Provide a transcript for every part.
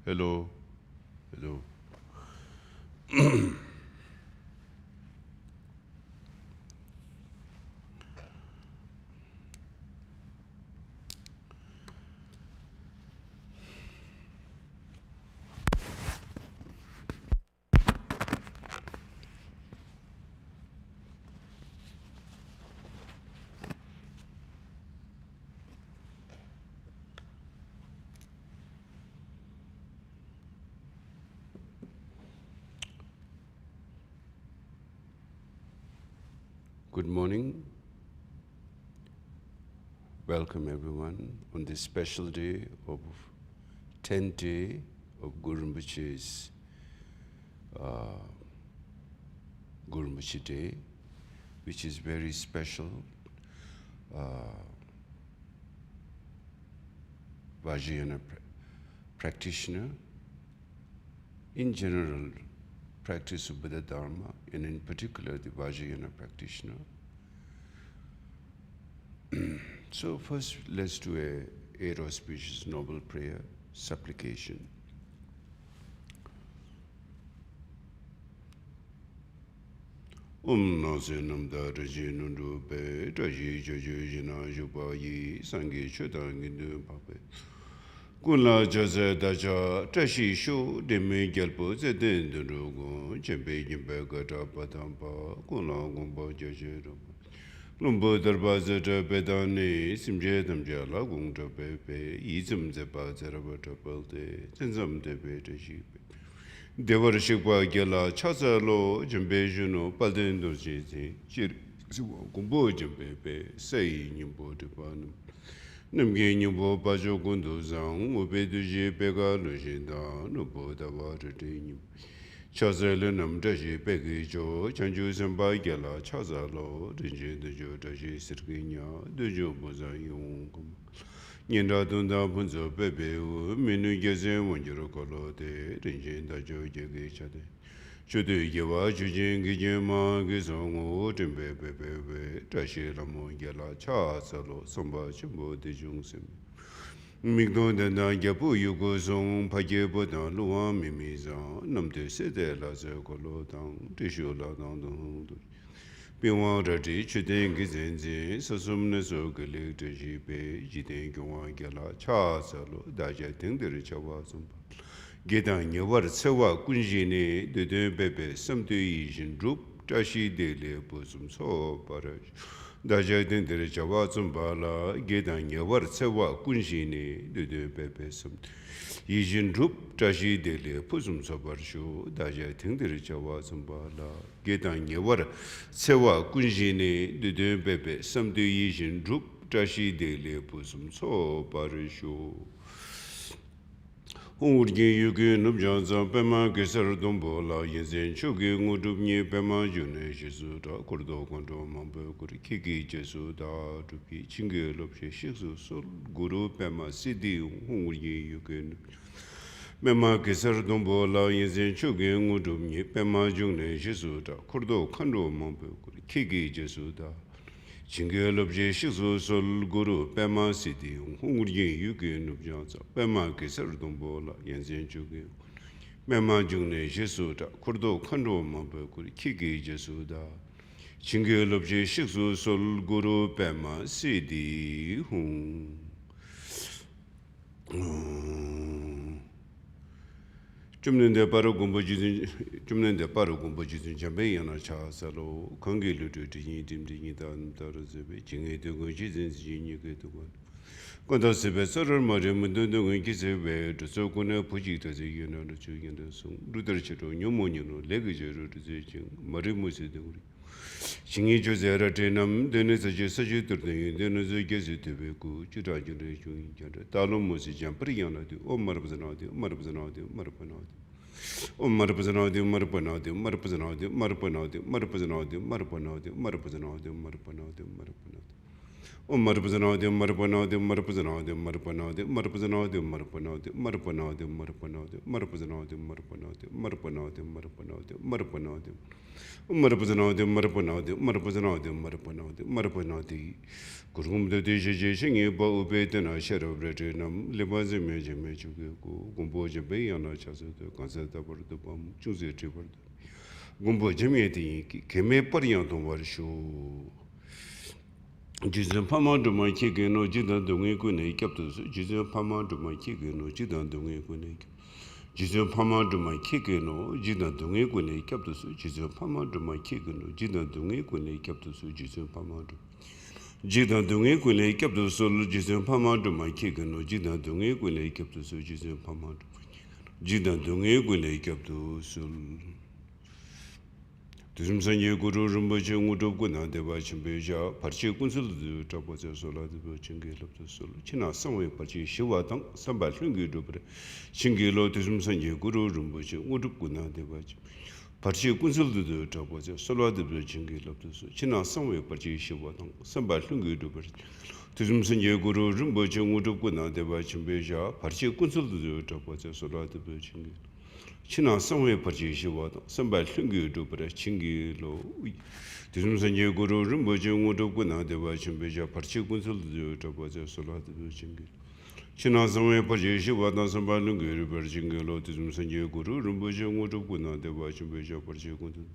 Hello, hello. Good morning. Welcome everyone on this special day of 10th day of Guru Rinpoche's Guru Rinpoche Day, which is very special. Vajrayana practitioner, in general, practice of Buddha Dharma, and in particular the Vajrayana practitioner. So first, let's do a eight auspicious noble prayer, supplication. Nase namda raji nundu pe, raji jojo jina yupa yi, sangi chodangi nu pape. Kunla jaza daja, tashi shu, demi gyalpo zeden dunrugo, jembe jimbe gata patampa, kunla gomba jaja rupa. Lumbo darba zeta pedani, simje damja la gongta pepe, izim zepa zeraba tapalte, zenzam tepe tashi pe. Devar shikwa gyala chasa lo jembe juno palden dorje zi, jir siwa gombo jembe pe, sayi nyingbo tepanam. Namge nyingbo bajo gondo zang, upe duje peka lo shinda, nubo dawa rite nying. Chasa le nam dashi peki jo, chanchu senpa gyala chasa lo, rinje dojo dashi sirki nya, dojo boza yung kum. Nyenda tunda punzo pepe u, minu gyesen wanjiro kolo de, rinje dajo jege chade. Chudu yewa chujin gijen ma gisong u, timpe pepe, dashi lamo gyala chasa lo, samba chimbo de jung sim. Migdo danda gyapu yugo song pake bodan luwa mimi zang namde sede la se kolo tang tisho la tang tang tang Pingwa rati chuden gizen zin sasum na so galik tashi pe jiden gyongwa gyala cha salo daja tingdiri chawa sumpa Gedan nyawar tsewa kunji ne deden pepe samtu yi jin rup tashi dele posum so parash Daja dendere chawa tsumpa la gedan nyawar tsewa kunshi ne dede pepe sam. Yijin rup tashi dele pusum sobar shu daja dendere chawa tsumpa la gedan nyawar tsewa kunshi ne dede pepe samde yijin rup tashi dele pusum sobar shu. Urgen yuge nubjan zang pema gesar dombo la yenzen choge ngudub nye pema yune jesu da kurdo kondo mambo kuri kiki jesu da dupi chinge lopshe shiksu sol guru pema sidi urgen yuge nubjan. Pema gesar dombo la yenzen choge ngudub nye pema yune jesu da kurdo kondo mambo kuri kiki jesu da Chinge lobje shikso sol guru pema sidi urgen yuge nubjan za pema kesar dombo la yenzen chuge pema jungne jesu da kurdo kando mambe kuri kiki jesu da Chinge lobje shikso sol guru pema sidi Jumnende paru gumbo jizun jambe yana cha salo kange lutu tingi timtingi dan taro sebe jinge dungo jizun si nyuge dungo Kanda sebe sarar mare mundu dungo ki sebe duso kuna puji tazi yana na chu yana song Rudar chiro nyomo nyono lega jiro duze jing mare musi dungo Shingi jo zera tenam dene saji saji turdengi dene zo gezi tebe ku chira jire chungi jara Talo musi jam pari yana di o marabzanadi marabzanadi marapanadi Marapazanadi, Marapanadi, Marapanadi, Marapanadi, Marapanadi, Marapanadi, Marapanadi, Marapanadi, Marapanadi. Marpuzanaudim, Marpanaudim, Marpuzanaudim, Marpanaudim, Marpuzanaudim, Marpanaudim, Marpanaudim, Marpanaudim, Marpuzanaudim, Marpanaudim, Marpanaudim, Marpanaudim, Marpanaudim. Marpuzanaudim, Marpanaudim, Marpuzanaudim, Marpanaudim, Marpanaudim. Kurgum de Jing, Bo Betana, Shadow Retinum, Libazim, Gumboja Bayana Chasa, Concerta for the bomb, choose a triple. Gumbo Jimmy, Keme Parianton was show. Jizan Pamando my chicken or Jidan Dungi Gune captors, Jizan Pamando my chicken or Jidan Dungi Gune. Jizan Pamando my chicken or Jidan Dungi Gune captors, Jizan Pamando my chicken or Jidan Dungi Gune captors, Jizan Pamando. Jidan Dungi Gune captors, Jizan Pamando my chicken or Jidan Dungi Gune captors, Jizan Pamando. Jidan Dungi Gune captors. Sanye Guru Rinpoche Udoguna Deva Chimbeja, Parchi Kunsul Taposa Sola de Chingil of the Sol, China, somewhere Parchi Shiwatang, Samba Lungi Dubre, Chingilo Tism Sanye Guru Rinpoche Udoguna Deva, Parchi Kunsul de Taposa Sola de Chingil of the Sol, China, somewhere Parchi Shiwatang, Samba Lungi Dubre, Tism Sanye Guru Rinpoche Udoguna Deva Chimbeja, Parchi Kunsul de Taposa Sola de Chingil. China somewhere purchase water, somebody Lungi do but a chingy low. Tism Guru Rinpoche Udoguna Deva Chimbeja, Parchi Kunsul de Taposa Sola de Chingil. China somewhere purchase water, somebody Lungi River Chingilo, Tism Guru Rinpoche Udoguna Deva Chimbeja, Parchi Kunsul.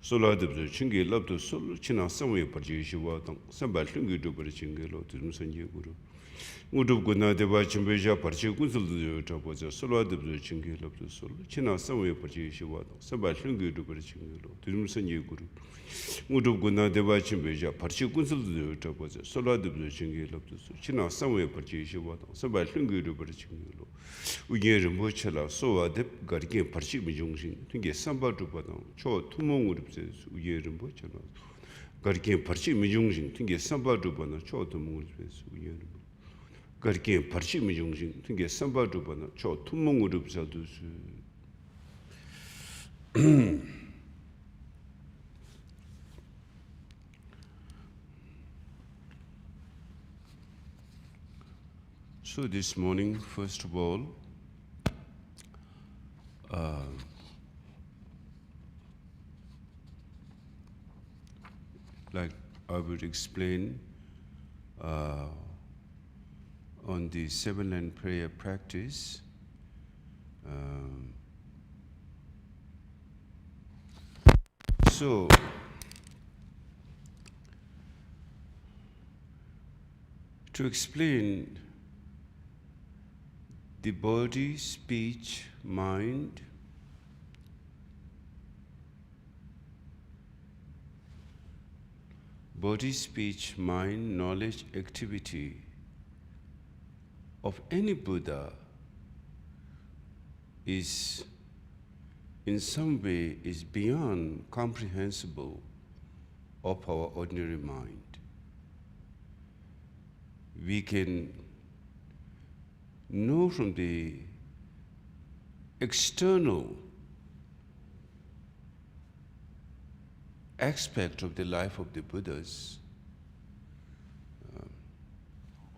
Sola de Chingil love to Sol, China somewhere purchase water, somebody Lungi do but a chingilo, Tism Guru. Udoguna Deva Chimbeja, Parchi Kunsul de Taposa, Sola de Chingil of the Sol, China somewhere purchase water, somebody Lungi do but a chingilo, Tism Guru. Udoguna Deva Chimbeja, Parchi Kunsul de Taposa, Sola de Chingil of the Sol, China somewhere purchase water, somebody Lungi do but a chingilo. We get Rinpoche, so a dip got again Parchi Mijungshin, to get Samba to Padam, Cho, Tumong would say, we get Rinpoche. Got again Parchi Mijungshin, to get Samba to Bana, Cho, Tumong space, we get Garkin Parchi Mijungshin, to get Samba to Bana, Cho, Tumong would have said. So this morning, first of all, like I would explain on the 7-line prayer practice, so to explain the body, speech, mind, body, speech, mind, knowledge, activity of any Buddha is in some way is beyond comprehensible of our ordinary mind. We can know from the external aspect of the life of the Buddhas,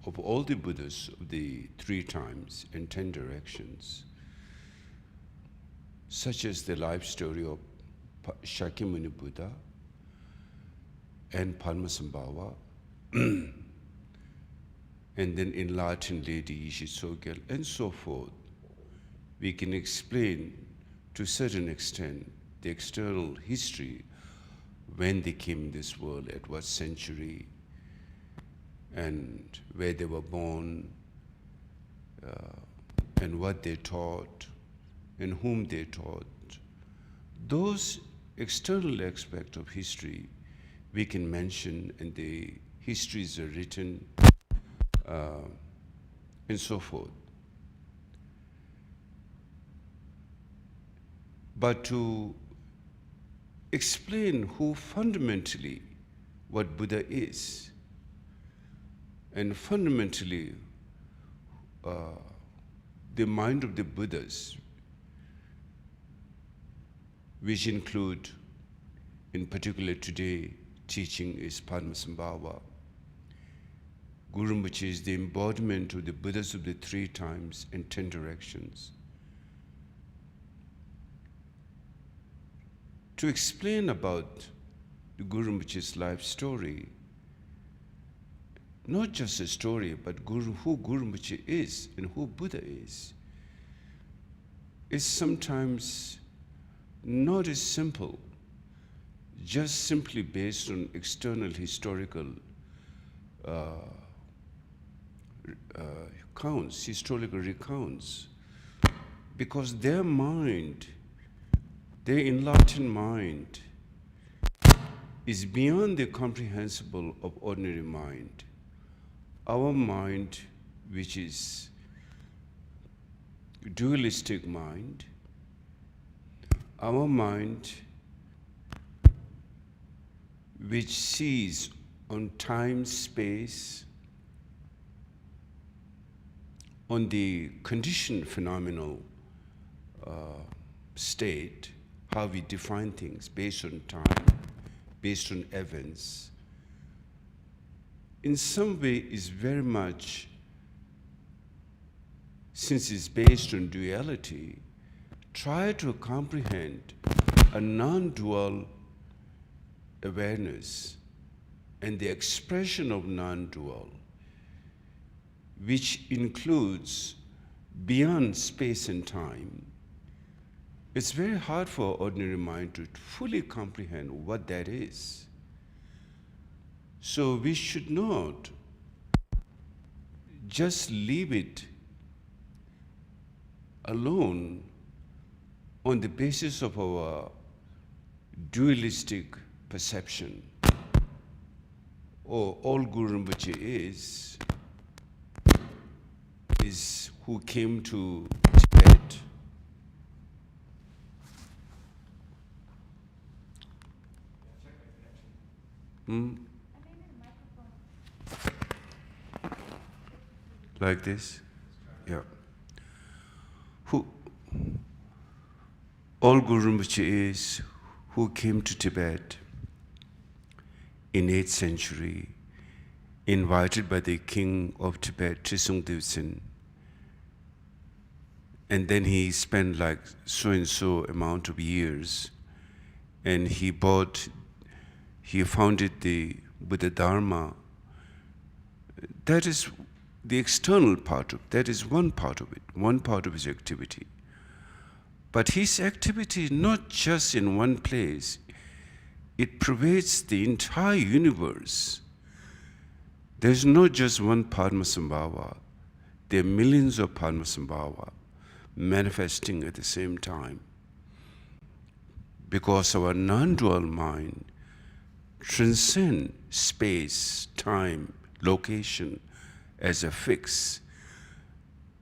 of all the Buddhas of the 3 times and 10 directions, such as the life story of Shakyamuni Buddha and Padmasambhava, and then enlightened Lady Tsok, and so forth. We can explain to a certain extent the external history, when they came in this world, at what century, and where they were born, and what they taught, and whom they taught. Those external aspects of history we can mention, and the histories are written, and so forth. But to explain who fundamentally what Buddha is, and fundamentally the mind of the Buddhas, which include, in particular today, teaching is Padmasambhava, Guru Rinpoche is the embodiment of the Buddhas of the 3 times and 10 directions. To explain about the Guru Rinpoche's life story, not just a story, but who Guru Rinpoche is and who Buddha is sometimes not as simple, just simply based on external historical historical recounts, because their mind, their enlightened mind, is beyond the comprehensible of ordinary mind. Our mind, which is dualistic mind, our mind which sees on time, space, on the conditioned phenomenal state, how we define things based on time, based on events, in some way is very much, since it's based on duality, try to comprehend a non-dual awareness and the expression of non-dual, which includes beyond space and time. It's very hard for ordinary mind to fully comprehend what that is. So we should not just leave it alone on the basis of our dualistic perception. Or all Guru Rinpoche is who came to Tibet. Like this? Yeah. All Guru Rinpoche is who came to Tibet in 8th century, invited by the king of Tibet, Trisung Devsen. And then he spent like so-and-so amount of years, and he founded the Buddha Dharma. That is the external part of, that is one part of it, one part of his activity. But his activity is not just in one place, it pervades the entire universe. There's not just one Padmasambhava, there are millions of Padmasambhava manifesting at the same time. Because our non-dual mind transcends space, time, location as a fix,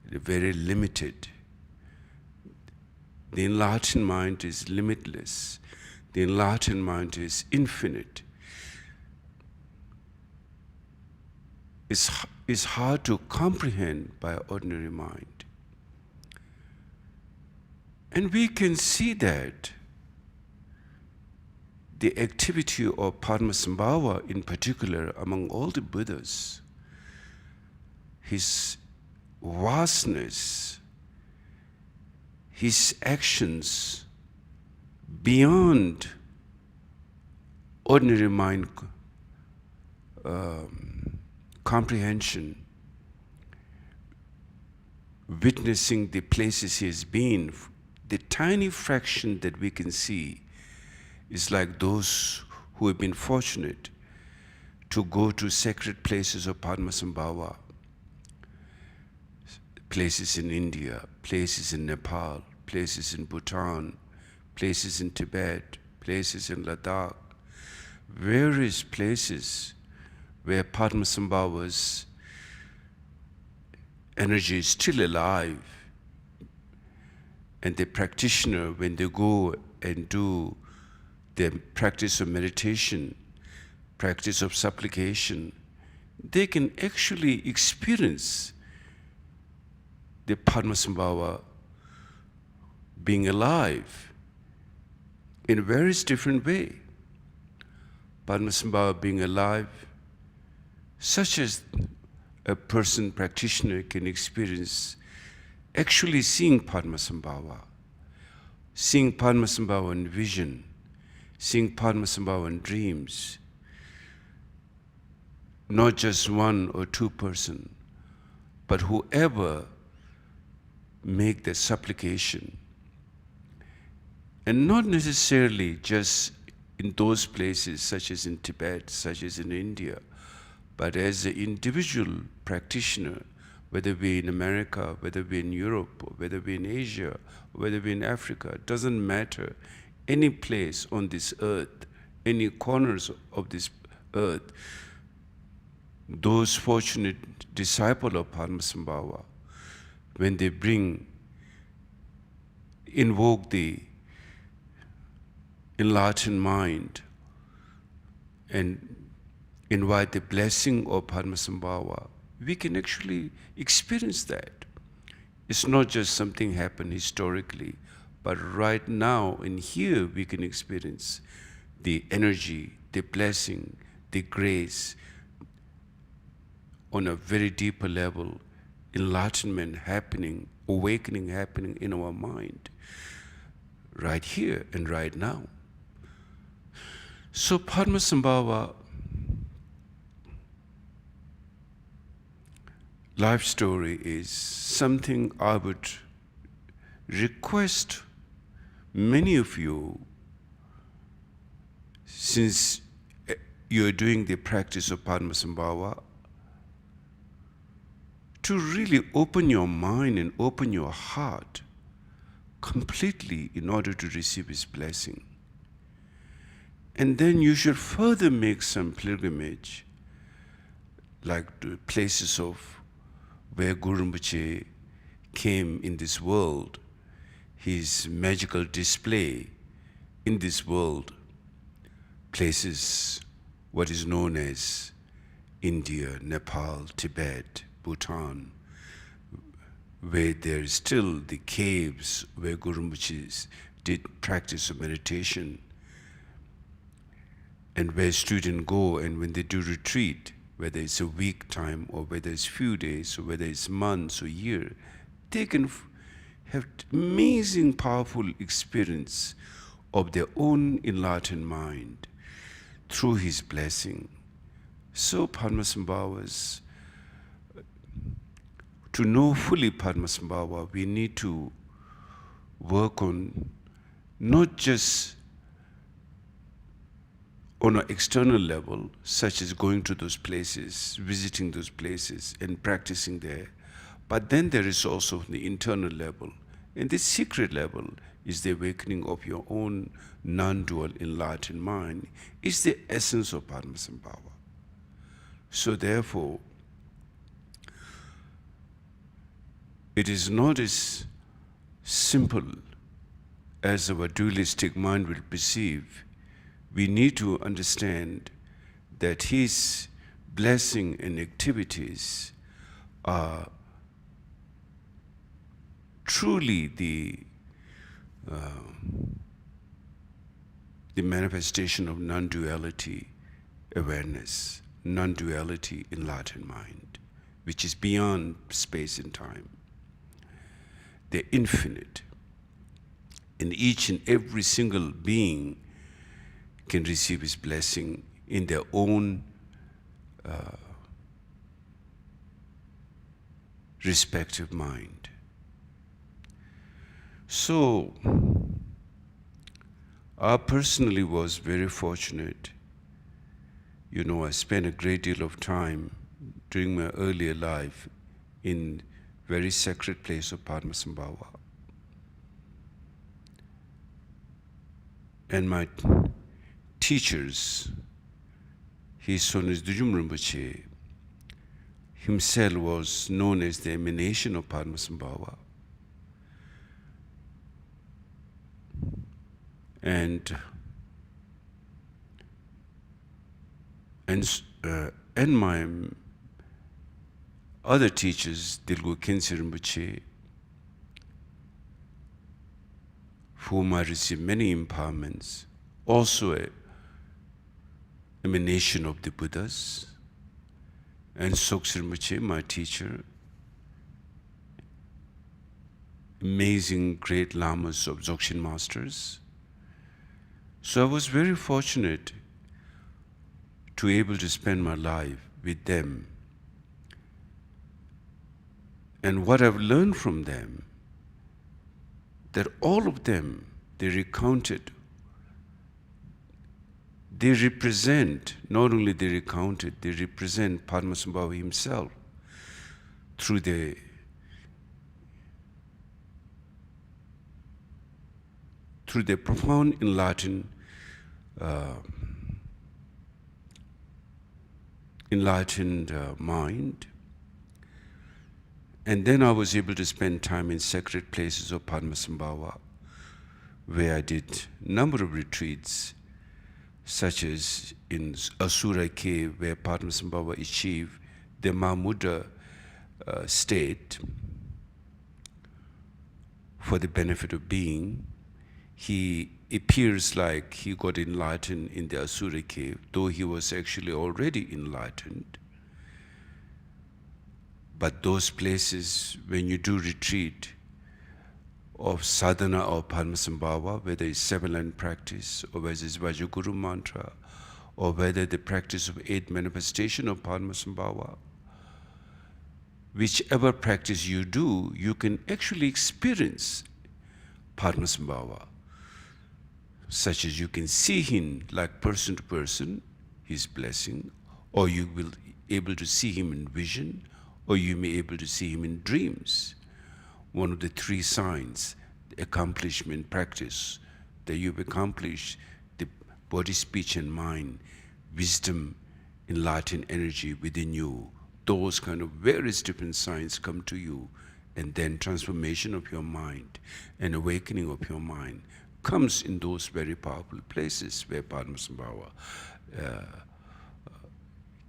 very limited. The enlightened mind is limitless. The enlightened mind is infinite. It's hard to comprehend by ordinary mind. And we can see that the activity of Padmasambhava in particular among all the Buddhas, his vastness, his actions beyond ordinary mind comprehension, witnessing the places he has been, the tiny fraction that we can see is like those who have been fortunate to go to sacred places of Padmasambhava, places in India, places in Nepal, places in Bhutan, places in Tibet, places in Ladakh, various places where Padmasambhava's energy is still alive, and the practitioner, when they go and do their practice of meditation, practice of supplication, they can actually experience the Padmasambhava being alive in a very different way. Padmasambhava being alive, such as a person, practitioner, can experience actually seeing Padmasambhava, seeing Padmasambhava in vision, seeing Padmasambhava in dreams, not just one or two person, but whoever make the supplication, and not necessarily just in those places such as in Tibet, such as in India, but as an individual practitioner, whether it be in America, whether it be in Europe, or whether it be in Asia, or whether it be in Africa, it doesn't matter, any place on this earth, any corners of this earth, those fortunate disciples of Padmasambhava, when they invoke the enlightened mind and invite the blessing of Padmasambhava, we can actually experience that. It's not just something happened historically, but right now and here we can experience the energy, the blessing, the grace on a very deeper level, enlightenment happening, awakening happening in our mind, right here and right now. So Padmasambhava life story is something I would request many of you, since you're doing the practice of Padmasambhava, to really open your mind and open your heart completely in order to receive his blessing. And then you should further make some pilgrimage, like the places of where Guru Rinpoche came in this world, his magical display in this world, places what is known as India, Nepal, Tibet, Bhutan, where there is still the caves where Guru Rinpoche did practice of meditation, and where students go, and when they do retreat, whether it's a week time or whether it's few days or whether it's months or year, they can have amazing, powerful experience of their own enlightened mind through his blessing. So Padmasambhava's, to know fully Padmasambhava, we need to work on not just on an external level, such as going to those places, visiting those places and practicing there, but then there is also the internal level. And this secret level is the awakening of your own non-dual enlightened mind, is the essence of Padmasambhava. So therefore, it is not as simple as our dualistic mind will perceive. We need to understand that his blessing and activities are truly the manifestation of non-duality awareness, non-duality enlightened mind, which is beyond space and time. They're infinite, and each and every single being can receive his blessing in their own respective mind. So, I personally was very fortunate. You know, I spent a great deal of time during my earlier life in very sacred place of Padmasambhava. And my teachers, His Son is Dujum Rinpoche, himself was known as the emanation of Padmasambhava. And my other teachers, Dilgo Khyentse Rinpoche, for whom I received many empowerments, also an emanation of the Buddhas, and Tsok Rinpoche, my teacher, amazing great lamas of Dzogchen masters. So I was very fortunate to be able to spend my life with them. And what I've learned from them, that all of them, they recounted, they represent, not only they recounted, they represent Padmasambhava himself through their profound enlightened mind. And then I was able to spend time in sacred places of Padmasambhava, where I did a number of retreats, such as in Asura cave, where Padmasambhava achieved the Mahamudra state for the benefit of being. He appears like he got enlightened in the Asura cave, though he was actually already enlightened. But those places, when you do retreat of sadhana of Padmasambhava, whether it's seven-line practice, or whether it's Vajraguru mantra, or whether the practice of 8 manifestation of Padmasambhava, whichever practice you do, you can actually experience Padmasambhava, such as you can see him like person to person, his blessing, or you will be able to see him in vision, or you may be able to see him in dreams. One of the 3 signs, the accomplishment practice, that you've accomplished the body, speech, and mind, wisdom, enlightened energy within you. Those kind of various different signs come to you, and then transformation of your mind and awakening of your mind comes in those very powerful places where Padmasambhava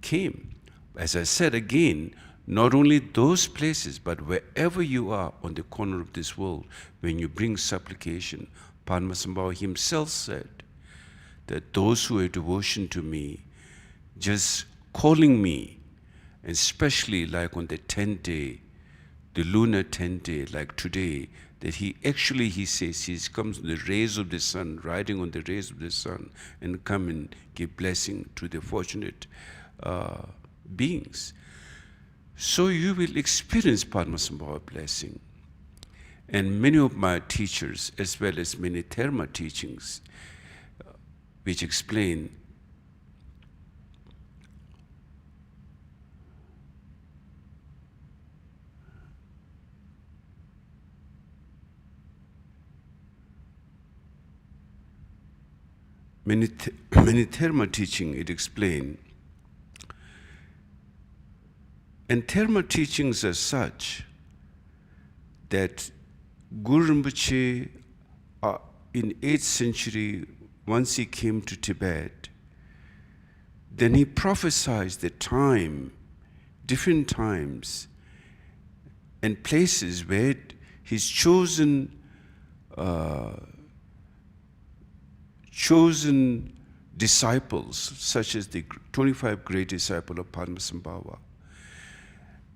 came. As I said again, not only those places, but wherever you are on the corner of this world, when you bring supplication, Padmasambhava himself said that those who have devotion to me, just calling me, and especially like on the 10th day, the lunar 10th day, like today, that he says he comes on the rays of the sun, riding on the rays of the sun, and come and give blessing to the fortunate beings. So you will experience Padmasambhava blessing. And many of my teachers, as well as many Dharma teachings, which explain many Dharma teaching, it explains. And Dharma teachings are such that Guru Rinpoche, in 8th century, once he came to Tibet, then he prophesied the time, different times, and places where his chosen disciples, such as the 25 great disciples of Padmasambhava,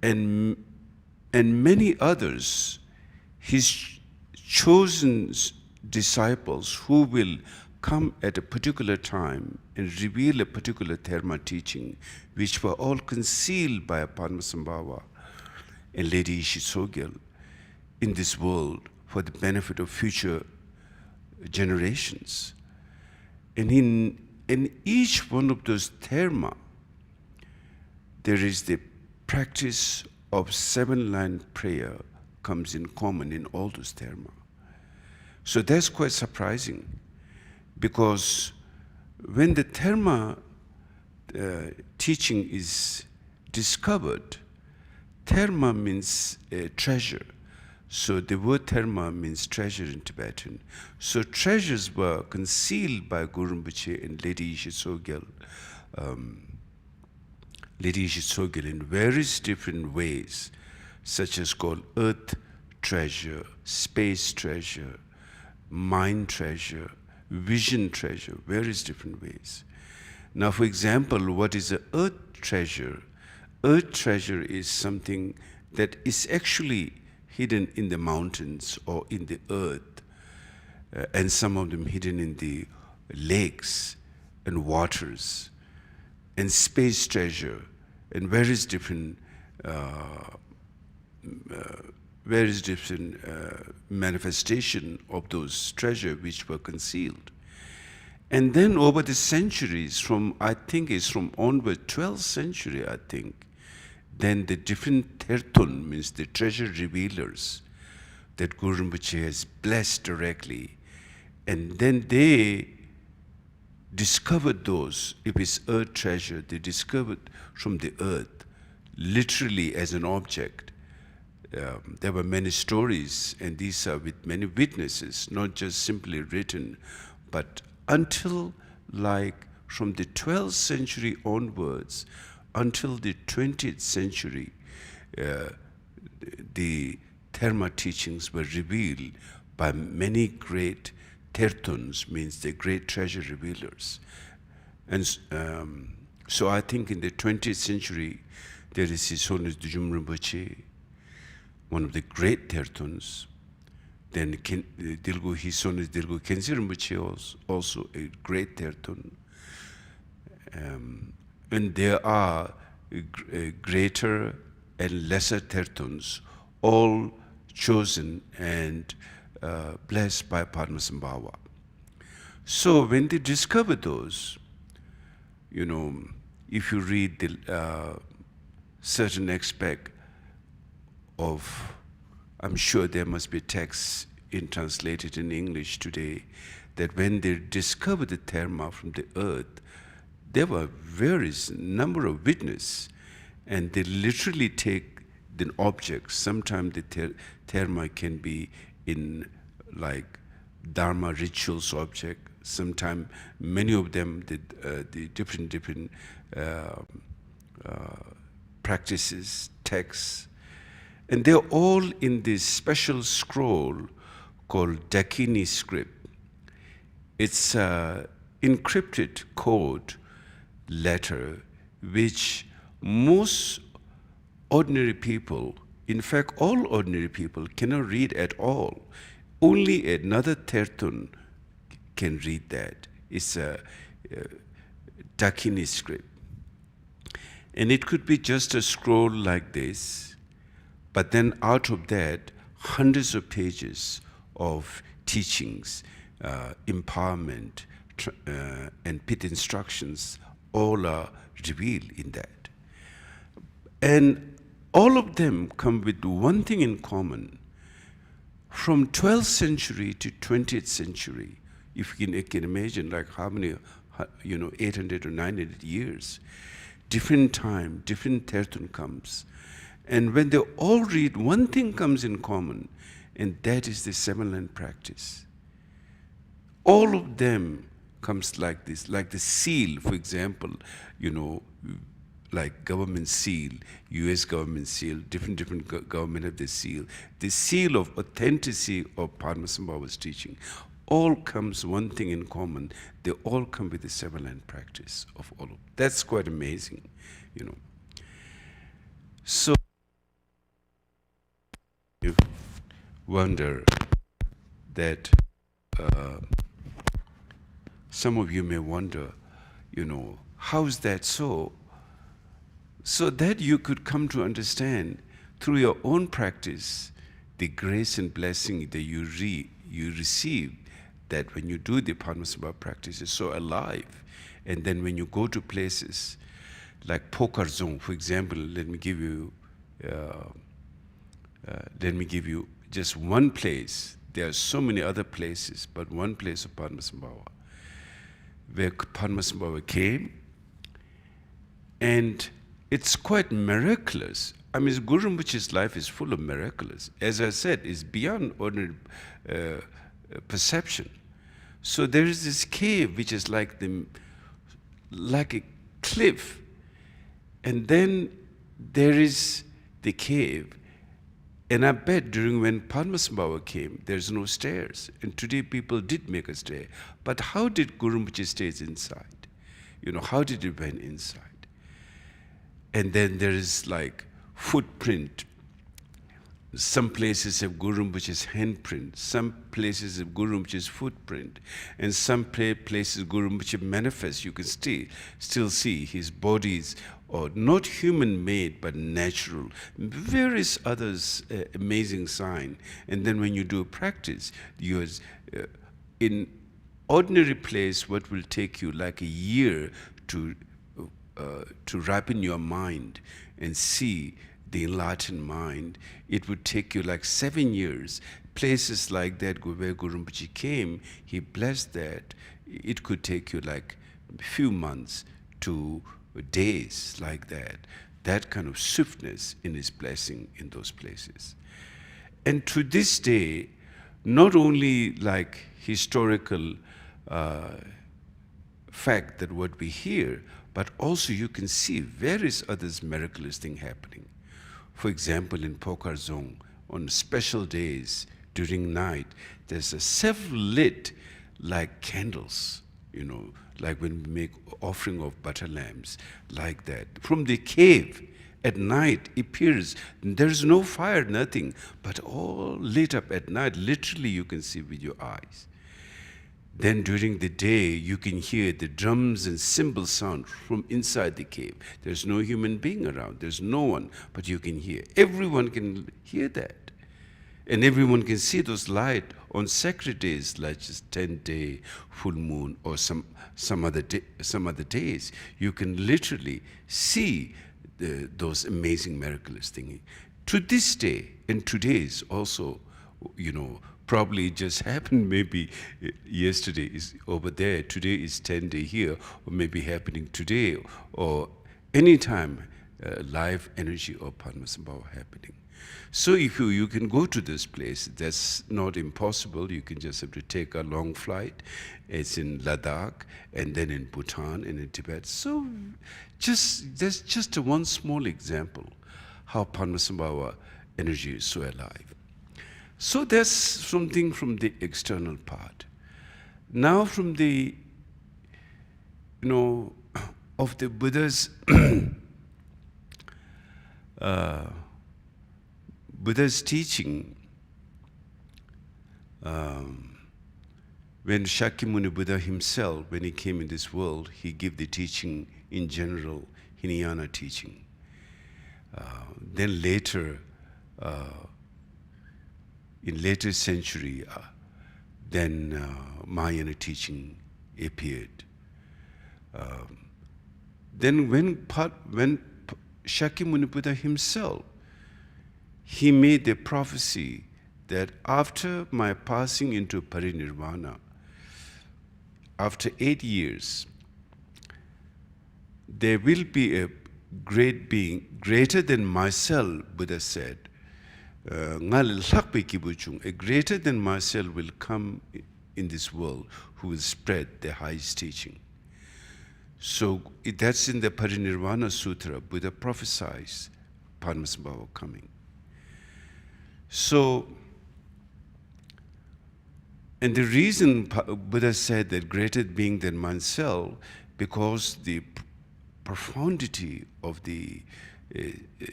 and many others, his chosen disciples who will come at a particular time and reveal a particular Dharma teaching, which were all concealed by Padmasambhava and Lady Tsok in this world for the benefit of future generations. And in each one of those Dharma, there is the practice of 7-line prayer comes in common in all those Dharma. So that's quite surprising, because when the Dharma teaching is discovered, Dharma means treasure. So the word Dharma means treasure in Tibetan. So treasures were concealed by Guru Rinpoche and Lady Tsok in various different ways, such as called earth treasure, space treasure, mind treasure, vision treasure, various different ways. Now, for example, what is the earth treasure? earth treasure is something that is actually hidden in the mountains or in the earth, and some of them hidden in the lakes and waters, and space treasure, and various different manifestation of those treasure which were concealed. And then over the centuries, I think it's from onward 12th century, I think, then the different tertun, means the treasure revealers, that Guru Rinpoche has blessed directly, and then they discovered those. If it's earth treasure, they discovered from the earth, literally as an object. There were many stories, and these are with many witnesses, not just simply written, but until like from the 12th century onwards, until the 20th century, the Dharma teachings were revealed by many great tertuns, means the great treasure revealers. And so I think in the 20th century, there is His Holiness Dujum Rinpoche, one of the great tertuns. Then His Holiness Dilgo Khyentse Rinpoche, also a great tertun. And there are greater and lesser tertuns, all chosen and blessed by Padmasambhava. So when they discover those, if you read the certain aspect of, I'm sure there must be texts translated in English today, that when they discovered the Dharma from the earth, there were various number of witnesses, and they literally take the objects. Sometimes the Dharma can be in like Dharma rituals object. Sometimes many of them, the different practices, texts, and they're all in this special scroll called Dakini script. It's an encrypted code letter which most ordinary people, in fact all ordinary people, cannot read at all. Only another tertun can read that. It's a Dakini script. And it could be just a scroll like this, but then out of that, hundreds of pages of teachings, empowerment, and pit instructions, all are revealed in that. And all of them come with one thing in common. From 12th century to 20th century, if you can imagine like how many, 800 or 900 years, different time, different tertun comes. And when they all read, one thing comes in common, and that is the seven-line practice. All of them comes like this, like the seal, for example, like government seal, US government seal, different government have the seal. The seal of authenticity of Padmasambhava's teaching all comes one thing in common. They all come with the seven-line practice of all of them. That's quite amazing, So you wonder that some of you may wonder, how is that so? So that you could come to understand through your own practice the grace and blessing that you receive, that when you do the Padmasambhava practice is so alive. And then when you go to places like Pokarzong, for example, let me give you just one place. There are so many other places, but one place of Padmasambhava, where Padmasambhava came, and it's quite miraculous. I mean, Guru Rinpoche's life is full of miracles. As I said, it's beyond ordinary perception. So there is this cave which is like a cliff, and then there is the cave. And I bet during when Padmasambhava came, there's no stairs. And today people did make a stair. But how did Guru Rinpoche stay inside? How did he went inside? And then there is like footprint. Some places have Guru Rinpoche's handprint, some places have Guru Rinpoche's footprint, and some places Guru Rinpoche manifests. You can still see his bodies, or not human-made, but natural. Various others, amazing sign. And then when you do a practice, in ordinary place, what will take you like a year to ripen your mind and see the enlightened mind, it would take you like 7 years. Places like that where Guru Rinpoche came, he blessed that. It could take you like a few months to days like that. That kind of swiftness in his blessing in those places. And to this day, not only like historical fact that what we hear, but also you can see various others miraculous things happening. For example, in Pokar Dzong, on special days during night, there's a self-lit like candles, like when we make offering of butter lamps, like that. From the cave at night appears, there's no fire, nothing, but all lit up at night. Literally you can see with your eyes. Then during the day, you can hear the drums and cymbal sound from inside the cave. There's no human being around. There's no one, but you can hear. Everyone can hear that. And everyone can see those light on sacred days, like just 10-day full moon or some other days. You can literally see those amazing miraculous things. To this day, and today's also, probably it just happened maybe yesterday is over there, today is 10-day here, or maybe happening today, or anytime live energy of Padmasambhava happening. So if you can go to this place, that's not impossible. You can just have to take a long flight. It's in Ladakh, and then in Bhutan, and in Tibet. So that's just one small example how Padmasambhava energy is so alive. So that's something from the external part. Now from the, of the Buddha's Buddha's teaching, when Shakyamuni Buddha himself, when he came in this world, he gave the teaching in general, Hinayana teaching. Then later, in later century, then Mahayana teaching appeared. Then when Shakyamuni Buddha himself, he made the prophecy that after my passing into parinirvana, after 8 years, there will be a great being, greater than myself, Buddha said. A greater than myself will come in this world who will spread the highest teaching. So that's in the Parinirvana Sutra. Buddha prophesies Padmasambhava coming. So, and the reason Buddha said that greater being than myself, because the profundity of the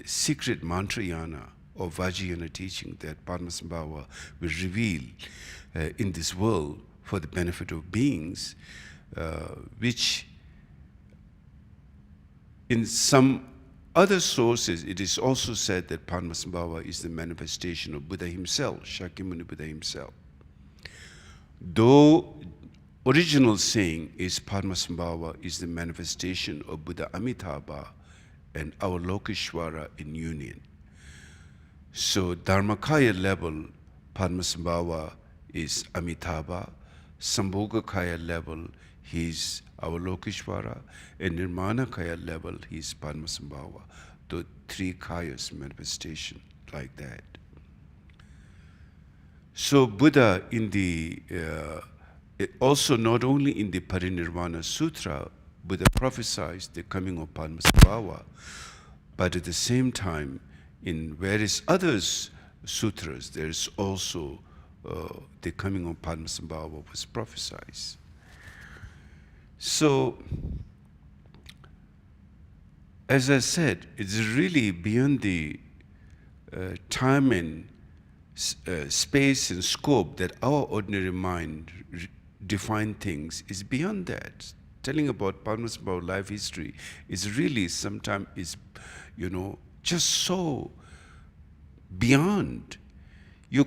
secret mantrayana or Vajrayana teaching that Padmasambhava will reveal in this world for the benefit of beings, which in some other sources, it is also said that Padmasambhava is the manifestation of Buddha himself, Shakyamuni Buddha himself. Though original saying is Padmasambhava is the manifestation of Buddha Amitabha and our Lokeshwara in union. So Dharmakaya level, Padmasambhava is Amitabha. Sambhogakaya level, he's our Lokeshwara, and Nirmanakaya level, he's Padmasambhava. The three kayas manifestation like that. So Buddha in the, also not only in the Parinirvana Sutra, Buddha prophesies the coming of Padmasambhava, but at the same time, in various other sutras, there's also the coming of Padmasambhava was prophesied. So, as I said, it's really beyond the time and space and scope that our ordinary mind define things. Is beyond that. Telling about Padmasambhava life history is really sometimes is, just so beyond. You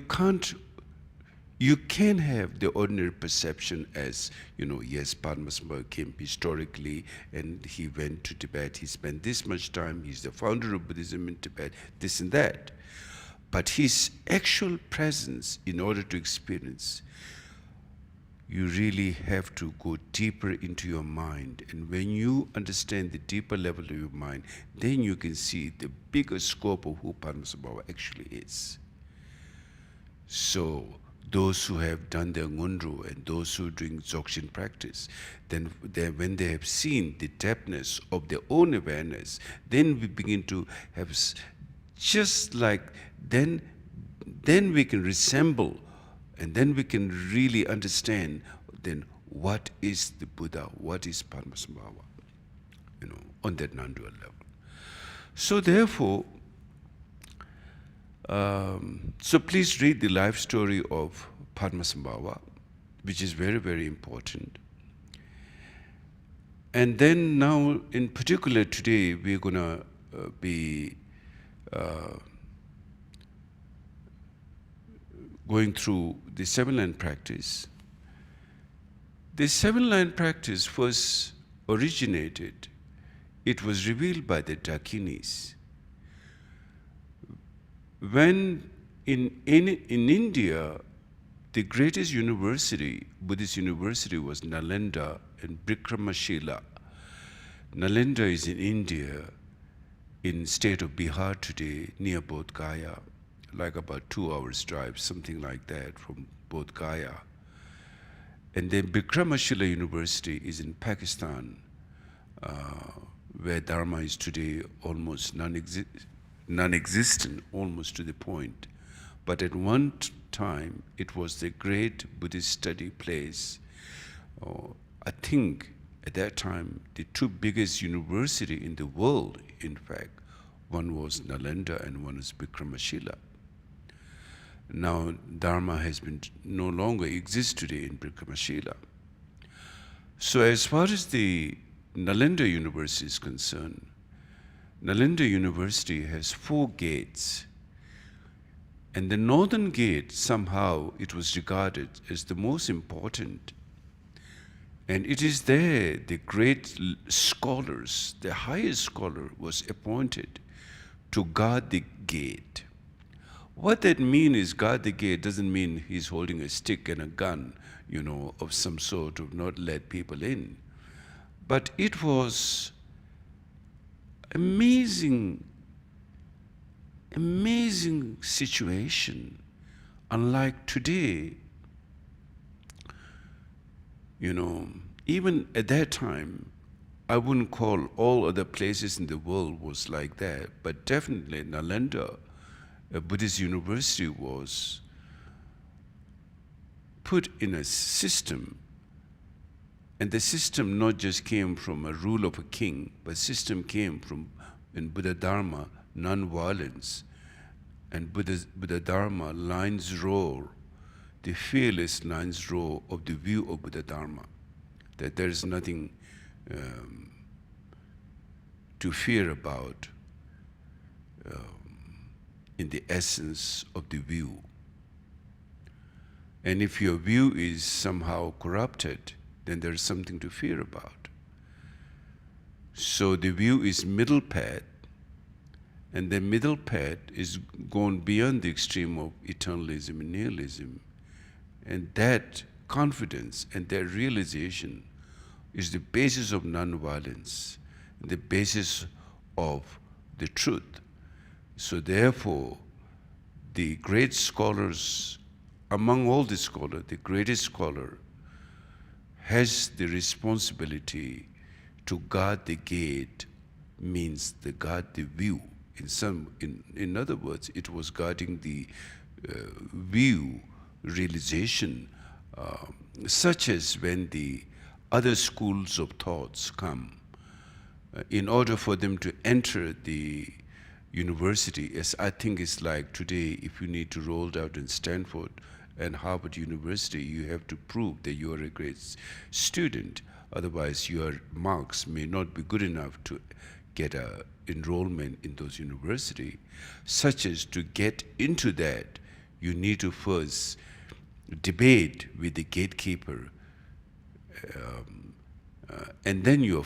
can have the ordinary perception as, yes, Padmasambhava came historically and he went to Tibet, he spent this much time, he's the founder of Buddhism in Tibet, this and that. But his actual presence, in order to experience, you really have to go deeper into your mind. And when you understand the deeper level of your mind, then you can see the bigger scope of who Padmasambhava actually is. So, those who have done their ngondro and those who are doing Dzogchen practice, then when they have seen the depthness of their own awareness, then we begin to have just like, then we can resemble, and then we can really understand then what is the Buddha, what is Padmasambhava, on that non-dual level. So therefore, so please read the life story of Padmasambhava, which is very, very important. And then now, in particular today, we're going to be going through the 7-line practice. The 7-line practice first originated, it was revealed by the Dakinis. When in India, the greatest university, Buddhist university, was Nalanda and Bikramashila. Nalanda is in India, in state of Bihar today, near Bodh Gaya, like about 2 hours drive, something like that, from Bodh Gaya. And then Bikramashila University is in Pakistan, where Dharma is today almost non-existent, almost to the point. But at one time, it was the great Buddhist study place. I think at that time, the 2 biggest universities in the world, in fact, one was Nalanda and one was Bikramashila. Now, Dharma has been no longer exists today in Bikramashila. So as far as the Nalanda University is concerned, Nalanda University has 4 gates. And the northern gate, somehow, it was regarded as the most important. And it is there the great scholars, the highest scholar was appointed to guard the gate. What that means is guard the gate doesn't mean he's holding a stick and a gun, of some sort of not let people in. But it was amazing situation. Unlike today, even at that time, I wouldn't call all other places in the world was like that, but definitely Nalanda, a Buddhist university, was put in a system. And the system not just came from a rule of a king, but system came from, in Buddha Dharma, non-violence. And Buddha Dharma, lines roar, the fearless lines roar of the view of Buddha Dharma, that there is nothing to fear about in the essence of the view. And if your view is somehow corrupted, then there is something to fear about. So the view is middle path, and the middle path is gone beyond the extreme of eternalism and nihilism. And that confidence and that realization is the basis of non-violence, the basis of the truth. So therefore, the great scholars, among all the scholars, the greatest scholar has the responsibility to guard the gate, means to guard the view. In other words, it was guarding the view realization, such as when the other schools of thoughts come, in order for them to enter the university, as I think it's like today, if you need to roll out in Stanford and Harvard University, you have to prove that you are a great student. Otherwise, your marks may not be good enough to get a enrollment in those universities. Such as to get into that, you need to first debate with the gatekeeper, and then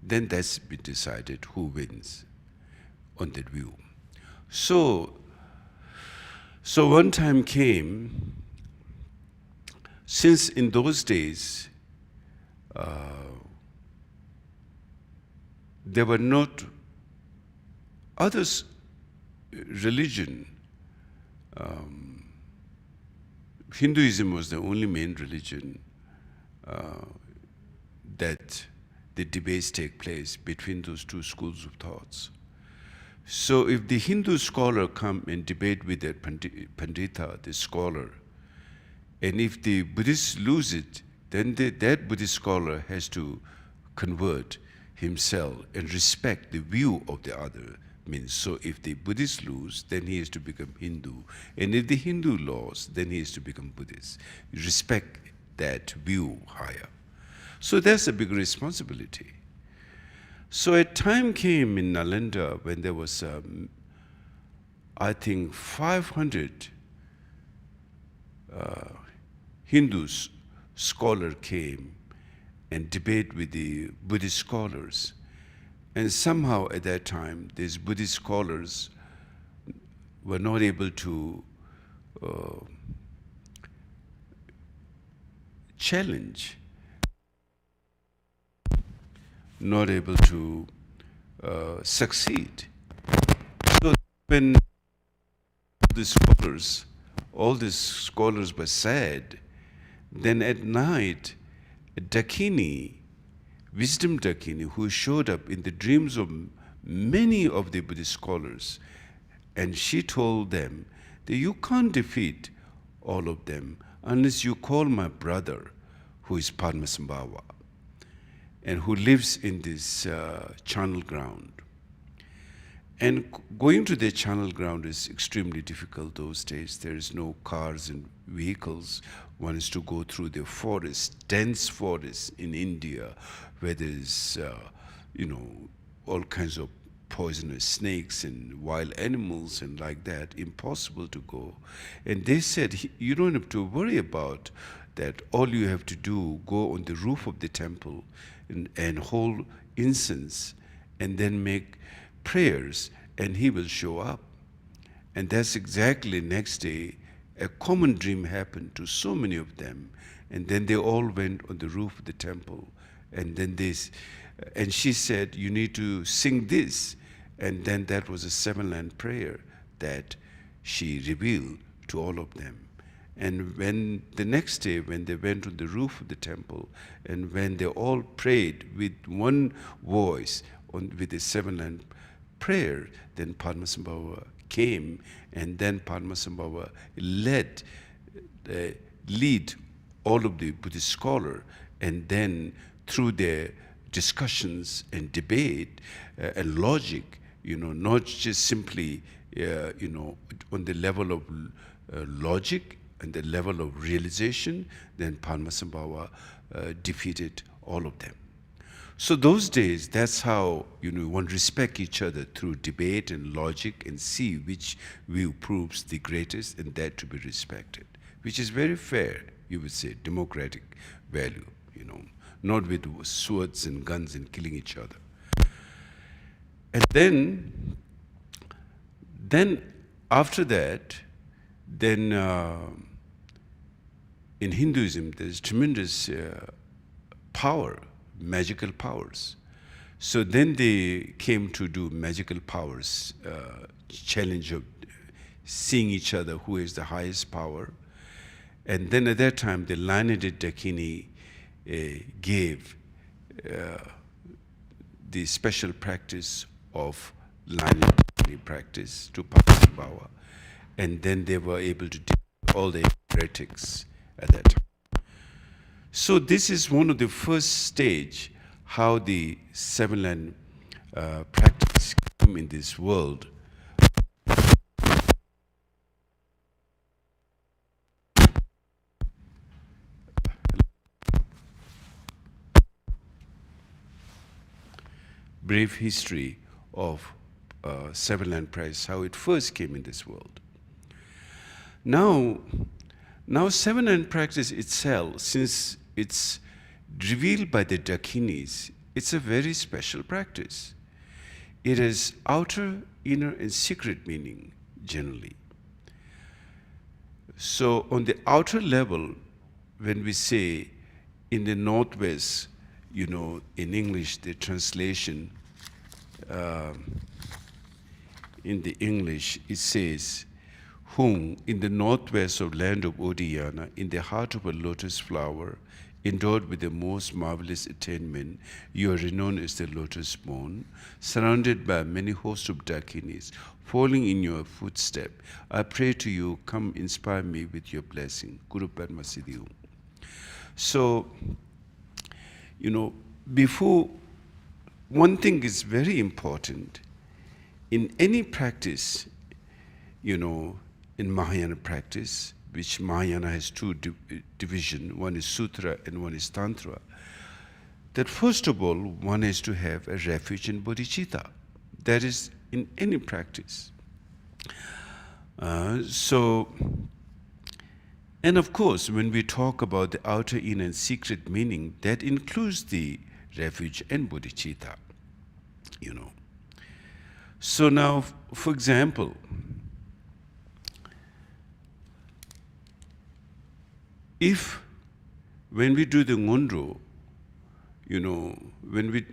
then that's been decided who wins on that view. So one time came, since in those days there were not others religion. Hinduism was the only main religion that the debates take place between those two schools of thoughts. So if the Hindu scholar come and debate with the Pandita, the scholar, and if the Buddhists lose it, then that Buddhist scholar has to convert himself and respect the view of the other. So if the Buddhists lose, then he has to become Hindu. And if the Hindu lost, then he has to become Buddhist. Respect that view higher. So that's a big responsibility. So a time came in Nalanda when there was, I think, 500 Hindus scholar came and debate with the Buddhist scholars. And somehow at that time, these Buddhist scholars were not able to challenge, not able to succeed. So when all these scholars were sad, then at night, Dakini, Wisdom Dakini, who showed up in the dreams of many of the Buddhist scholars, and she told them that you can't defeat all of them unless you call my brother, who is Padmasambhava, and who lives in this charnel ground. And going to the charnel ground is extremely difficult those days. There is no cars and vehicles. One is to go through the forest, dense forest in India, where there's, all kinds of poisonous snakes and wild animals and like that, impossible to go. And they said, you don't have to worry about that. All you have to do, go on the roof of the temple and hold incense and then make prayers, and he will show up. And that's exactly next day, a common dream happened to so many of them. And then they all went on the roof of the temple. And then and she said, you need to sing this. And then that was a 7-line prayer that she revealed to all of them. And when the next day, when they went on the roof of the temple, and when they all prayed with one voice with the 7-line prayer, then Padmasambhava came, and then Padmasambhava lead all of the Buddhist scholar, and then through their discussions and debate and logic, not just simply, on the level of logic and the level of realization, then Padmasambhava defeated all of them. So those days, that's how one respect each other through debate and logic and see which view proves the greatest and that to be respected, which is very fair, you would say, democratic value, not with swords and guns and killing each other. And then after that, then in Hinduism, there's tremendous power, magical powers. So then they came to do magical powers, challenge of seeing each other who is the highest power. And then at that time, the Lineated Dakini gave the special practice of Lineated Dakini practice to Padmasambhava. And then they were able to defeat all the heretics at that time. So this is one of the first stage, how the seven line practice came in this world. Brief history of seven line practice, how it first came in this world. Now seven line practice itself, since it's revealed by the Dakinis, it's a very special practice. It has outer, inner, and secret meaning generally. So on the outer level, when we say in the Northwest, in English, the translation in the English, it says, whom in the northwest of land of Odiyana, in the heart of a lotus flower, endowed with the most marvelous attainment, you are renowned as the lotus born, surrounded by many hosts of Dakinis, falling in your footstep. I pray to you, come inspire me with your blessing. Guru Padma Siddhi. So, before, one thing is very important. In any practice, in Mahayana practice, which Mahayana has two divisions, one is Sutra and one is Tantra, that first of all, one has to have a refuge in bodhicitta. That is in any practice. And of course, when we talk about the outer, inner, and secret meaning, that includes the refuge and bodhicitta, So now, for example, if when we do the ngondro, when we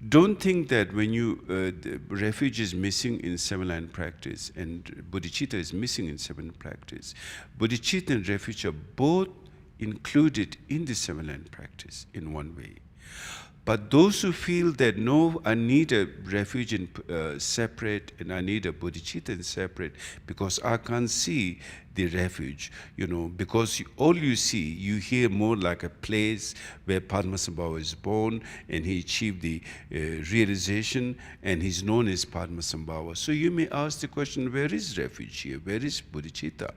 don't think that when the refuge is missing in seven line practice and bodhicitta is missing in seven practice, bodhicitta and refuge are both included in the seven line practice in one way. But those who feel that no, I need a refuge in separate and I need a bodhicitta in separate because I can't see the refuge, because all you see, you hear more like a place where Padmasambhava is born and he achieved the realization and he's known as Padmasambhava. So you may ask the question, where is refuge here? Where is bodhicitta?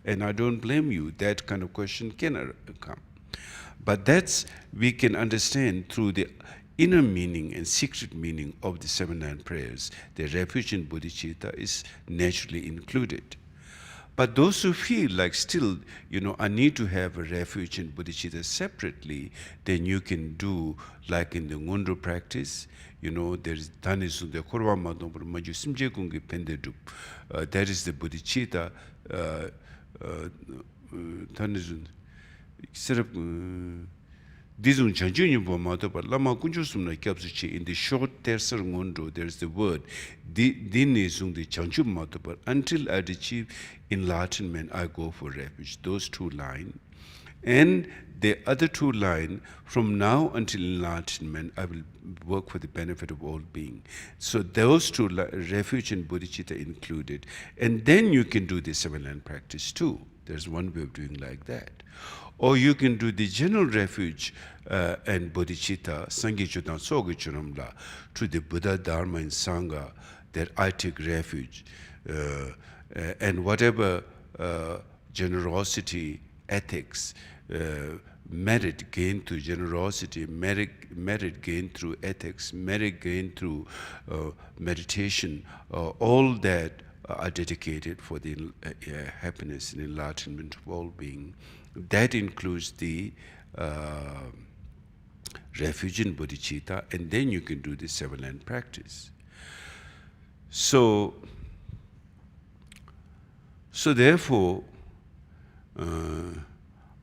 And I don't blame you, that kind of question can come. But we can understand through the inner meaning and secret meaning of the seven line prayers. The refuge in bodhicitta is naturally included. But those who feel like still, I need to have a refuge in bodhicitta separately, then you can do like in the ngondro practice. There is Dhanisu, the Korwa Madhopur Maju Simje Gungi Pendedup. That is the bodhicitta. Dhanisu. In the short terser ngondo, there is the word until I achieve enlightenment, I go for refuge. Those two lines. And the other two lines, from now until enlightenment, I will work for the benefit of all beings. So those two, refuge and bodhicitta included. And then you can do the seven line practice too. There's one way of doing like that. Or you can do the general refuge and bodhicitta, Sangye Chodan Soge Chunamla, to the Buddha, Dharma, and Sangha, that I take refuge. And whatever generosity, ethics, merit gained through generosity, merit gained through ethics, merit gained through meditation, all that are dedicated for the happiness and enlightenment of all being. That includes the refuge in bodhicitta, and then you can do the seven line practice. So therefore,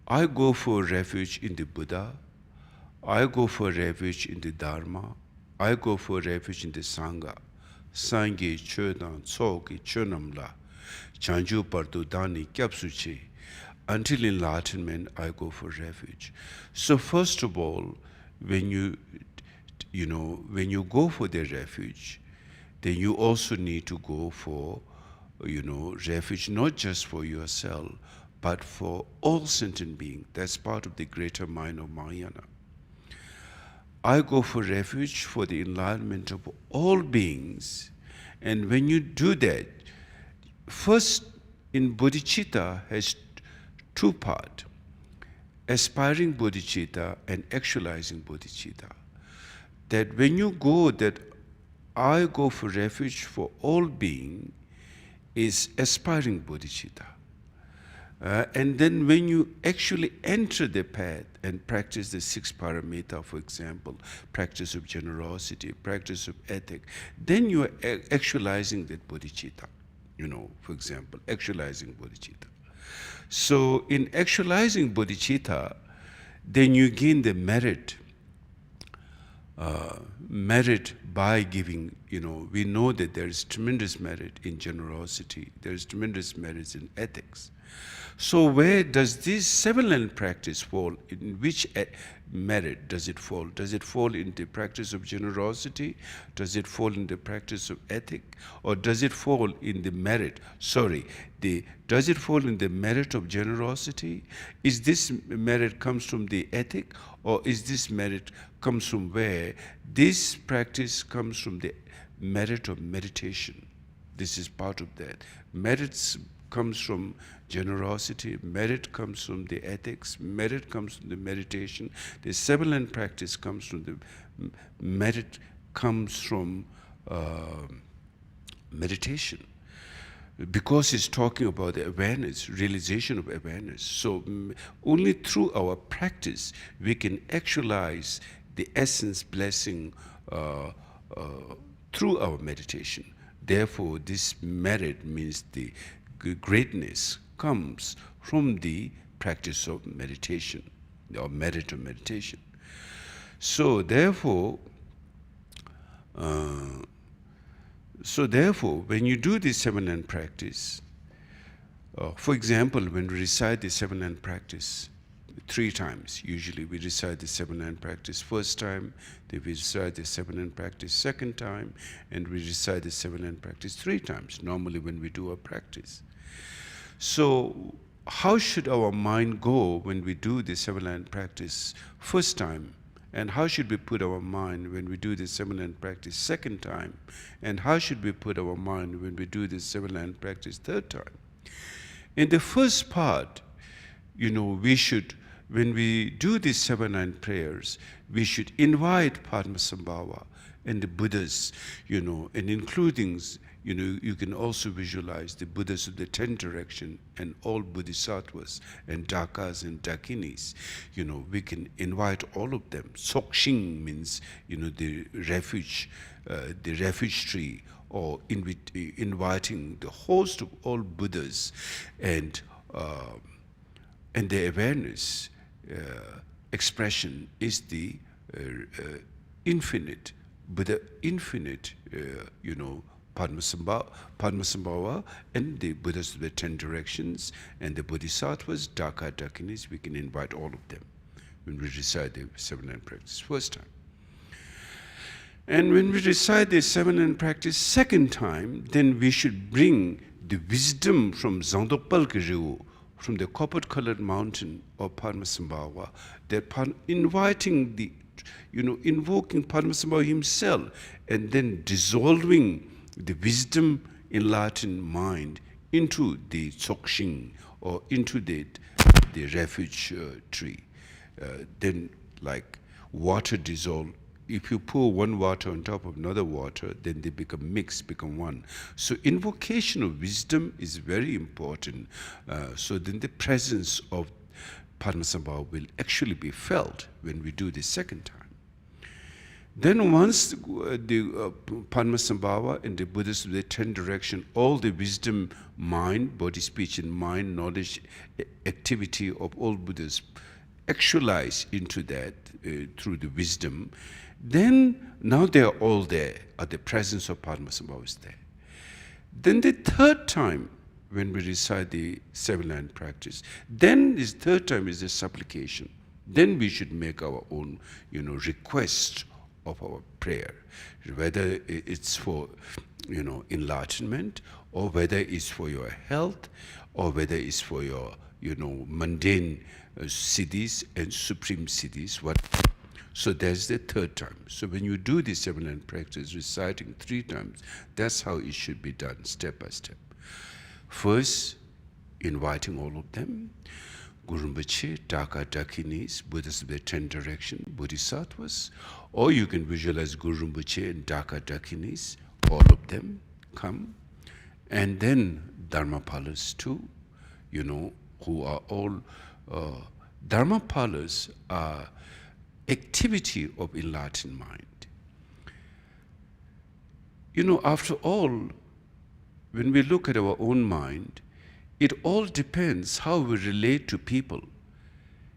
I go for refuge in the Buddha, I go for refuge in the Dharma, I go for refuge in the Sangha. Sangye Chodan Tsok Chonamla, Chanju Pardu Dani Kyapsuchi. Until enlightenment, I go for refuge. So first of all, when you go for the refuge, then you also need to go for, refuge not just for yourself, but for all sentient beings. That's part of the greater mind of Mahayana. I go for refuge for the enlightenment of all beings. And when you do that, first in bodhicitta has two parts, aspiring bodhicitta and actualizing bodhicitta. That when you go that I go for refuge for all being is aspiring bodhicitta. And then when you actually enter the path and practice the 6 paramita, for example, practice of generosity, practice of ethic, then you are actualizing that bodhicitta, for example, actualizing bodhicitta. So in actualizing bodhicitta, then you gain the merit by giving, we know that there is tremendous merit in generosity, there is tremendous merit in ethics. So where does this 7-line practice fall? In which merit does it fall? Does it fall in the practice of generosity? Does it fall in the practice of ethic? Or does it fall in the merit? Does it fall in the merit of generosity? Is this merit comes from the ethic? Or is this merit comes from where? This practice comes from the merit of meditation. This is part of that. Merits comes from generosity, merit comes from the ethics, merit comes from the meditation. The 7-line practice comes from the merit comes from meditation. Because it's talking about the awareness, realization of awareness. So only through our practice we can actualize the essence blessing through our meditation. Therefore, this merit means the greatness comes from the practice of meditation, or merit of meditation. So therefore, when you do this 7-line practice, for example, when we recite the 7-line practice 3 times, usually we recite the 7-line practice first time, then we recite the 7-line practice second time, and we recite the 7-line practice 3 times, normally when we do our practice. So how should our mind go when we do the 7-line practice first time? And how should we put our mind when we do the 7-line practice second time? And how should we put our mind when we do the 7-line practice third time? In the first part, we should, when we do these 7-line prayers, we should invite Padmasambhava and the Buddhas, and including, you can also visualize the Buddhas of the 10 direction and all Bodhisattvas and Dakas and Dakinis. We can invite all of them. Tsok means, the refuge tree, or inviting the host of all Buddhas and the awareness expression is the infinite, Buddha infinite, Padmasambhava and the Buddhas of the 10 directions and the Bodhisattvas, Daka, Dakinis, we can invite all of them when we recite the 7-line practice first time. And when we recite the 7-line practice second time, then we should bring the wisdom from Zangdokpal Kiriu, from the copper-colored mountain of Padmasambhava, that inviting the, invoking Padmasambhava himself, and then dissolving the wisdom enlightened mind into the Tsok or into the refuge tree. Then like water dissolve. If you pour one water on top of another water, then they become mixed, become one. So invocation of wisdom is very important. So then the presence of Padmasambhava will actually be felt when we do the second time. Then once the Padmasambhava and the Buddhists of the 10 direction, all the wisdom, mind, body, speech, and mind, knowledge, activity of all Buddhas actualize into that through the wisdom, then now they are all there, the presence of Padmasambhava is there. Then the third time, when we recite the 7-line practice, then this third time is the supplication. Then we should make our own, request of our prayer, whether it's for, enlightenment, or whether it's for your health, or whether it's for your, mundane siddhis and supreme siddhis. So that's the third time. So when you do the seven-line practice, reciting 3 times, that's how it should be done, step by step. First, inviting all of them. Guru Rinpoche, Dhaka Dakinis, Buddhas of the 10 direction, Bodhisattvas, or you can visualize Guru Rinpoche and Dhaka Dakinis, all of them come. And then Dharmapalas too, who are all, Dharmapalas are activity of enlightened mind. After all, when we look at our own mind, it all depends how we relate to people.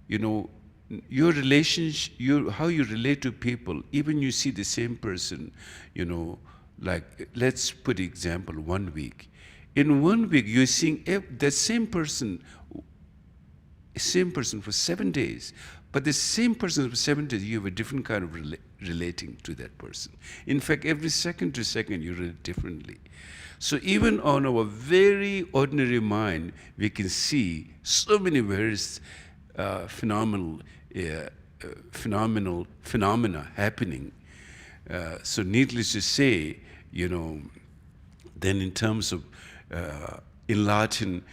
Your relationship, how you relate to people, even you see the same person, like let's put example 1 week. In 1 week, you're seeing the same person for 7 days, but the same person for 7 days, you have a different kind of relating to that person. In fact, every second to second, you relate differently. So even on our very ordinary mind, we can see so many various phenomena happening. So needless to say, then in terms of enlightened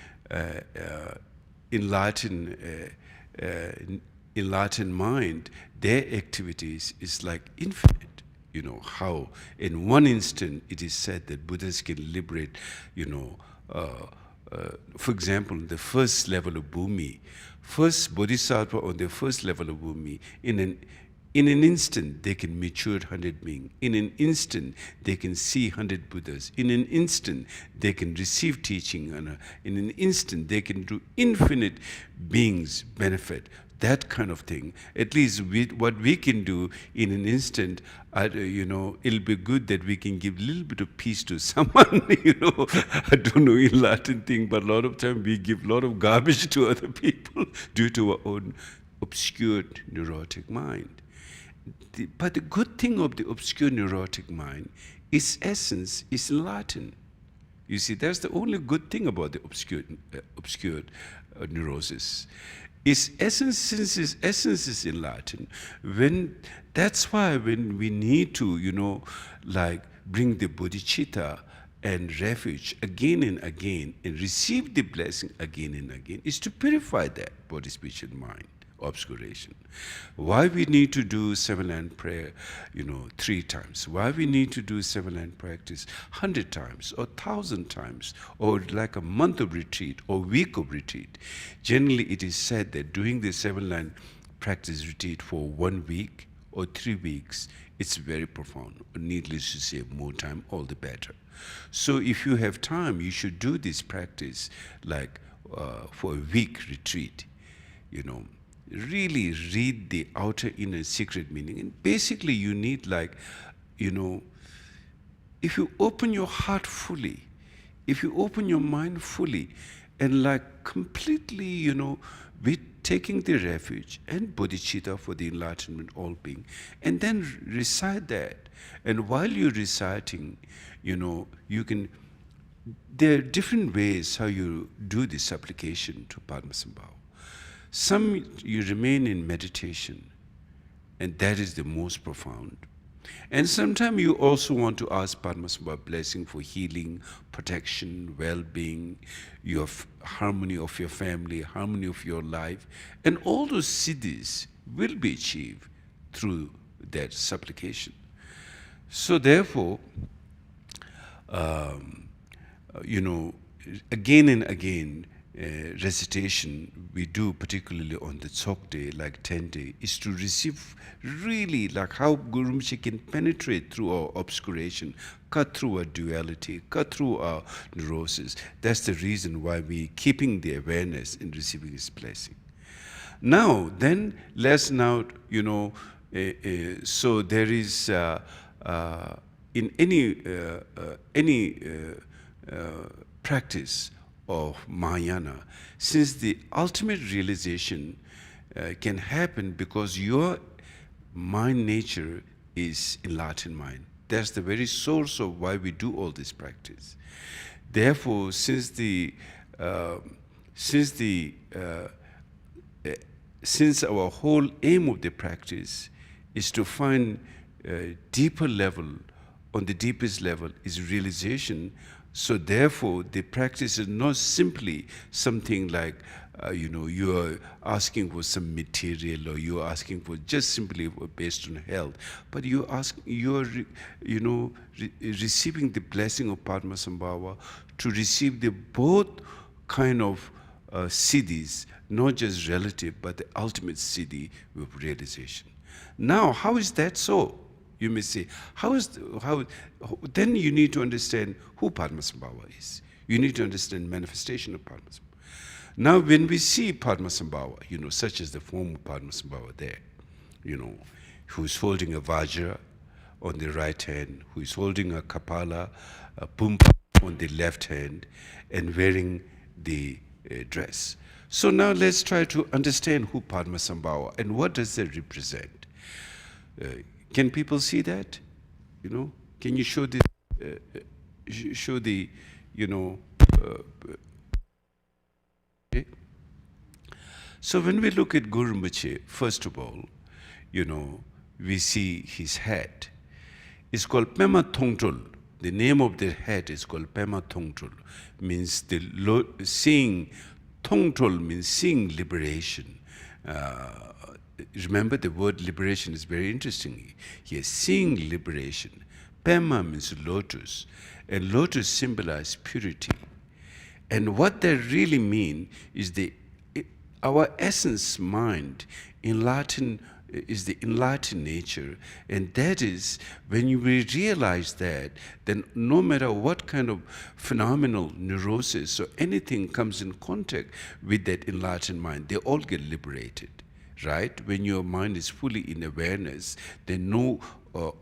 mind, their activities is like infinite. How in one instant it is said that Buddhas can liberate, for example, the first level of Bhumi, first Bodhisattva on the first level of Bhumi, in an instant they can mature 100 beings. In an instant they can see 100 Buddhas. In an instant they can receive teaching. In an instant they can do infinite beings benefit. That kind of thing. At least what we can do in an instant, it'll be good that we can give a little bit of peace to someone, I don't know in Latin thing, but a lot of time we give a lot of garbage to other people due to our own obscured neurotic mind. But the good thing of the obscure neurotic mind, its essence is enlightened. You see, that's the only good thing about the obscured neurosis. Its essence, since its essence is enlightened, that's why when we need to, bring the bodhicitta and refuge again and again and receive the blessing again and again, is to purify that body, speech, and mind obscuration. Why we need to do 7-line prayer, 3 times? Why we need to do 7-line practice 100 times or 1,000 times, or like a month of retreat or week of retreat? Generally, it is said that doing the 7-line practice retreat for 1 week or 3 weeks, it's very profound. Needless to say, more time, all the better. So if you have time, you should do this practice for a week retreat, really read the outer inner secret meaning. And basically you need if you open your heart fully, if you open your mind fully, and completely, with taking the refuge and bodhicitta for the enlightenment all being, and then recite that. And while you're reciting, you can, there are different ways how you do this application to Padmasambhava. Some you remain in meditation, and that is the most profound. And sometimes you also want to ask Padmasambhava blessing for healing, protection, well-being, your harmony of your family, harmony of your life. And all those siddhis will be achieved through that supplication. So therefore, again and again, recitation we do, particularly on the Tsok day, like 10 day, is to receive really how Guru Rinpoche can penetrate through our obscuration, cut through our duality, cut through our neurosis. That's the reason why we keeping the awareness in receiving his blessing. Now, then, let's now, so there is, in any practice of Mahayana, since the ultimate realization can happen because your mind nature is enlightened mind. That's the very source of why we do all this practice. Therefore, since our whole aim of the practice is to find deeper level, on the deepest level is realization. So therefore, the practice is not simply something like, you are asking for some material, or you are asking for just simply based on health, but you are receiving the blessing of Padmasambhava to receive the both kind of siddhis, not just relative, but the ultimate siddhi of realization. Now, how is that so? You may say, then you need to understand who Padmasambhava is. You need to understand manifestation of Padmasambhava. Now, when we see Padmasambhava, such as the form of Padmasambhava there, who is holding a vajra on the right hand, who is holding a kapala, a pumpa on the left hand, and wearing the dress. So now let's try to understand who Padmasambhava and what does it represent. Can people see that? Can you show this? Show the, okay? So when we look at Guru Rinpoche, first of all, we see his head. It's called Pema Thongtul. The name of the head is called Pema Thongtul. Means seeing. Thongtul means seeing liberation. Remember, the word liberation is very interesting. Here, seeing liberation. Pema means lotus, and lotus symbolizes purity. And what that really means is our essence mind in Latin is the enlightened nature, and that is when we realize that, then no matter what kind of phenomenal neurosis or anything comes in contact with that enlightened mind, they all get liberated. Right? When your mind is fully in awareness, then no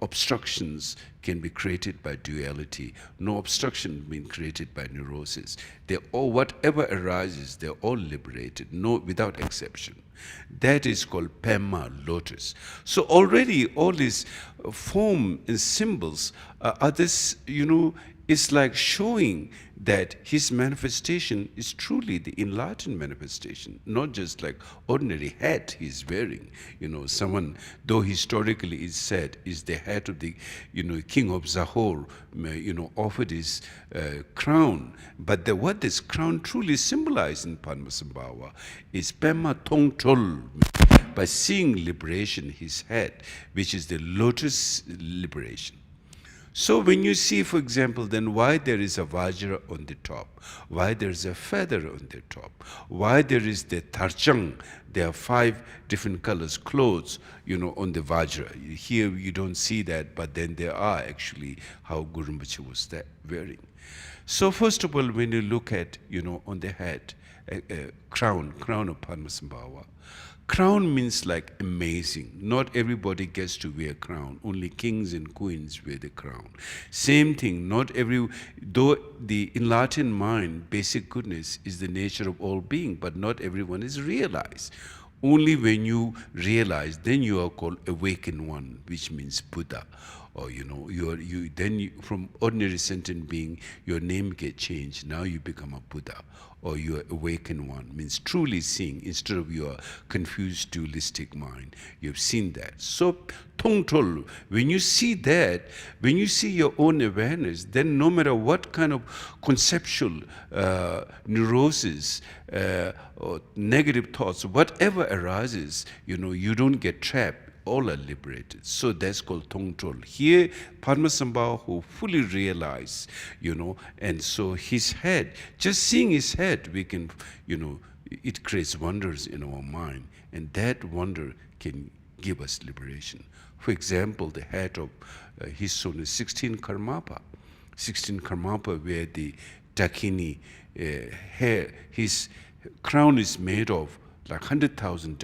obstructions can be created by duality. No obstruction being created by neurosis. Whatever arises, they're all liberated, without exception. That is called Pema, lotus. So already all these form and symbols are this, it's like showing that his manifestation is truly the enlightened manifestation, not just like ordinary hat he's wearing. Someone, though historically is said, is the hat of the, king of Zahor, offered his crown. But what this crown truly symbolizes in Padmasambhava is Pema Thongtul, by seeing liberation, his head, which is the lotus liberation. So when you see, for example, then why there is a vajra on the top, why there is a feather on the top, why there is the tarchang, there are 5 different colors, clothes, on the vajra. Here you don't see that, but then there are actually how Guru Rinpoche was wearing. So first of all, when you look at, on the head, crown of Padmasambhava, crown means like amazing. Not everybody gets to wear crown. Only kings and queens wear the crown. Same thing, though the enlightened mind, basic goodness, is the nature of all being, but not everyone is realized. Only when you realize, then you are called awakened one, which means Buddha. Or from ordinary sentient being, your name get changed. Now you become a Buddha, or you are awakened one, means truly seeing instead of your confused dualistic mind. You've seen that. So Thongtul, when you see that, when you see your own awareness, then no matter what kind of conceptual neurosis or negative thoughts, whatever arises, you don't get trapped. All are liberated. So that's called Thongtul. Here, Padmasambhava, who fully realized, and so his head, just seeing his head, we can, it creates wonders in our mind, and that wonder can give us liberation. For example, the head of his son is 16 Karmapa. 16 Karmapa, where the Dakini hair, his crown is made of like 100,000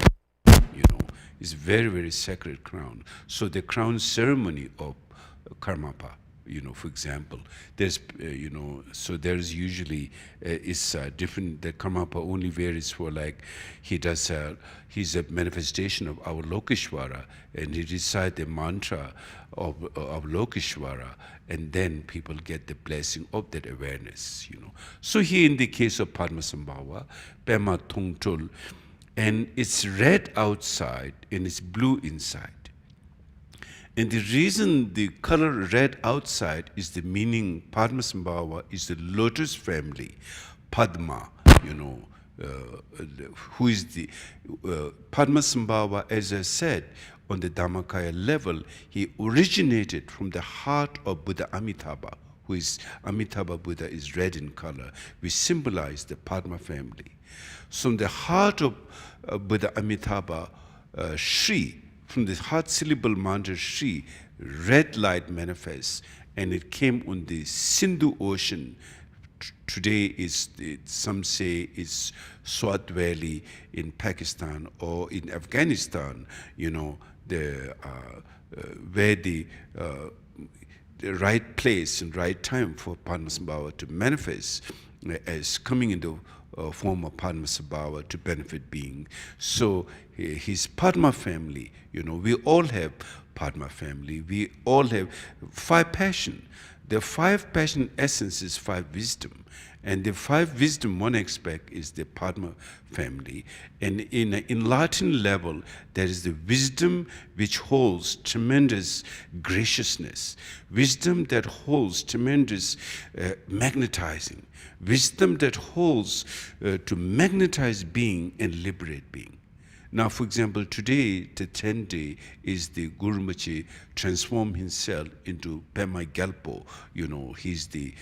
is very, very sacred crown. So the crown ceremony of Karmapa, for example, there's, so there's usually is different. The Karmapa only varies for like, he's a manifestation of our Lokeshwara, and he recites the mantra of Lokeshwara, and then people get the blessing of that awareness, So here in the case of Padmasambhava, Pema Thongtul, and it's red outside and it's blue inside. And the reason the color red outside is the meaning Padmasambhava is the lotus family, Padma, who is the Padmasambhava, as I said, on the Dhammakaya level, he originated from the heart of Buddha Amitabha, who is Amitabha Buddha is red in color, which symbolize the Padma family. So in the heart of Buddha Amitabha, Shri, from the heart syllable mantra Shri, red light manifests, and it came on the Sindhu Ocean. Today some say it's Swat Valley in Pakistan or in Afghanistan, where the right place and right time for Padmasambhava to manifest as coming in the form of Padmasambhava to benefit being. So his Padma family, we all have Padma family. We all have 5 passion. The 5 passion essence is 5 wisdom. And the 5 wisdom one aspect is the Padma family. And in Latin level, there is the wisdom which holds tremendous graciousness, wisdom that holds tremendous magnetizing, wisdom that holds to magnetize being and liberate being. Now, for example, today, the 10th day is the Guru Rinpoche transformed himself into Pema Gyalpo. He's the,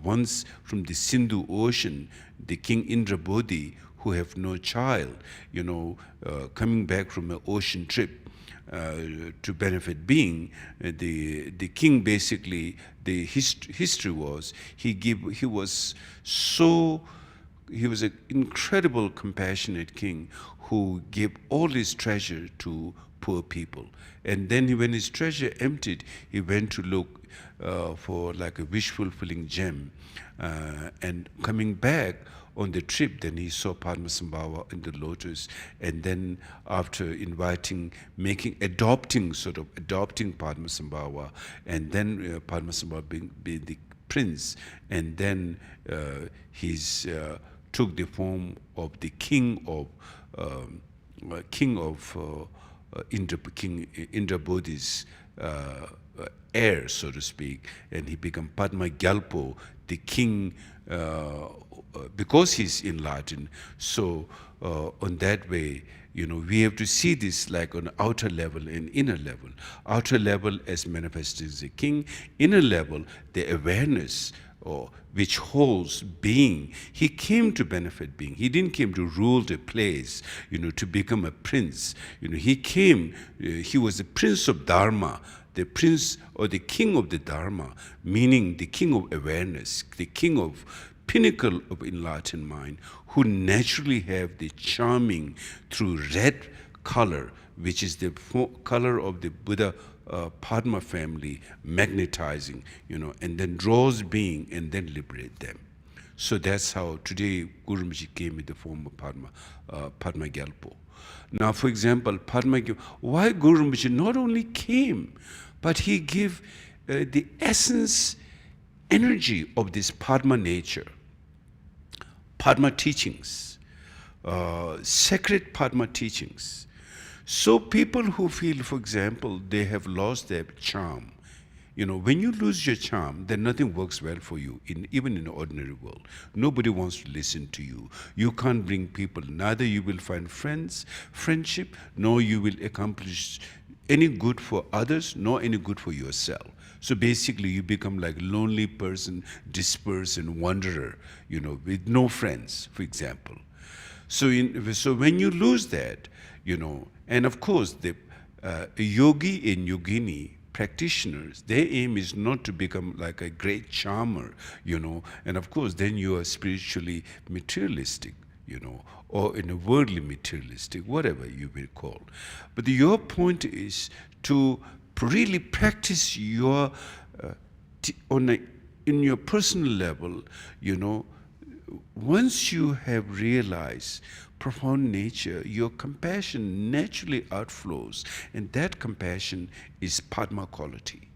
once from the Sindhu Ocean, the King Indra Bodhi, who have no child, coming back from an ocean trip to benefit being, the king basically, the history was, he was an incredible, compassionate king who gave all his treasure to poor people. And then when his treasure emptied, he went to look for like a wish-fulfilling gem. And coming back on the trip, then he saw Padmasambhava in the lotus. And then after adopting Padmasambhava, and then Padmasambhava being the prince, and then took the form of the king of Indra Bodhi's heir, so to speak, and he became Padma Gyalpo, the king, because he's in Latin. So on that way, we have to see this like on outer level and inner level. Outer level as manifested as the king, inner level, the awareness which holds being. He came to benefit being. He didn't came to rule the place, to become a prince. He came, he was the prince of Dharma, the prince or the king of the Dharma, meaning the king of awareness, the king of pinnacle of enlightened mind, who naturally have the charming through red color, which is the color of the Buddha Padma family, magnetizing, and then draws being and then liberate them. So that's how today Guru Rinpoche came in the form of Padma Gyalpo. Now, for example, why Guru Rinpoche not only came, but he gave the essence, energy of this Padma nature, Padma teachings, sacred Padma teachings. So people who feel, for example, they have lost their charm, when you lose your charm, then nothing works well for you, even in the ordinary world. Nobody wants to listen to you. You can't bring people. Neither you will find friendship, nor you will accomplish any good for others, nor any good for yourself. So basically, you become like lonely person, dispersed and wanderer, with no friends, for example. So when you lose that, and of course, the yogi and yogini practitioners, their aim is not to become like a great charmer, and of course, then you are spiritually materialistic, or in a worldly materialistic, whatever you will call. But your point is to really practice your, in your personal level, once you have realized profound nature, your compassion naturally outflows, and that compassion is Padma quality.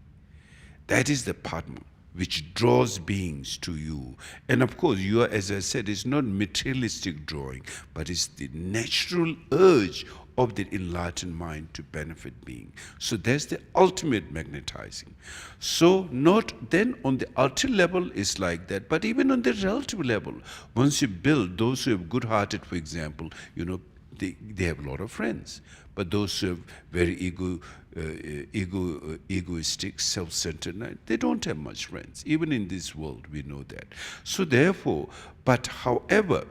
That is the Padma. which draws beings to you. And of course, you are, as I said, it's not materialistic drawing, but it's the natural urge of the enlightened mind to benefit being. So that's the ultimate magnetizing. So not then on the ultimate level is like that, but even on the relative level, once you build, those who have good-hearted, for example, they have a lot of friends. But those who are very egoistic, self-centered, they don't have much friends. Even in this world, we know that. So therefore, but however,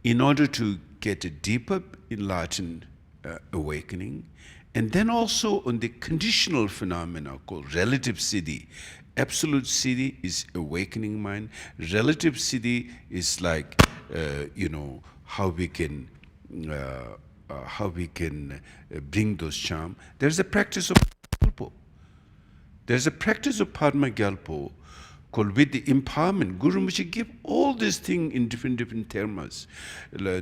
in order to get a deeper enlightened awakening, and then also on the conditional phenomena called relative siddhi. Absolute siddhi is awakening mind. Relative siddhi is like, how we can bring those charm. There's a practice of Gyalpo. There's a practice of Padma Gyalpo called with the empowerment. Guru Rinpoche give all these things in different thermas.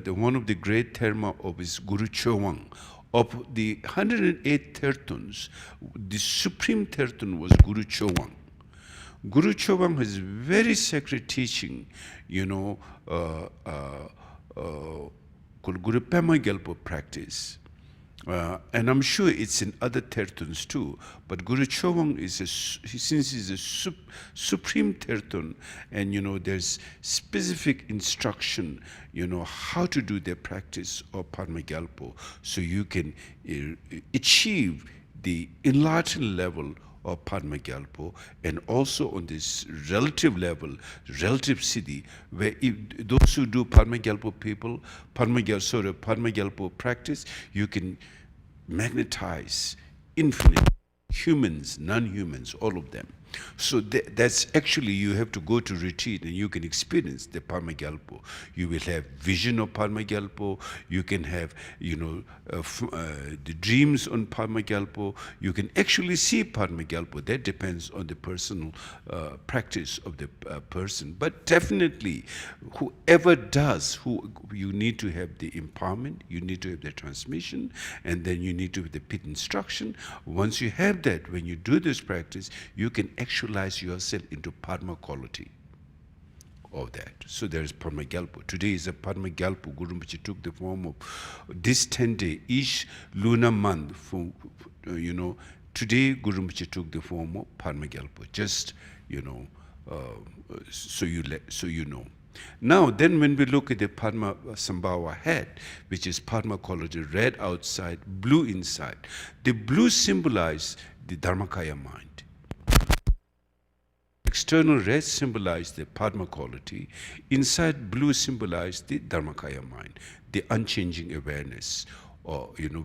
One of the great therma of his Guru Chhoje. Of the 108 tertons, the supreme terton was Guru Chhoje. Guru Chhoje has very sacred teaching, called Guru Pema Gyalpo practice. And I'm sure it's in other tertons too, but Guru Chhoje since he's a supreme terton, and there's specific instruction, how to do the practice of Padma Gyalpo, so you can achieve the enlightened level of Padma Gyalpo, and also on this relative level, relative siddhi, where those who do Padma Gyalpo people, Padma Gyalpo practice, you can magnetize infinite humans, non-humans, all of them. So that's actually, you have to go to retreat and you can experience the Padma Gyalpo. You will have vision of Padma Gyalpo. You can have, the dreams on Padma Gyalpo. You can actually see Padma Gyalpo. That depends on the personal practice of the person. But definitely, whoever does, you need to have the empowerment, you need to have the transmission, and then you need to have the pit instruction. Once you have that, when you do this practice, you can actualize yourself into Padma quality of that. So there is Padma Gyalpo. Today is a Padma Gyalpo. Guru Rinpoche took the form of this 10-day, each lunar month. Today Guru Rinpoche took the form of Padma Gyalpo. Just, so you know. Now, then when we look at the Padma Sambhava head, which is Padma quality, red outside, blue inside. The blue symbolizes the Dharmakaya mind. External red symbolizes the Padma quality. Inside blue symbolizes the Dharmakaya mind, the unchanging awareness,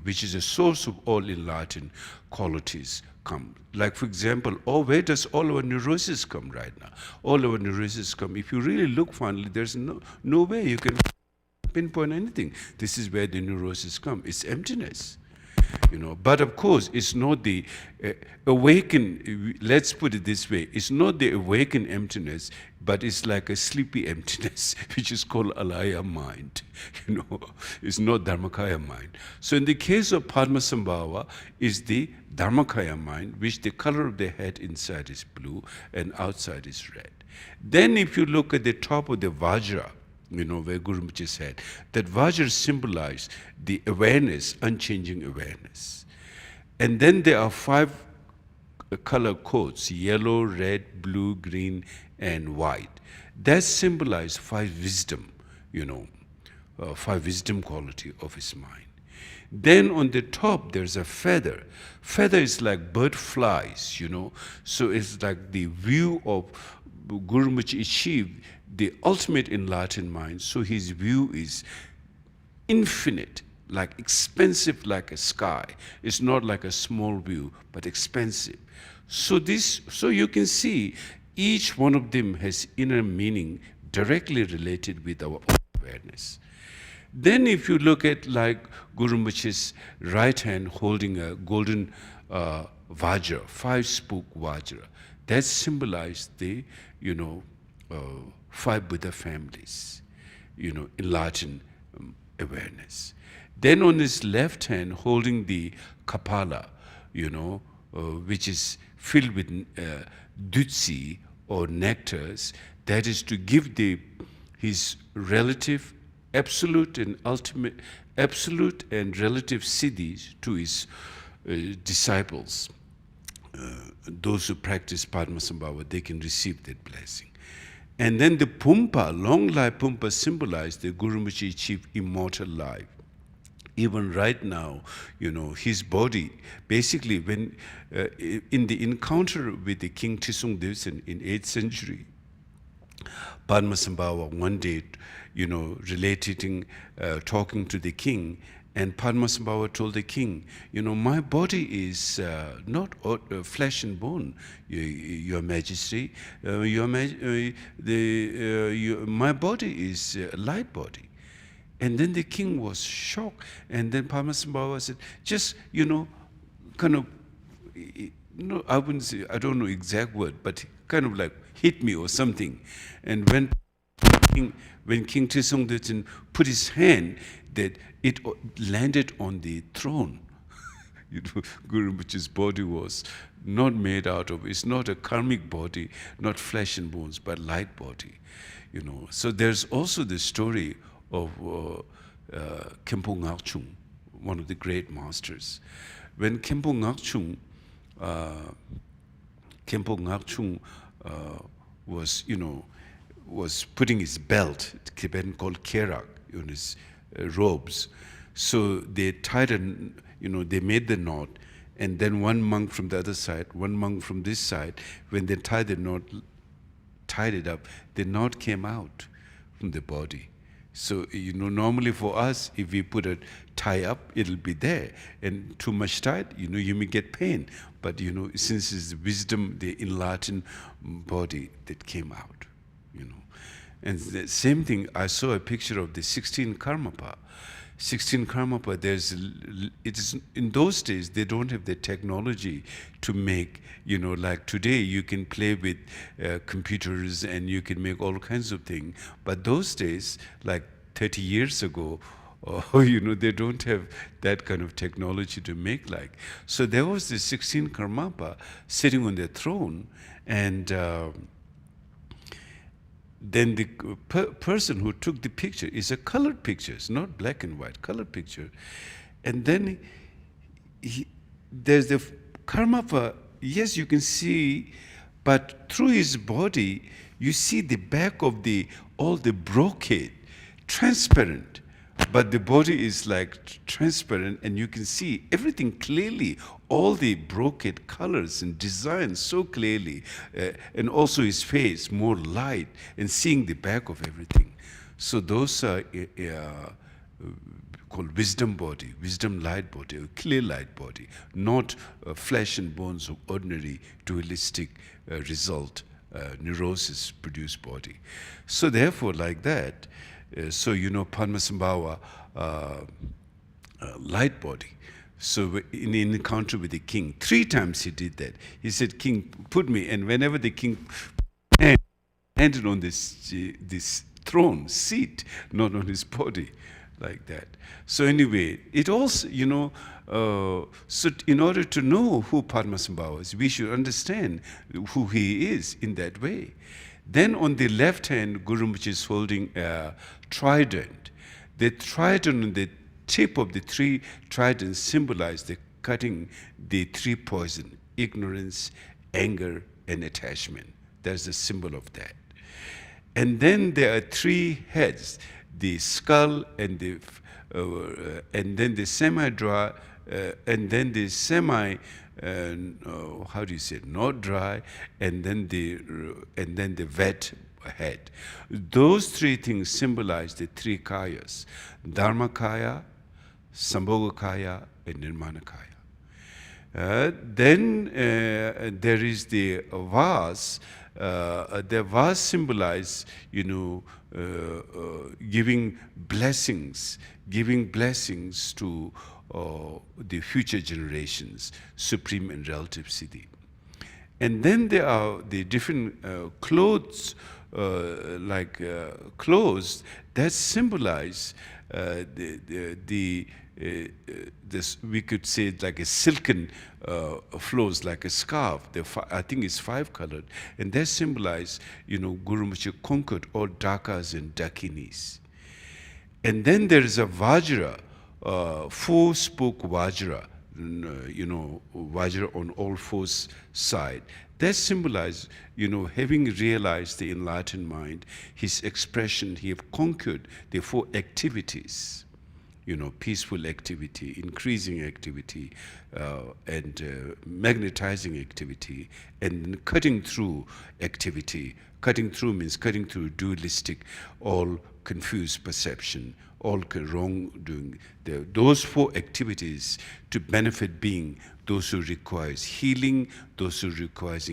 which is a source of all enlightened qualities come. Like, for example, where does all our neurosis come right now? All our neurosis come. If you really look finally, there's no way you can pinpoint anything. This is where the neurosis come. It's emptiness. But of course, it's not the awakened, let's put it this way, it's not the awakened emptiness, but it's like a sleepy emptiness, which is called alaya mind. It's not Dharmakaya mind. So in the case of Padma Sambhava, is the Dharmakaya mind, which the color of the head inside is blue and outside is red. Then if you look at the top of the Vajra, where Guru Rinpoche said, that Vajra symbolizes the awareness, unchanging awareness. And then there are 5 color codes, yellow, red, blue, green, and white. That symbolize 5 wisdom, 5 wisdom quality of his mind. Then on the top, there's a feather. Feather is like bird flies, So it's like the view of Guru Rinpoche achieved the ultimate enlightened mind. So his view is infinite, like expansive like a sky. It's not like a small view, but expansive. So you can see each one of them has inner meaning directly related with our own awareness. Then if you look at like Guru Rinpoche's right hand holding a golden Vajra, 5-spoke Vajra, that symbolizes the, 5 Buddha families, enlightened awareness. Then on his left hand, holding the Kapala, which is filled with dutsi or nectars, that is to give his relative absolute and relative siddhis to his disciples. Those who practice Padmasambhava, they can receive that blessing. And then the Pumpa, long life Pumpa, symbolize the Guru Rinpoche achieved immortal life. Even right now, his body, basically when in the encounter with the King Trisung Devsen in 8th century, Padmasambhava one day, talking to the king, and Padmasambhava told the king, my body is not flesh and bone, Your Majesty. My body is a light body. And then the king was shocked. And then Padmasambhava said, just, kind of, I wouldn't say, I don't know exact word, but kind of like hit me or something. And when King Trisong Detsen put his hand, that it landed on the throne. Guru Rinpoche's body was not made out of, it's not a karmic body, not flesh and bones, but light body. So there's also the story of Khenpo Ngakchung, one of the great masters. When Khenpo Ngakchung was putting his belt, Tibetan called kerak, on his robes. So they tied they made the knot, and then one monk from the other side, one monk from this side, when they tied the knot, tied it up, the knot came out from the body. So, normally for us, if we put a tie up, it'll be there. And too much tight, you may get pain. But, since it's wisdom, the enlightened body that came out, And the same thing, I saw a picture of the 16 Karmapa. 16 Karmapa, in those days, they don't have the technology to make, like today, you can play with computers and you can make all kinds of things. But those days, like 30 years ago, they don't have that kind of technology to make like. So there was this 16 Karmapa sitting on their throne, and then the person who took the picture is a colored picture. It's not black and white, colored picture. And then there's the Karmapa, yes, you can see, but through his body, you see the back of all the brocade, transparent. But the body is like transparent, and you can see everything clearly, all the brocade colors and designs so clearly, and also his face more light, and seeing the back of everything. So those are called wisdom body, wisdom light body, or clear light body, not flesh and bones of ordinary dualistic result, neurosis produced body. So therefore, like that, Padmasambhava, light body. So in an encounter with the king, 3 times he did that. He said, "King, put me," and whenever the king landed on this throne seat, not on his body, like that. So anyway, it also, so in order to know who Padmasambhava is, we should understand who he is in that way. Then on the left hand, Guru Rinpoche is holding a trident. The trident on the tip of the 3 tridents symbolize the cutting the 3 poison: ignorance, anger, and attachment. That's the symbol of that. And then there are 3 heads: the skull, and then the semi-dry, and then the how do you say it? Not dry, and then the wet head. Those 3 things symbolize the 3 kayas: Dharmakaya, Sambhogakaya, and Nirmanakaya. Then there is the vase. The vase symbolize, giving blessings to the future generations, supreme and relative siddhi. And then there are the different clothes, clothes that symbolize the this, we could say like a silken flows like a scarf. I think it's 5-colored, and that symbolize, Guru Rinpoche conquered all dakas and dakinis. And then there is a Vajra, 4-spoke Vajra, Vajra on all 4 sides. That symbolizes, having realized the enlightened mind, his expression, he have conquered the 4 activities, peaceful activity, increasing activity, and magnetizing activity, and cutting through activity. Cutting through means cutting through dualistic, all confused perception, all wrongdoing. Those 4 activities to benefit being, those who requires healing, those who requires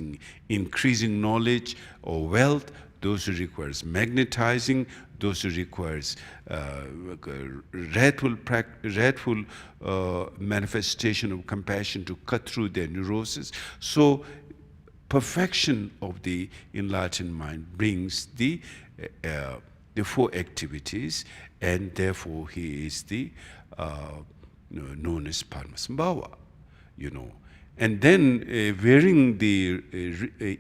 increasing knowledge or wealth, those who requires magnetizing, those who requires wrathful manifestation of compassion to cut through their neurosis. So perfection of the enlightened mind brings the 4 activities, and therefore he is the known as Padmasambhava, And then wearing the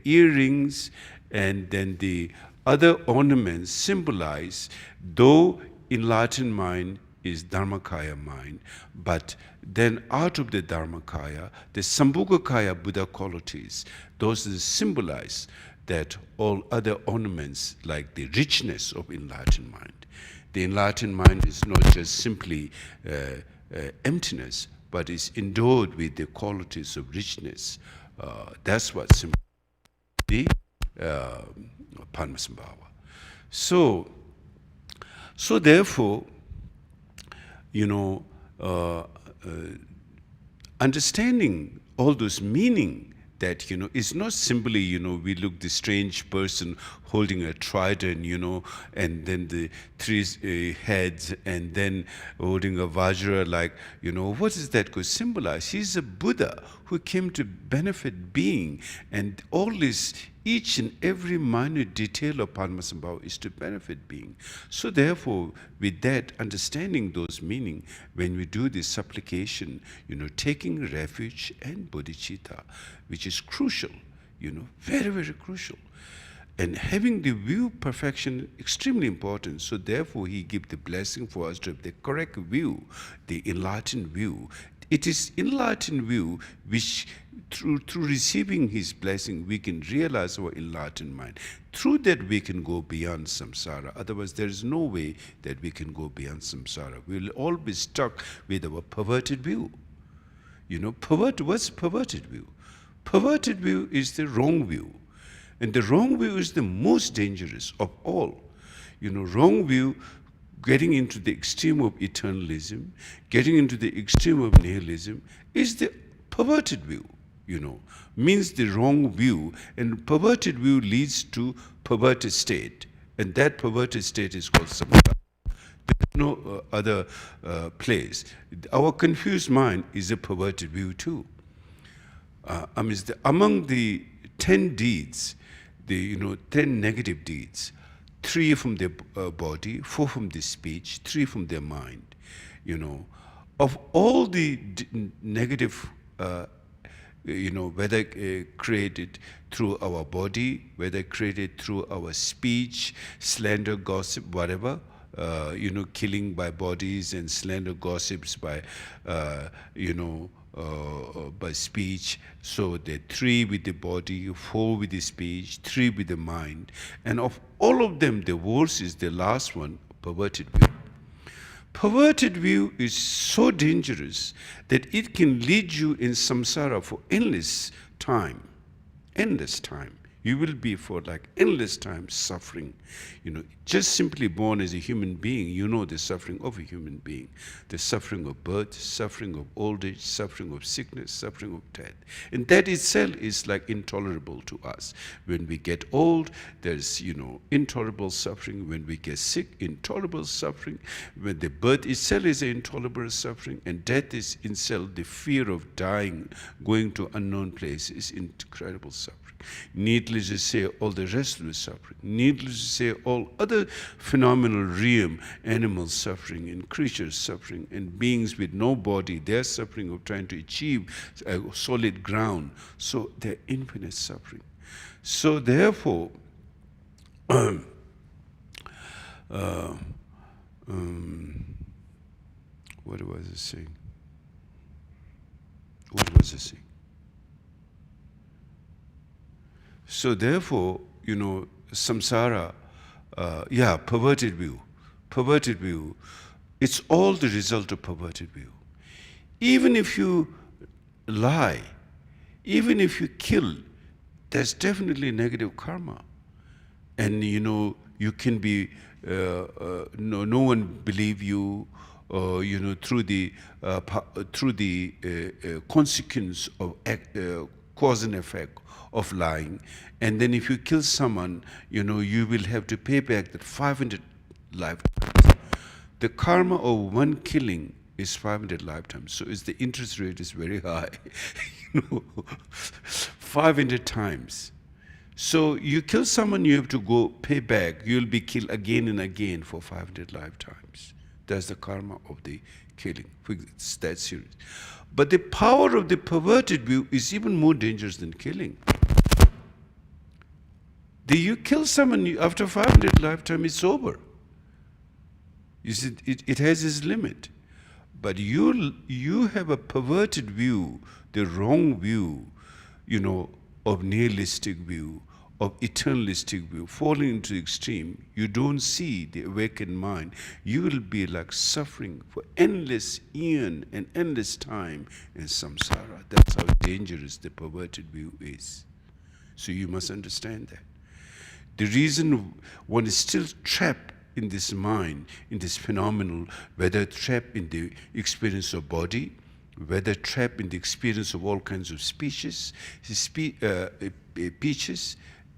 earrings and then the other ornaments symbolize, though enlightened mind is Dharmakaya mind, but then out of the Dharmakaya, the Sambhogakaya Buddha qualities, those symbolize that all other ornaments, like the richness of enlightened mind. The enlightened mind is not just simply emptiness, but is endowed with the qualities of richness. That's what symbolizes the Padmasambhava. So therefore, understanding all those meaning, that it's not simply we look the strange person holding a trident, and then the 3 heads, and then holding a vajra, like what is that could symbolize? He's a Buddha who came to benefit being, and all this, each and every minute detail of Padmasambhava is to benefit being. So therefore, with that, understanding those meaning, when we do this supplication, taking refuge and bodhicitta, which is crucial, very, very crucial. And having the view perfection, extremely important. So therefore, he gives the blessing for us to have the correct view, the enlightened view. It is enlightened view which, through receiving his blessing, we can realize our enlightened mind. Through that, we can go beyond samsara. Otherwise, there is no way that we can go beyond samsara. We will all be stuck with our perverted view. What's perverted view? Perverted view is the wrong view. And the wrong view is the most dangerous of all. Wrong view, getting into the extreme of eternalism, getting into the extreme of nihilism, is the perverted view, means the wrong view, and perverted view leads to perverted state, and that perverted state is called samsara. There's no other place. Our confused mind is a perverted view too. Among the 10 deeds, the 10 negative deeds, 3 from the body, 4 from the speech, 3 from their mind. Of all the negative, whether created through our body, whether created through our speech, slander, gossip, whatever, killing by bodies and slander, gossips by, by speech. So the 3 with the body, 4 with the speech, 3 with the mind. And of all of them, the worst is the last one, perverted view. Perverted view is so dangerous that it can lead you in samsara for endless time. Endless time. You will be for like endless time suffering. Just simply born as a human being, the suffering of a human being. The suffering of birth, suffering of old age, suffering of sickness, suffering of death. And that itself is like intolerable to us. When we get old, there's, intolerable suffering. When we get sick, intolerable suffering. When the birth itself is an intolerable suffering, and death is itself the fear of dying, going to unknown places, incredible suffering. Needless needless to say, all the rest of the suffering. Needless to say, all other phenomenal realm, animals suffering and creatures suffering and beings with no body, they're suffering of trying to achieve a solid ground. So they're infinite suffering. So therefore, what was I saying? What was I saying? So therefore, samsara, perverted view, it's all the result of perverted view. Even if you lie, even if you kill, there's definitely negative karma. And you can be, no one believe you, through the consequence of cause and effect of lying. And then if you kill someone, you will have to pay back that 500 lifetimes. The karma of one killing is 500 lifetimes. So the interest rate is very high, 500 times. So you kill someone, you have to go pay back. You'll be killed again and again for 500 lifetimes. That's the karma of the killing. It's that serious. But the power of the perverted view is even more dangerous than killing. You kill someone, after 500 lifetimes, it's over. You see, it has its limit. But you have a perverted view, the wrong view, of nihilistic view, of eternalistic view, falling into the extreme. You don't see the awakened mind. You will be like suffering for endless eon and endless time in samsara. That's how dangerous the perverted view is. So you must understand that. The reason one is still trapped in this mind, in this phenomenal, whether trapped in the experience of body, whether trapped in the experience of all kinds of species,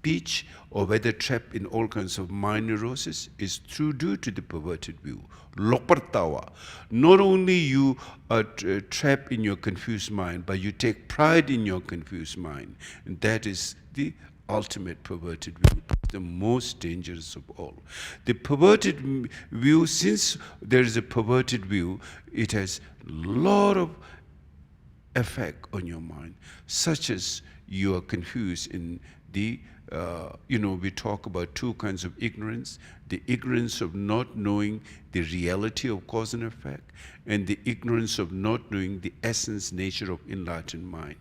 speech, or whether trapped in all kinds of mind neurosis, is due to the perverted view. Lopartawa. Not only you are trapped in your confused mind, but you take pride in your confused mind. And that is the ultimate perverted view, the most dangerous of all. The perverted view, since there is a perverted view, it has a lot of effect on your mind, such as you are confused in the, we talk about two kinds of ignorance: the ignorance of not knowing the reality of cause and effect, and the ignorance of not knowing the essence, nature of enlightened mind.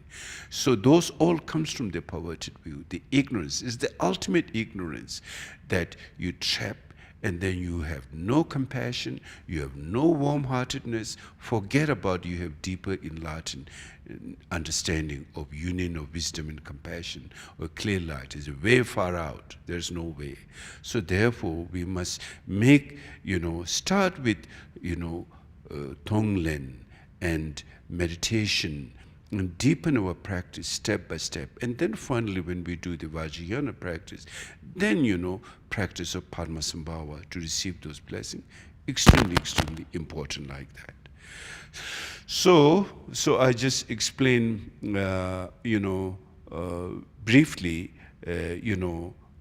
So those all comes from the perverted view. The ignorance is the ultimate ignorance, that you trap, and then you have no compassion, you have no warm-heartedness. Forget about you have deeper enlightened understanding of union of wisdom and compassion, or clear light is way far out. There's no way. So therefore, we must make, start with, Tonglen and meditation, and deepen our practice step by step. And then finally, when we do the Vajrayana practice, then, practice of Padmasambhava to receive those blessings. Extremely, extremely important like that. So I just explain, briefly,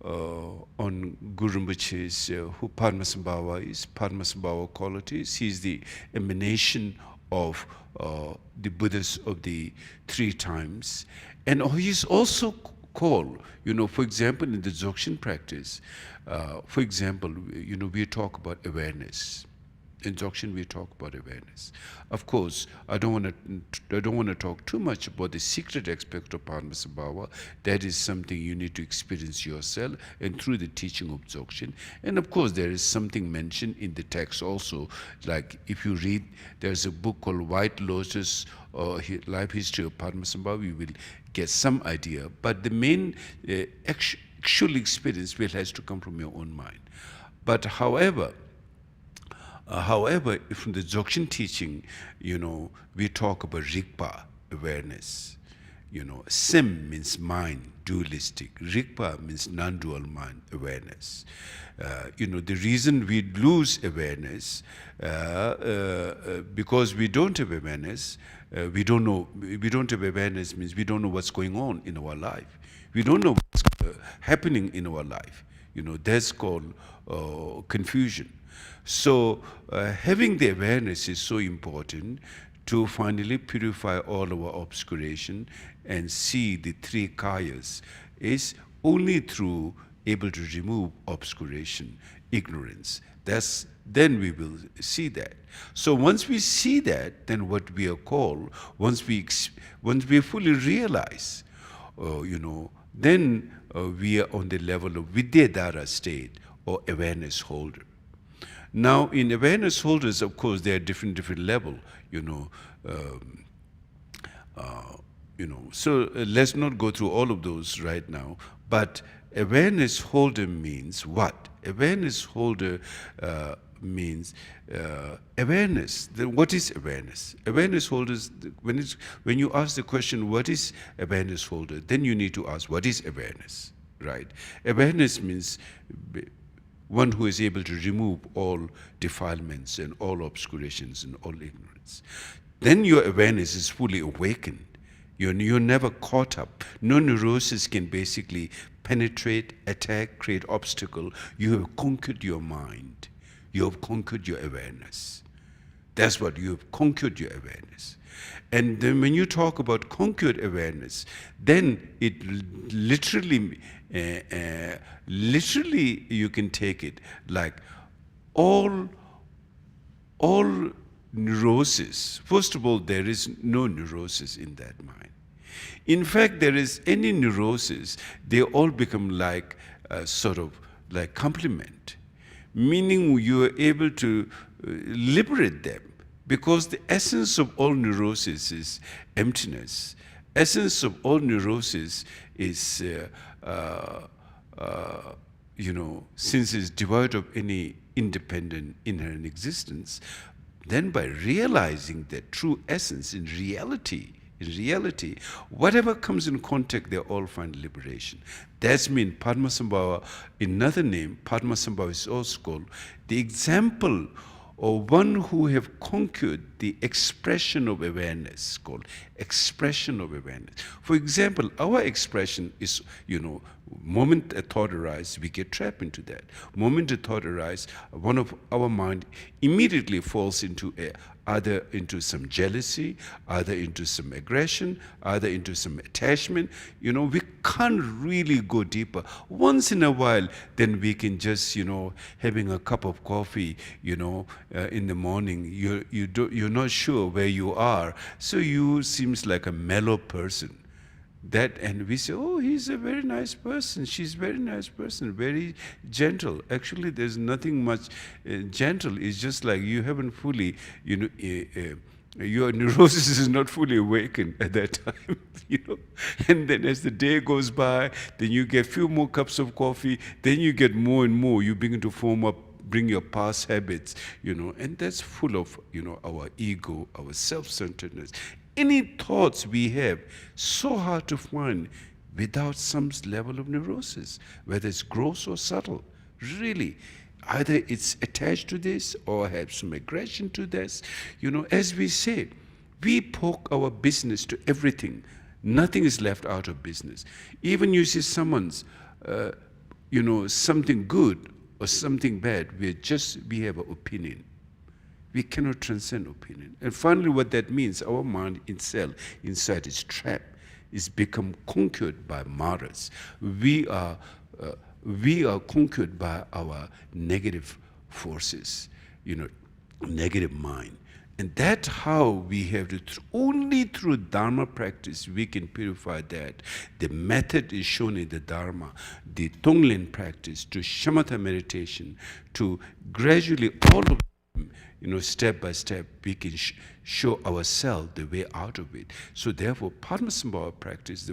on Guru Rinpoche's, who Padmasambhava is, Padmasambhava qualities. He's the emanation of the Buddhas of the three times. And he's also called, for example, in the Dzogchen practice, for example, we talk about awareness. In Dzogchen, we talk about awareness. Of course, I don't want to talk too much about the secret aspect of Padmasambhava. That is something you need to experience yourself and through the teaching of Dzogchen. And of course, there is something mentioned in the text also. Like if you read, there's a book called White Lotus, or Life History of Padmasambhava. You will get some idea. But the main actual experience has to come from your own mind. But however, from the Dzogchen teaching, we talk about Rigpa, awareness. Sim means mind, dualistic. Rigpa means non-dual mind, awareness. The reason we lose awareness, because we don't have awareness, we don't know, we don't have awareness means we don't know what's going on in our life. We don't know what's happening in our life. That's called confusion. So having the awareness is so important to finally purify all our obscuration and see the three kayas is only through able to remove obscuration, ignorance. Then we will see that. So once we see that, then what we are called, once we fully realize, then we are on the level of Vidyadhara state or awareness holder. Now, in awareness holders, of course, there are different level. So let's not go through all of those right now. But awareness holder means what? Awareness holder means awareness. What is awareness? Awareness holders, when you ask the question, what is awareness holder, then you need to ask, what is awareness, right? Awareness means one who is able to remove all defilements and all obscurations and all ignorance. Then your awareness is fully awakened. You're never caught up. No neurosis can basically penetrate, attack, create obstacle. You have conquered your mind. You have conquered your awareness. That's what you have conquered your awareness. And then when you talk about conquered awareness, then it literally you can take it like all neurosis. First of all, there is no neurosis in that mind. In fact, there is any neurosis, they all become like sort of like complement, meaning you are able to liberate them, because the essence of all neurosis is emptiness. Essence of all neurosis is, since it's devoid of any independent inherent existence, then by realizing that true essence in reality, whatever comes in contact, they all find liberation. That's mean Padmasambhava, another name, Padmasambhava is also called the example of one who have conquered the expression of awareness, called expression of awareness. For example, our expression is, moment a thought arises, we get trapped into that. Moment a thought arises, one of our mind immediately falls into either into some jealousy, either into some aggression, either into some attachment. We can't really go deeper. Once in a while, then we can just, having a cup of coffee, in the morning, you're not sure where you are, so you seems like a mellow person. And we say, oh, he's a very nice person, she's a very nice person, very gentle. Actually, there's nothing much gentle. It's just like you haven't fully, your neurosis is not fully awakened at that time, And then as the day goes by, then you get few more cups of coffee, then you get more and more, you begin to bring your past habits, and that's full of, our ego, our self-centeredness. Any thoughts we have, so hard to find without some level of neurosis, whether it's gross or subtle. Really, either it's attached to this or have some aggression to this. As we say, we poke our business to everything. Nothing is left out of business. Even you see someone's, something good or something bad, we have an opinion. We cannot transcend opinion. And finally, what that means, our mind itself, inside is trapped, is become conquered by maras. We are conquered by our negative forces, negative mind. And that's how we have to, only through Dharma practice, we can purify that. The method is shown in the Dharma, the Tonglen practice, to Shamatha meditation, to gradually all of them, step by step, we can show ourselves the way out of it. So therefore, Padmasambhava practice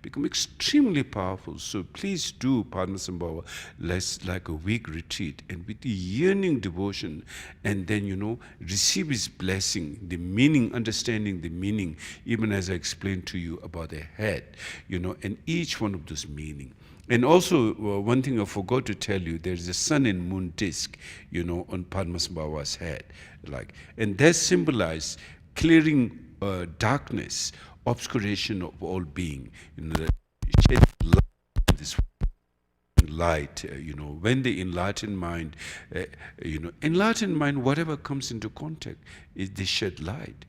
become extremely powerful. So please do Padmasambhava like a week retreat, and with the yearning devotion, and then, receive his blessing, the meaning, understanding the meaning, even as I explained to you about the head, and each one of those meaning. And also, one thing I forgot to tell you, there's a sun and moon disk, on Padmasambhava's head. And that symbolizes clearing darkness, obscuration of all being, shed light in this light, when the enlightened mind, enlightened mind, whatever comes into contact, is they shed light,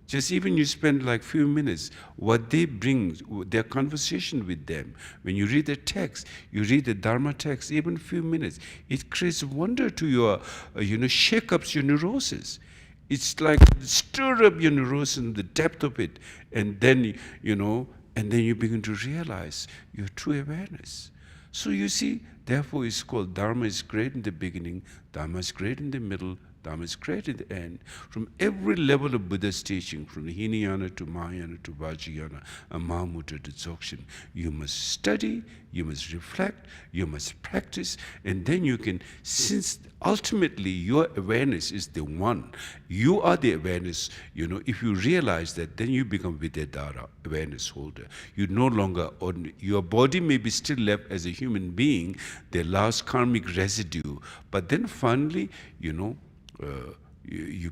just even you spend like few minutes, what they bring, their conversation with them, when you read the text, you read the Dharma text, even few minutes, it creates wonder to your, shake up your neurosis. It's like stir up your neurosis in the depth of it, and then, and then you begin to realize your true awareness. So you see, therefore it's called Dharma is great in the beginning, Dharma is great in the middle, Dharma is great in the end. From every level of Buddha's teaching, from the Hinayana to Mahayana to Vajrayana and Mahamudra to Dzogchen, you must study, you must reflect, you must practice, and then you can, since ultimately your awareness is the one, you are the awareness, if you realize that, then you become Vidyadhara, awareness holder. You no longer, your body may be still left as a human being, the last karmic residue, but then finally, you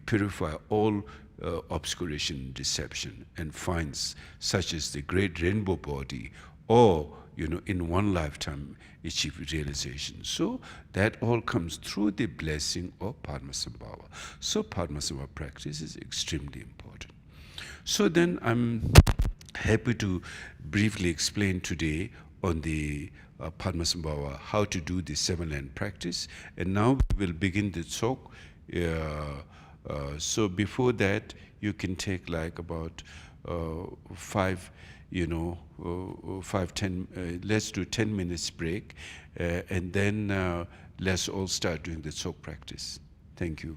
purify all obscuration, deception, and finds such as the great rainbow body, or in one lifetime achieve realization. So that all comes through the blessing of Padmasambhava. So Padmasambhava practice is extremely important. So then I'm happy to briefly explain today on the Padmasambhava how to do the seven-land practice. And now we will begin the Tsok. So before that, you can take like about 5, 10, let's do 10 minutes break, and then let's all start doing the Tsok practice. Thank you.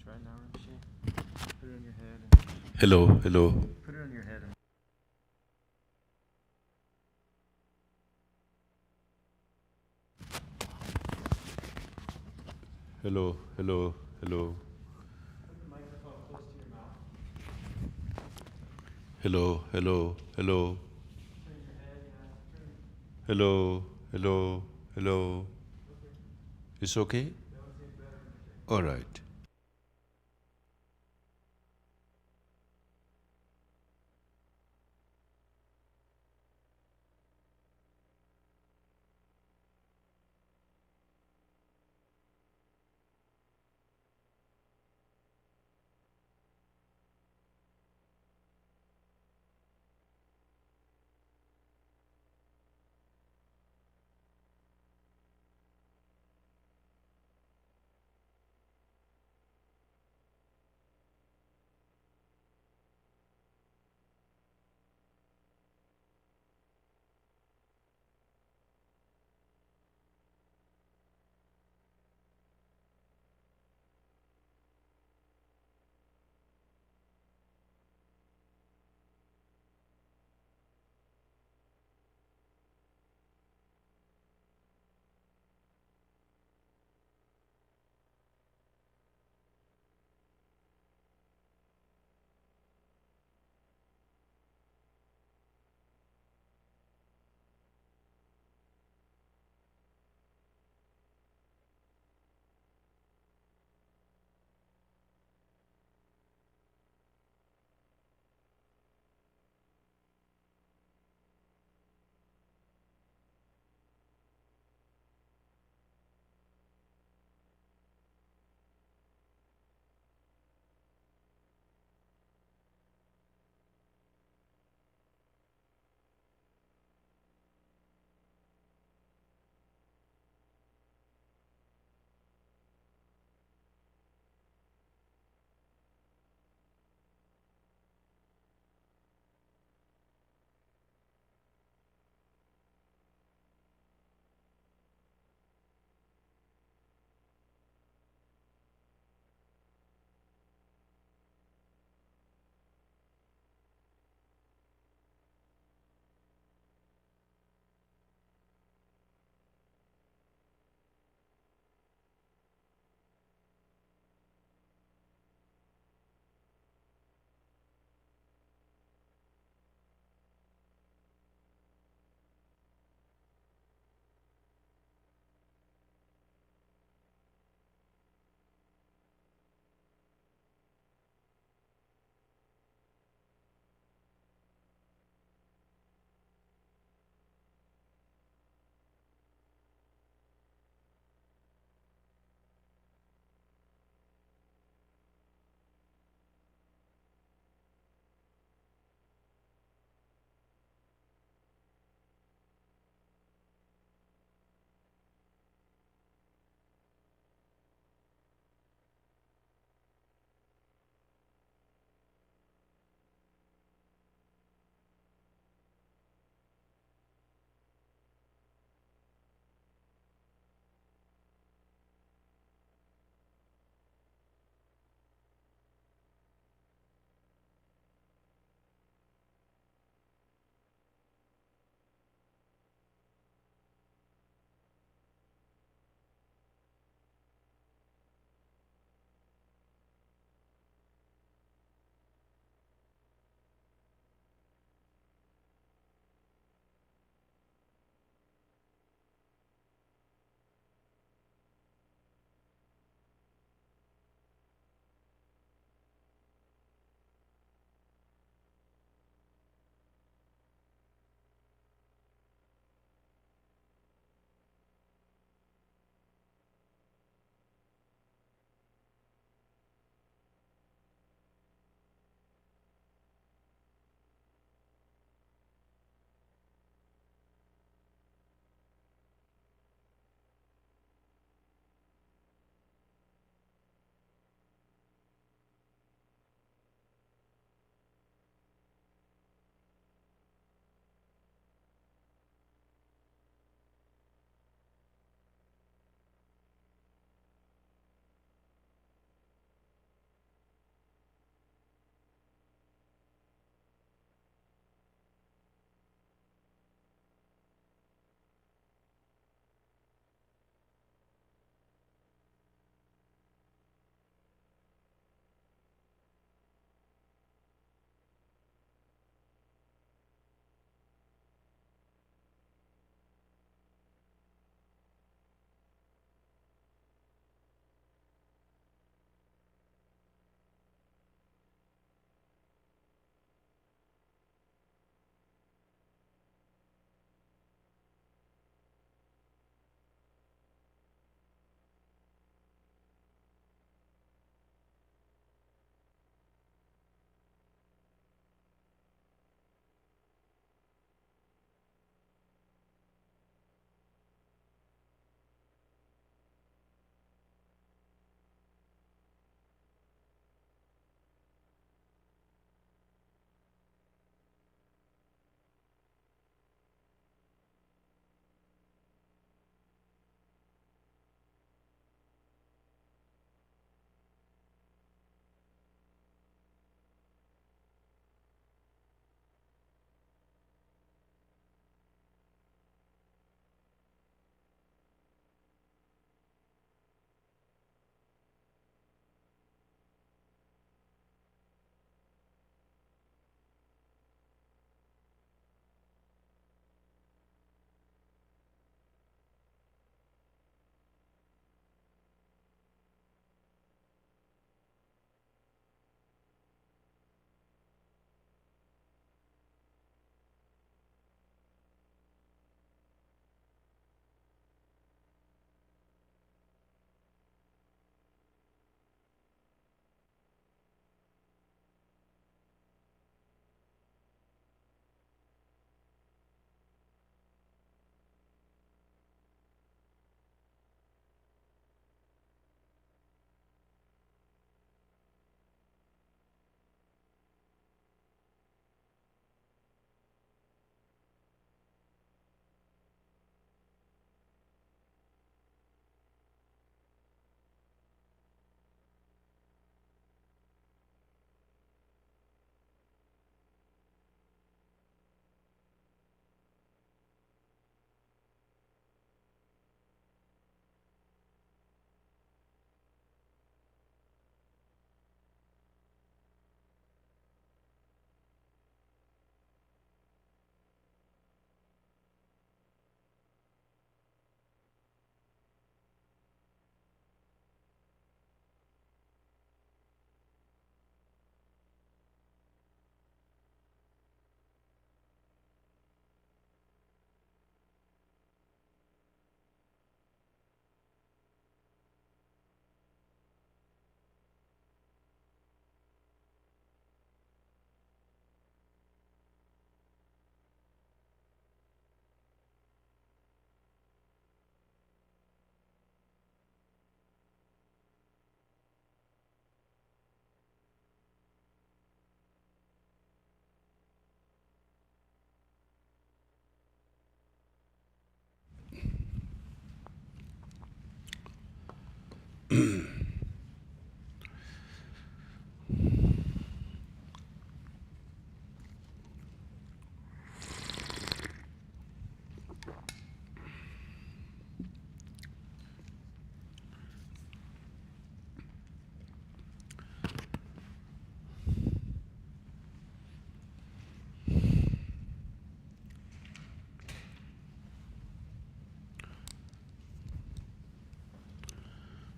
Right now, Rinpoche. Put it on your head. Hello, hello. Put it on your head. Hello, hello, hello. Put the microphone close to your mouth. Hello, hello, hello. Turn your head. Turn. Hello, hello, hello. Okay. It's okay? That one seems better, Rinpoche. All right.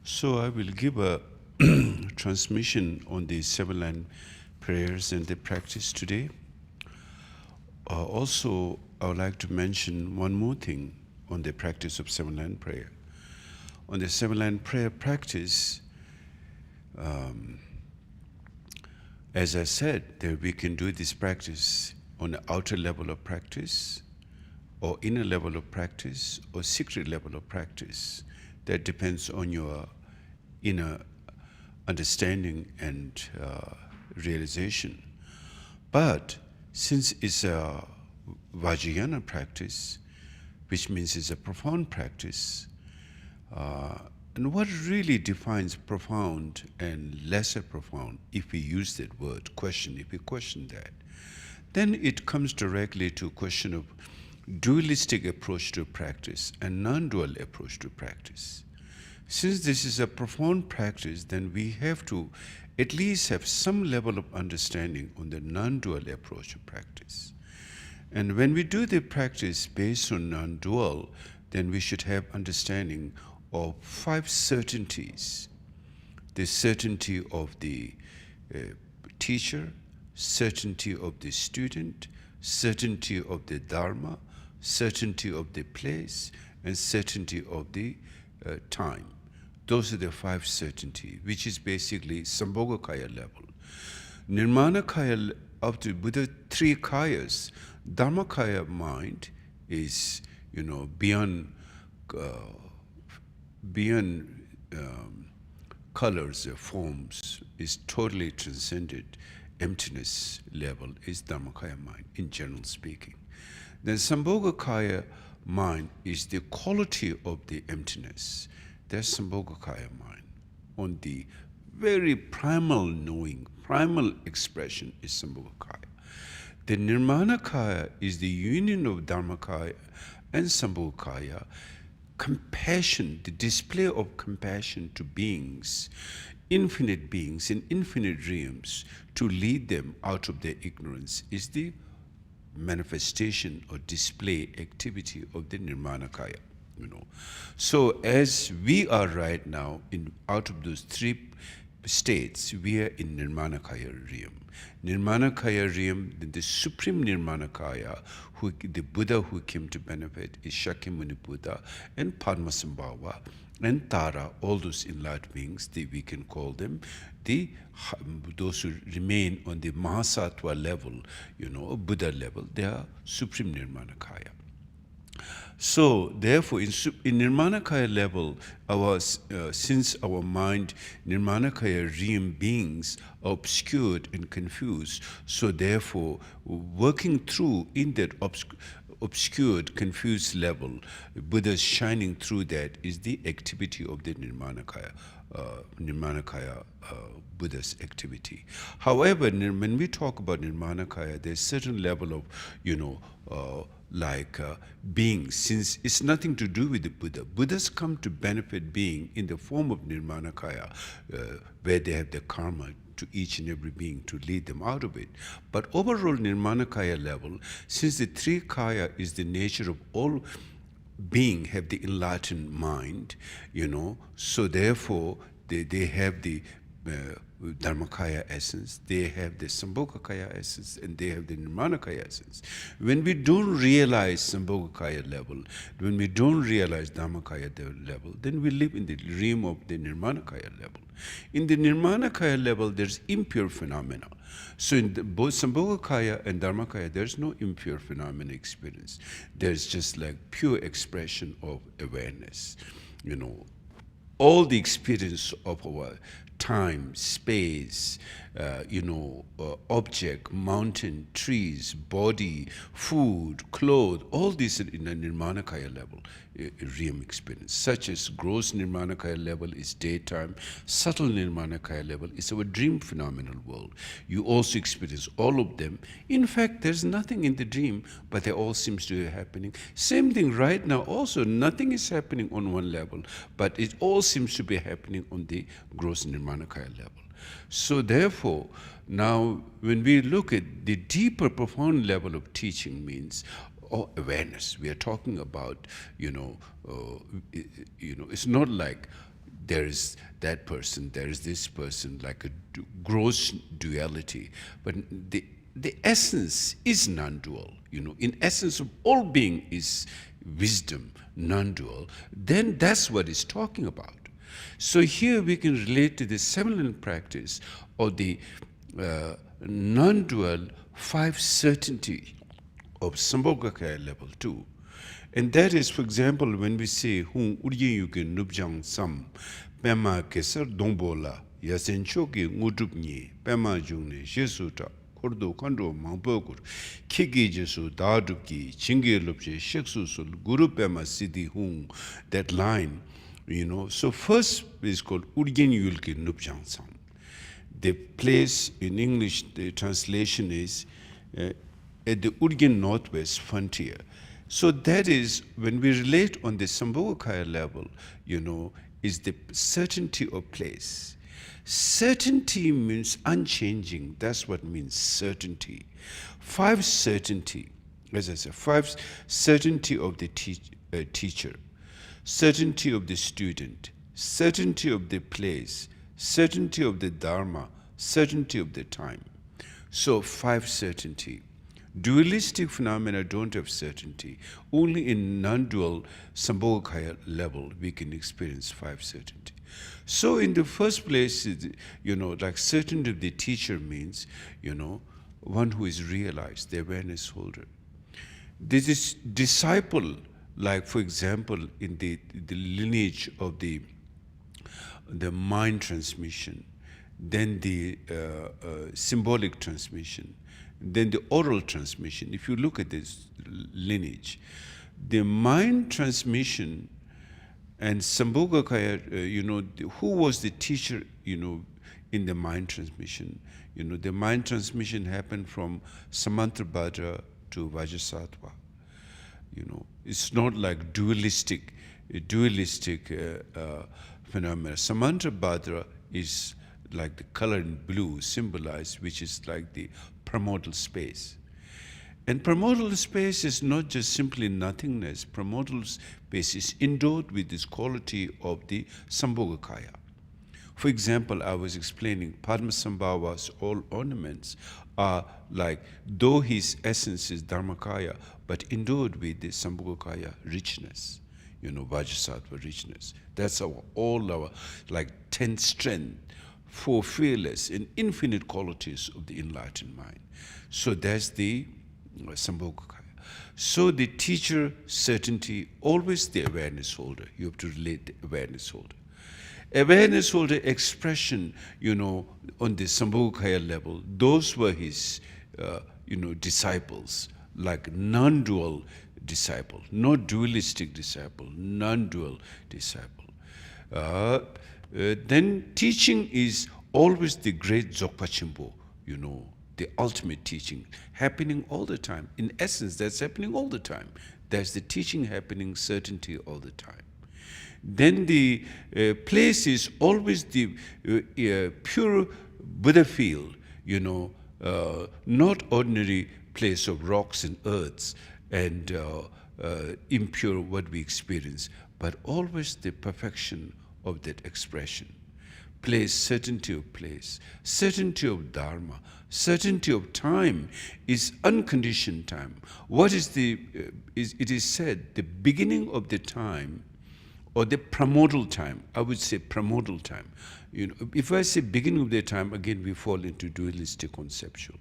So I will give a transmission on the seven-line prayers and the practice today. Also, I would like to mention one more thing on the practice of seven-line prayer. On the seven-line prayer practice, as I said, that we can do this practice on the outer level of practice, or inner level of practice, or secret level of practice. That depends on your inner understanding and realization. But since it's a Vajrayana practice, which means it's a profound practice, and what really defines profound and lesser profound, if we use that word, if we question that, then it comes directly to a question of dualistic approach to practice and non-dual approach to practice. Since this is a profound practice, then we have to at least have some level of understanding on the non-dual approach to practice. And when we do the practice based on non-dual, then we should have understanding of 5 certainties. The certainty of the teacher, certainty of the student, certainty of the Dharma, certainty of the place, and certainty of the time. Those are the 5 certainty, which is basically Sambhogakaya level. Nirmanakaya, up to Buddha 3 kayas, Dharmakaya mind is, beyond colors or forms, is totally transcended. Emptiness level is Dharmakaya mind, in general speaking. Then Sambhogakaya mind is the quality of the emptiness. That's Sambhogakaya mind. On the very primal knowing, primal expression is Sambhogakaya. The Nirmanakaya is the union of Dharmakaya and Sambhogakaya. Compassion, the display of compassion to beings in infinite realms, to lead them out of their ignorance, is the manifestation or display activity of the Nirmanakaya. So as we are right now, out of those 3 states, we are in Nirmanakaya realm. Nirmanakaya realm, the supreme Nirmanakaya, the Buddha who came to benefit, is Shakyamuni Buddha and Padmasambhava and Tara, all those enlightened beings, we can call them those who remain on the Mahasattva level, Buddha level, they are supreme Nirmanakaya. So therefore, in Nirmanakaya level, since our mind, Nirmanakaya realm beings are obscured and confused, so therefore, working through in that obscured, confused level, Buddha's shining through that is the activity of the Nirmanakaya Buddha's activity. However, when we talk about Nirmanakaya, there's a certain level of, being, since it's nothing to do with the Buddha. Buddhas come to benefit being in the form of Nirmanakaya, where they have the karma to each and every being to lead them out of it. But overall Nirmanakaya level, since the 3 kaya is the nature of all being, have the enlightened mind, so therefore they have the Dharmakaya essence, they have the Sambhogakaya essence, and they have the Nirmanakaya essence. When we don't realize Sambhogakaya level, when we don't realize Dharmakaya level, then we live in the realm of the Nirmanakaya level. In the Nirmanakaya level, there's impure phenomena. So in both Sambhogakaya and Dharmakaya, there's no impure phenomena experience. There's just like pure expression of awareness. All the experience of our time, space, object, mountain, trees, body, food, clothes, all these are in a Nirmanakaya level, realm experience. Such as gross Nirmanakaya level is daytime, subtle Nirmanakaya level is our dream phenomenal world. You also experience all of them. In fact, there's nothing in the dream, but they all seems to be happening. Same thing right now also, nothing is happening on one level, but it all seems to be happening on the gross Nirmanakaya level. So therefore, now when we look at the deeper, profound level of teaching means awareness. We are talking about, it's not like there is that person, there is this person, like a gross duality. But the essence is non-dual. In essence of all being is wisdom, non-dual. Then that's what it's talking about. So here we can relate to the seminal practice of the non-dual five certainty of Sambhogakaya level 2. And that is, for example, when we say Hung Uryen Yuke Nubjang Sam, Pema Kesar Dongbola, Yasen Choki Ngutupni, Pema Jungne, Jesuta, Kordo Kondo Mampokur, Kiki Jesu, Daduki, Chingi Lupche, Sheksusul, Guru Pema Siddhi Hung, that line, So first is called Uryen Yulke Nubjang Sam. The place in English, the translation is at the Urgen Northwest frontier. So that is, when we relate on the Sambhogakaya level, is the certainty of place. Certainty means unchanging. That's what means certainty. Five certainty, as I said, five certainty of the teacher, certainty of the student, certainty of the place, certainty of the Dharma, certainty of the time. So five certainty. Dualistic phenomena don't have certainty. Only in non-dual Sambhogakaya level we can experience five certainty. So in the first place, like certainty of the teacher means, one who is realized, the awareness holder. This is disciple, like for example, in the lineage of the mind transmission, then the symbolic transmission, then the oral transmission. If you look at this lineage, the mind transmission and Sambhogakaya, who was the teacher, in the mind transmission? The mind transmission happened from Samantrabhadra to Vajrasattva. It's not like dualistic phenomena. Samantrabhadra is like the color in blue symbolized, which is like the primordial space. And primordial space is not just simply nothingness. Primordial space is endowed with this quality of the Sambhogakaya. For example, I was explaining Padmasambhava's all ornaments are like, though his essence is Dharmakaya, but endowed with the Sambhogakaya richness, Vajrasattva richness. That's all our like 10 strength, 4 fearless and infinite qualities of the enlightened mind. So that's the Sambhogakaya. So the teacher certainty, always the awareness holder. You have to relate the awareness holder. Awareness holder expression, on the Sambhogakaya level, those were his, disciples, like non-dual disciple, not dualistic disciple, non-dual disciple. Then teaching is always the great Dzogpa Chimpo, the ultimate teaching, happening all the time. In essence, that's happening all the time. There's the teaching happening, certainty all the time. Then the place is always the pure Buddha field, not ordinary place of rocks and earths and impure what we experience, but always the perfection of that expression. Place, certainty of place, certainty of Dharma, certainty of time is unconditioned time. What is it is said, the beginning of the time, or the primordial time, I would say primordial time. If I say beginning of the time, again we fall into dualistic conceptual.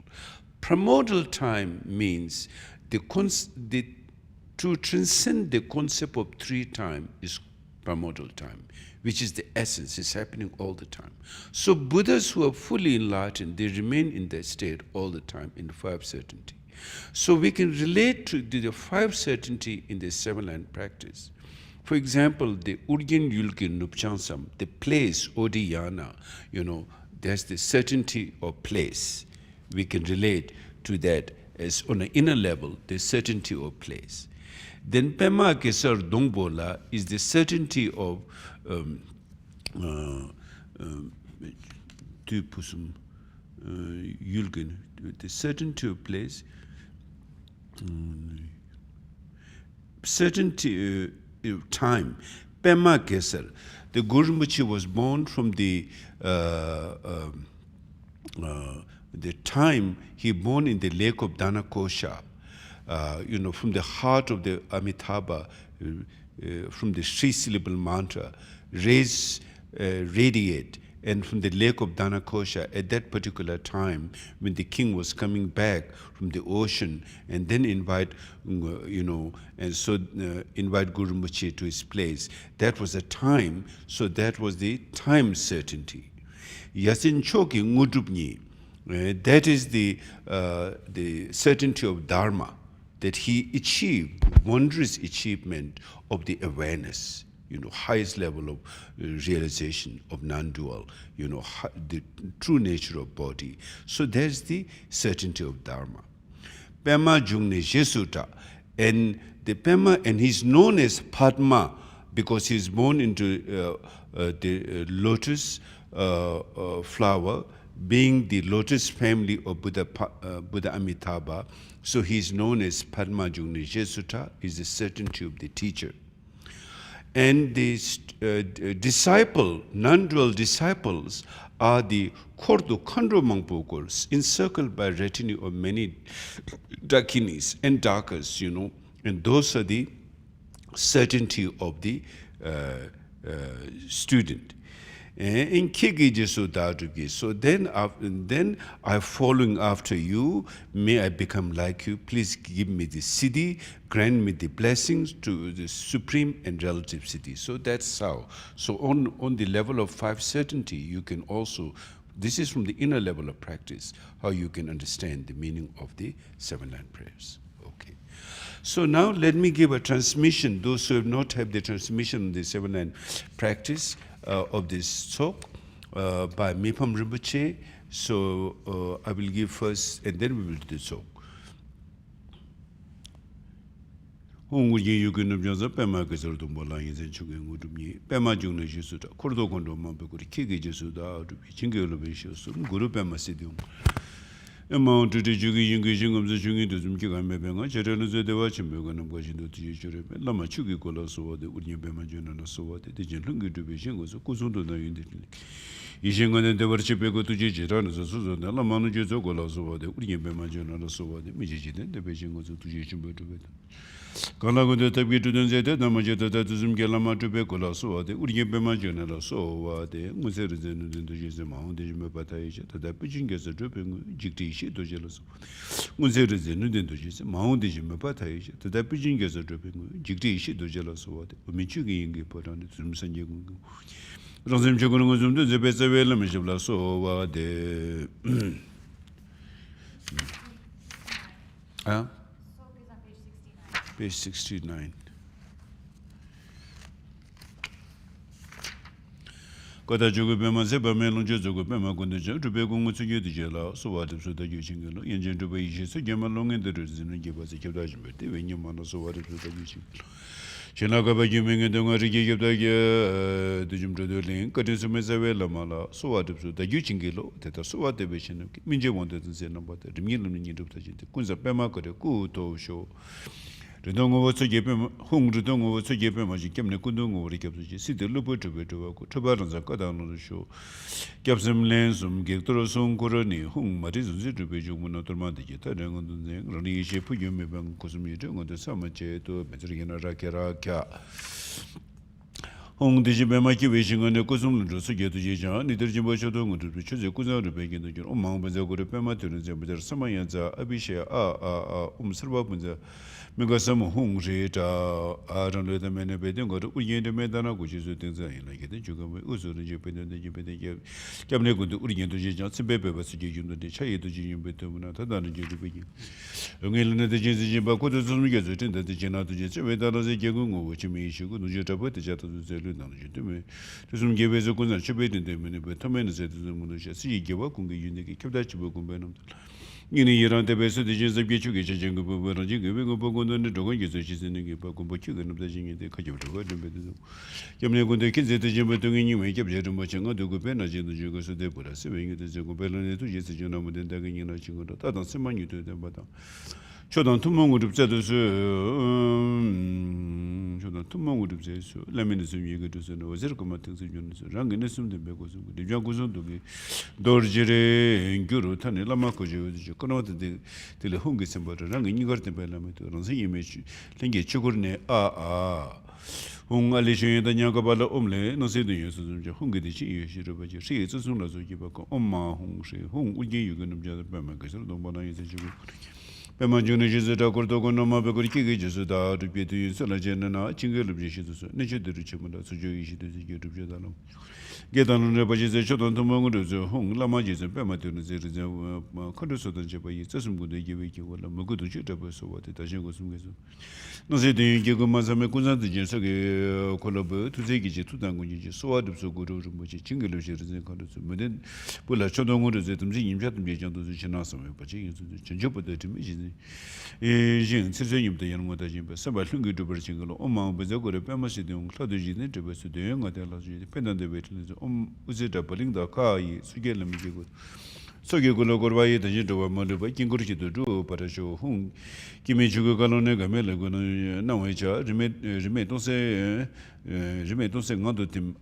Primordial time means to transcend the concept of 3 time is primordial time, which is the essence, is happening all the time. So Buddhas who are fully enlightened, they remain in that state all the time in 5 certainty. So we can relate to the 5 certainty in the 7-line practice. For example, the Urgen Yulke Nupchansam, the place, Odiyana, there's the certainty of place. We can relate to that as on an inner level, the certainty of place. Then Pema Kesar Dongbola is the certainty of Yulgen, the certainty of place, certainty time. Pema Kesar. The Guru Rinpoche was born from the time he born in the lake of Dhanakosha, from the heart of the Amitabha, from the three-syllable mantra, radiate, and from the lake of Dhanakosha at that particular time when the king was coming back from the ocean, and then invite Guru Rinpoche to his place. That was a time, so that was the time certainty. Yasin Choki Ngudrupni, that is the certainty of Dharma, that he achieved wondrous achievement of the awareness, highest level of realization of non-dual, the true nature of body. So there's the certainty of Dharma. Pema Jungne Jesuta, and the Pema, and he's known as Padma because he's born into the lotus flower, being the lotus family of Buddha Amitabha. So he's known as Padma Jungne Jesuta, is the certainty of the teacher. And the disciple, non-dual disciples, are the Kordo Khandro Mangpokors, encircled by a retinue of many Dakinis and Dakas, and those are the certainty of the student. In Kigi Jesu Dadugi, so then I'm following after you. May I become like you. Please give me the siddhi, grant me the blessings to the supreme and relative siddhi. So that's how. So on the level of five certainty, you can also, this is from the inner level of practice, how you can understand the meaning of the 7-line prayers. Okay. So now let me give a transmission. Those who have not had the transmission of the 7-line practice of this Tsok by Mipam Rinpoche. So I will give first, and then we will do the Tsok. Hongu yin yu gun nabjanza pema kesar tumbola yin zen chuge ngudumni pema jungne jesuda kordo kondo mambe kuri kege jesuda adubi chinge lobe shosu guru pema sidium. Emma to the Jugi Yunging of the Jungi to Zumkiga Mebenga, Cherenos de Wachimberg and Washington to Jure, Lama Chugi Kola so the Udia Bemajan and so what the Jungi to be Shingos, Kusundo indifferently. Ishingan and the Warchipego to Jiran as a Susan, the Lamano Jogola so the Udia Bemajan and so what the Mijin, the Beshingos to Jishimbo to it. Kalago de Tabi to the Zeta, Namajeta to Zumgelama to Becola so the Udia Bemajan and so the Museres and the Jizama, the Jimapataisha, the Pijing gets a dripping Jikti. To jealous. Munzers and Nudentojis, Mount de Jimapatai, to the pigeon gets a dripping, Jigti shit to jealous what, Michugi put on it, some Sanjago. Rosem Chogonozum, the best of Elamishla, so the. Page 69. Kota Jogo Bema Zeba Melonjo Jogo Bema Gondaja, to be going to get the Jella, so what if the using engine to be so Gemma long and the reason and give us a judgment, when you man so what if the using. Shenaga by Jiming and Dongarigi of the Jim to the link, cut into Mezavella Mala, so what if the using gillo, that so what the vision of Minja wanted to say about the million of the Kunza Pema could a good show. The Dongo was a gapem, whom the Dongo was a gapem, as you came to Kundungo, Rikap, sit the Lupo to Tabarans are cut down on the show. Capsum Lansum, Gectorosum Coroni, whom Matis to be Jumonotomati, Tadangon, Roni Shape, Yumibang Cosmito, on the summer chair to Petrina Rakaraka. Hong Dijimaki wishing on the Cosum to get to Jijan, neither Jimbo to choose a cousin to begin the Omang Bazago Pema to the Samayanza, Abisha, Servapunza. Megasam Hung Rita, I don't know the men of Bedin got Uyen the Medana, which is the things I like it. You go also the Japan, the Japan, Camnego to Uyen to Jijan, Sebebe was to Jim the Chay to Jim Betumana, Tadan to begin. Ungal the Jizzy Bakuto Sumigas, that the Jena to Jesse, without a Jagungo, which may issue good Jota the Jata to Zeludan to me. To some give us a good Chabet in the minute, but Tomen said to the Munisha, see, give up on the unique Kabdachibo. In a year on the best of the Jens of Gichu, Jango, Pogon, the dog is in the Pocopochu and obliging the Kajo. Yamego the kids at the Jimbatung, you make up Jerumuchanga, the Gopena, the Jugos of the Buddha, saying it is a Gopelon to Jesse Jana with the Dagin and Chingo, that on Simon you to the bottom. Shodan Tumong would have said, Shodan 투몽으로 제수 라면에서 얘기도 전 어저께만 등서 주는서 랑에는 숨도 배고 좀 대장 구성도기 도르지레 eng교로 타네 라마코죠 그노데 들 홍게서 버랑 이거 때 발라면도 선생님이 랭게 죽으네 홍 알리슈에다 냐가발라 옴레 노세도 예수 좀 홍게듯이 예시로 봐지 시에 저송라서 기바고 엄마 홍시 홍 우게 유근음 자다 빼면 그래서 너무나 이제 지금 배만주는 지스다 고르도고 노마베고리 끼게 지스다 르비도 유설라제나 징글르비시도서 내제들이 지금다 수조이시도 지게르비다노 게다는 바지제 초던 도망으로서 홍 라마지제 배마되는 제르제 컨도서던 제바이 저승군데 예외기 원래 먹어도 주다버서 와대 다시 고숨게서 노세대 게고만사메 군산도 제석에 콜라브 두제기지 투당군이지 소와듭서 고르르 뭐지 징글르비시르제 컨도서 뭐든 볼라 초동으로서 듬지 임자듬 예정도 지나서 바지 전적부터 좀 yin tsirzenyim da yanwa da jimba samba hlungi dhubar chingalo omma baza gore pamasi deung hladu jine dhubar su deung nga dhala su jide pendan de betle uzi da baling da kaa yi suge lami jigo soge gula gorba yi da jin dhubar malu ba kingur chi du dhu para sho hung kimi chugu galo ne game la guna nangwa cha rime tongse nga do tim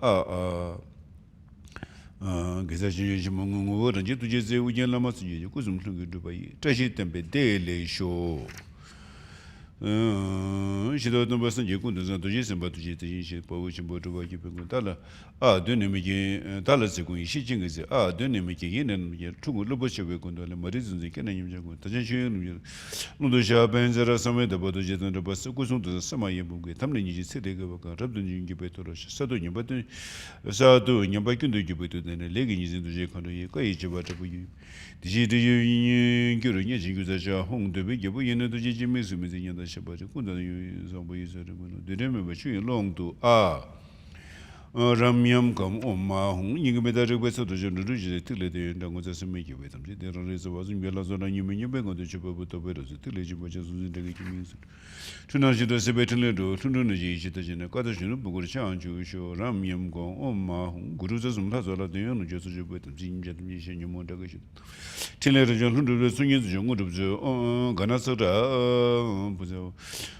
geza jinji mongo ranji tuje ze ujen lama suje kuzum hlungi dubai tashi tembe dele sho shido no basan je kun da tuje semba tuje te shi po uchin bo dubai ki pengun tala dene me ge tala se kun shi jing ze dene me ge yenen ye tungu lobo chebe kun dole marizun ze kenan yim jago tajan shi no do sha benzera same da bodo je da bas kuzum da sama ye bu ge tamne ni je se de ga ba rabdun jing ge betoro sado ni ba sado ni ba kun do ge beto dene legi ni zin do je kan ye ko ye je ba ta bu yi ji de yin gyoro ni jing za ja hong de be ge bu yin do je ji me su me zin da sha ba kun da yu zo bo yi zo de mo de de me ba chu long do ramyam kam omma hung ning me da rebe so do je ru je tile de ndang za se me ge be tam je de ro zo wa zum be la zo na ni me ni be ngo de che ba bu to be ro ze tile ji bo je zu de ge ki mi su tuna ji do se be tile do tun do ji ji de je ne ka da ju bu gu cha an ju sho ramyam kam omma hung gu ru za zum la zo la de yo no je su je be tam ji je de mi she ni mo da ge tile ro jo lu do su ni zu ngo do zo ga na so da bu zo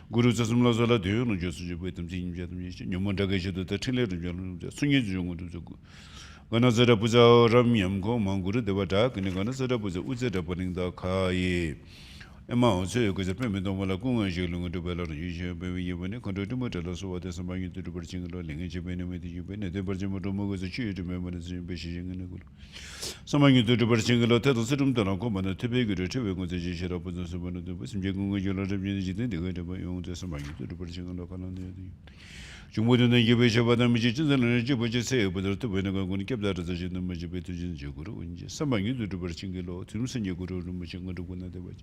guru za zum la zo la de yo no je su je be tam ji je de mi she ni mo da ge de tile ro jo sunyi 중으로 저거 가나자라 부자 람염고 망구르 데바다 그네 가나자라 부자 우제다 버링다 카이 에마 어제 그저 빼면도 몰라 공원 지르는 거 별로 유지 배위 이번에 컨트롤 못해서 와서 많이 들어 버진 거 링이 집에는 메디 집에는 데버지 못 먹어서 치유도 메모는 좀 배시는 거 사망이 들어 버진 거 때도 쓰름도 않고 만에 태배기를 태배고 지시라 보면서 보는데 무슨 제공을 열어 잡는지 내가 뭐 용돼서 많이 들어 버진 거 가는데 중모든의 예배자 받으면 진짜는 지버지세 보더도 보는 거는 캡다르서 지는 뭐지 베트진 적으로 이제 사망이 들어버친 걸로 들음선 역으로 뭐진 거도 보는데 뭐지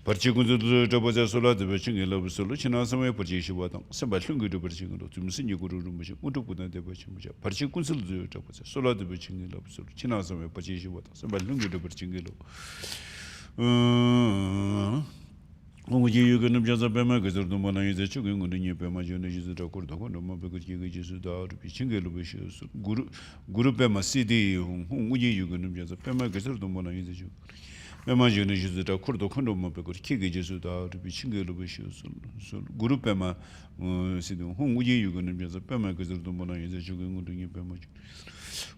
버치군도 저버자 솔라도 버친 걸로 솔로 지나서면 버지시 받아 선발은 거도 버친 걸로 들음선 역으로 뭐지 우도 보는데 뭐지 뭐지 버치군슬도 저버자 솔라도 버친 걸로 솔로 지나서면 버지시 받아 선발은 거도 버친 걸로 Ongi yuganum jaza pema gazar do mana yize chu gung ni pema jone jizu da kor da ko no ma be ko ji jizu da ru pi chingelu be shi guru pema cd ongi yuganum jaza pema gazar do mana yize chu pema jone jizu da kor da ko no ma be ko ki ge jizu da ru pi chingelu be shi guru pema cd ongi yuganum jaza pema gazar do mana yize chu gung ni pema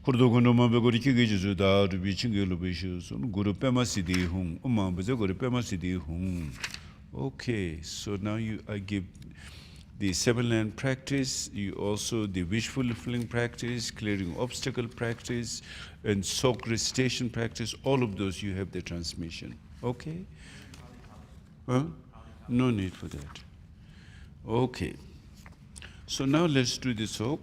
kurdo kono ma be ko ki ge jizu da ru pi chingelu be shi guru pema cd ma be ko pema cd Okay, so now I give the seven-line practice, you also the wish fulfilling practice, clearing obstacle practice, and Tsok recitation practice. All of those you have the transmission. Okay? Huh? No need for that. Okay. So now let's do the Tsok.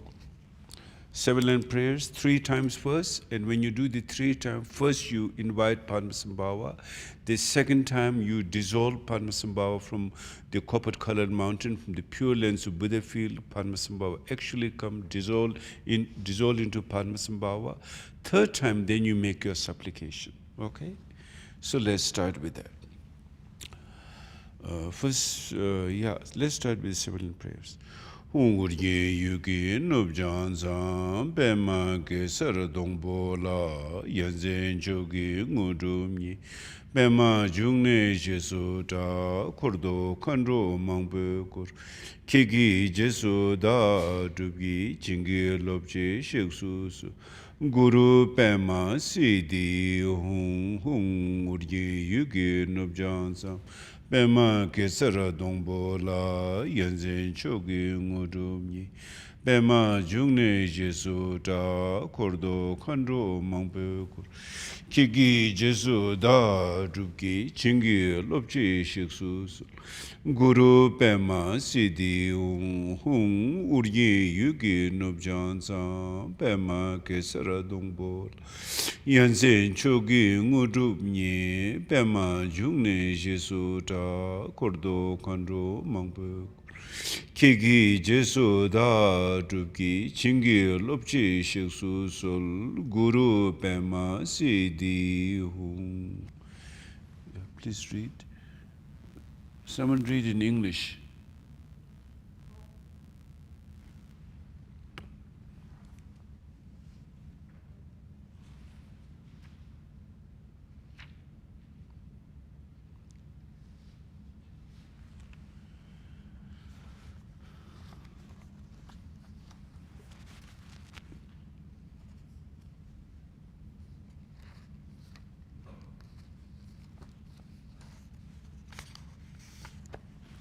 7-line prayers 3 times first, and when you do the 3 times, first you invite Padmasambhava. The second time you dissolve Padmasambhava from the copper-colored mountain, from the pure lens of Buddha field. Padmasambhava actually dissolve into Padmasambhava. Third time, then you make your supplication. Okay, so let's start with that. Let's start with 7 prayers. Hungurye yuki nubjan zang Pema ke saradongpo la Yanzen choki ngudumyi Pema jungne jesu da Kurdo kanro mangpe kur Kiki jesu da Dubgi jingi lobche sheksu su Guru Pema sidi Hungurye yuki nubjan zang Pema kesara dongbo la yanzen chogi ngudumyi Pema jungne jesu da kordo khandro mangpe kur Kiki jesu da drupki chingi lopchi shiksu sul Guru Pema sidi hung urye yugi nubjan zang Pema kesara dongbo Yanzen chogi ngudumyi Pema jungne jesu da kordo khandro mangpe Kiki jesu da drupki chingi lopchi shiksu sol Guru Pema sidi hung. Please read. Someone read in English.